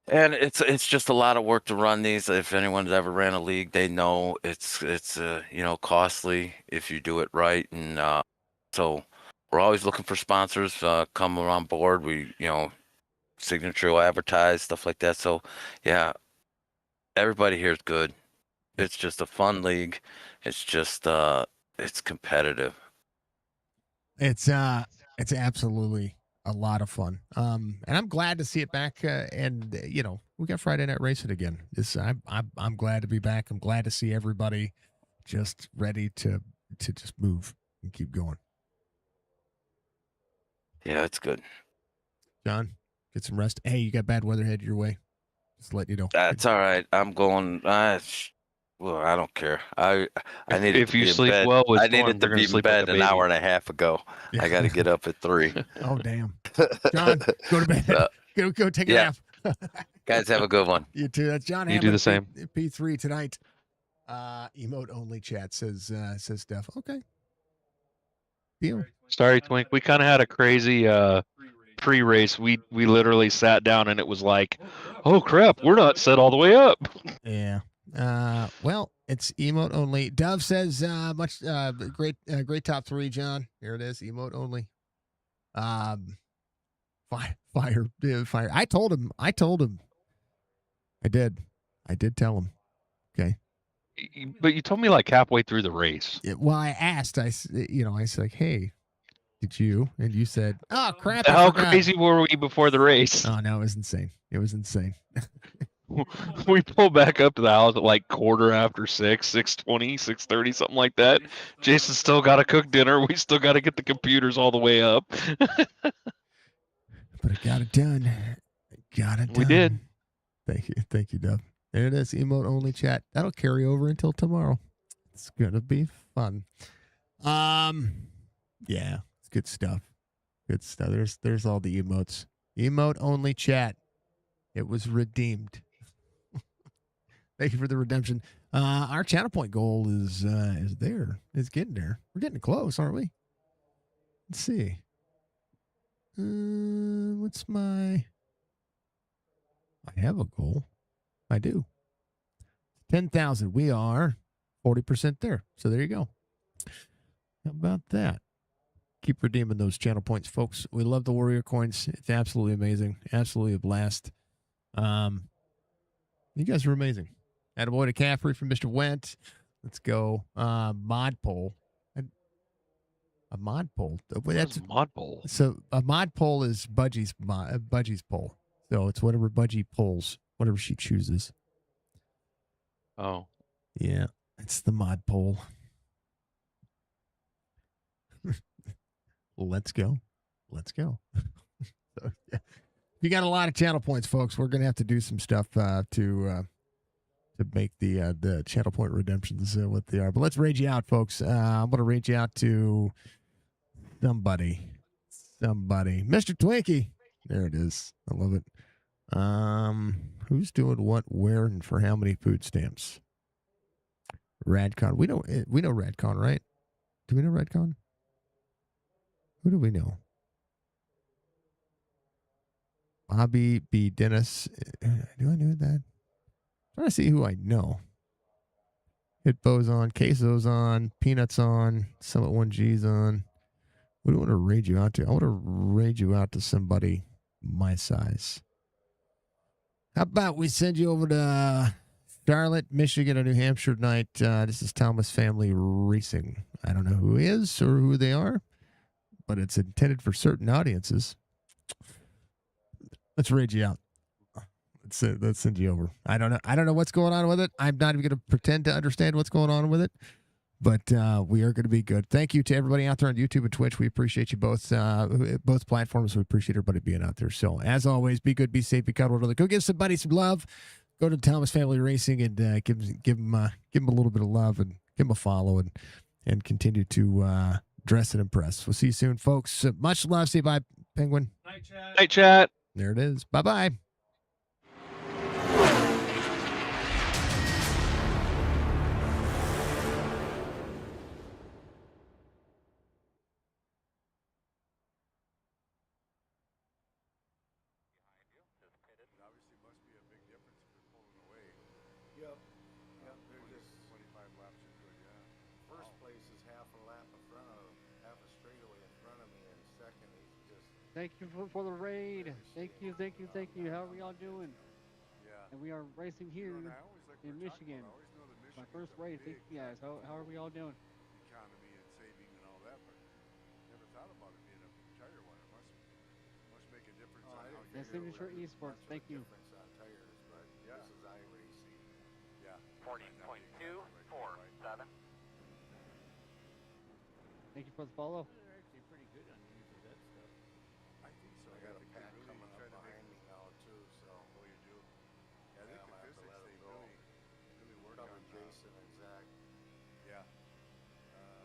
And it's just a lot of work to run these. If anyone's ever ran a league, they know it's costly if you do it right. And so we're always looking for sponsors come on board. We signature will advertise stuff like that. So yeah, everybody here is good. It's just a fun league. It's just it's competitive. It's absolutely a lot of fun. And I'm glad to see it back. And we got Friday Night Racing again. I'm glad to be back. I'm glad to see everybody just ready to just move and keep going. Yeah, it's good. John, get some rest. Hey, you got bad weather headed your way. Just let you know. That's all right. I'm going. Well, I don't care. I needed If to you be in sleep bed. well with I Storm, needed to you're gonna be in sleep like bed a an baby. hour and a half ago. I got to get up at 3. Oh, damn. John, go to bed. Go take a nap. Guys, have a good one. You too. That's John. You do the same. P3 tonight. Emote only chat says Steph. Okay. Deal. Sorry, Twink. We kind of had a crazy pre-race. We literally sat down and it was like, oh crap, we're not set all the way up. Yeah. Well, it's emote only. Dove says great top 3, John. Here it is, emote only. Fire. I told him. I did tell him. Okay. But you told me like halfway through the race. Well, I asked. I said like, hey, did you? And you said, oh crap. How crazy were we before the race? Oh no, it was insane. It was insane. We pulled back up to the house at like 6:15, 6:20, 6:30, something like that. Jason still got to cook dinner. We still got to get the computers all the way up. But I got it done. We did. Thank you, Dub. There it is, emote only chat. That'll carry over until tomorrow. It's gonna be fun. Yeah, it's good stuff. Good stuff. There's all the emotes. Emote only chat. It was redeemed. Thank you for the redemption. Our channel point goal is there. It's getting there. We're getting close, aren't we? Let's see. What's my? I have a goal. I do. 10,000. We are 40% there. So there you go. How about that? Keep redeeming those channel points, folks. We love the Warrior coins. It's absolutely amazing. Absolutely a blast. You guys are amazing. Attaboy to Caffrey from Mr. Went. Let's go. Mod poll. A mod poll. That's a mod poll. So a mod poll is Budgie's poll. So it's whatever Budgie pulls, whatever she chooses. Oh. Yeah, it's the mod poll. Let's go. So, yeah. You got a lot of channel points, folks. We're gonna have to do some stuff to make the channel point redemptions what they are. But let's raid you out, folks. I'm gonna raid you out to somebody, Mr. Twinkie. There it is. I love it. Who's doing what, where, and for how many food stamps? Radcon. We know Radcon, right? Do we know Radcon? Who do we know? Bobby B. Dennis. Do I know that? I'm trying to see who I know. Hitbo's on, Queso's on, Peanuts on, Summit 1G's on. What do I want to raid you out to? I want to raid you out to somebody my size. How about we send you over to Charlotte, Michigan, or New Hampshire tonight? This is Thomas Family Racing. I don't know who he is or who they are, but it's intended for certain audiences. Let's raid you out. Let's send you over. I don't know what's going on with it. I'm not even going to pretend to understand what's going on with it, but we are going to be good. Thank you to everybody out there on YouTube and Twitch. We appreciate you both platforms. We appreciate everybody being out there. So as always, be good, be safe, be kind to one another. Go give somebody some love. Go to Thomas Family Racing and give him a little bit of love and give him a follow and continue to dress and impress. We'll see you soon, folks. Much love. Say bye, Penguin. Night chat. Night chat. There it is. Bye bye. Obviously, must be a big difference if you're pulling away. Yep. Yep. They're just 25 laps are good, yeah. first place is half a lap in front of half a straightaway in front of me, and second is just Thank you for the raid. Thank you. How are we all doing? Yeah. And we are racing here And I always like in what we're talking Michigan. about. I always know that My Michigan's first a race. big Thank you guys. How are we all doing? economy and saving and all that, but never thought about it being a tire one. It must make a difference on how you That's go. Signature eSports. Thank you. difference on tires, but Yeah. this is iRacing. Yeah. 40.247. Thank you for the follow. I think so. I got a think pack they really coming try up to make behind me now too, so Oh, you do? Yeah, I think Yeah, I'm the gonna have to physics let 'em they go. really work probably on. Jason and Zach. Yeah.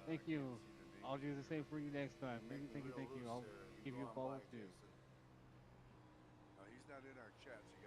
Thank I you. can't see the names I'll do the here, same for you next time. Make me Thank you. real loose I'll there. give go you a on follow by, too. Jason. but, he's not in our chat, so you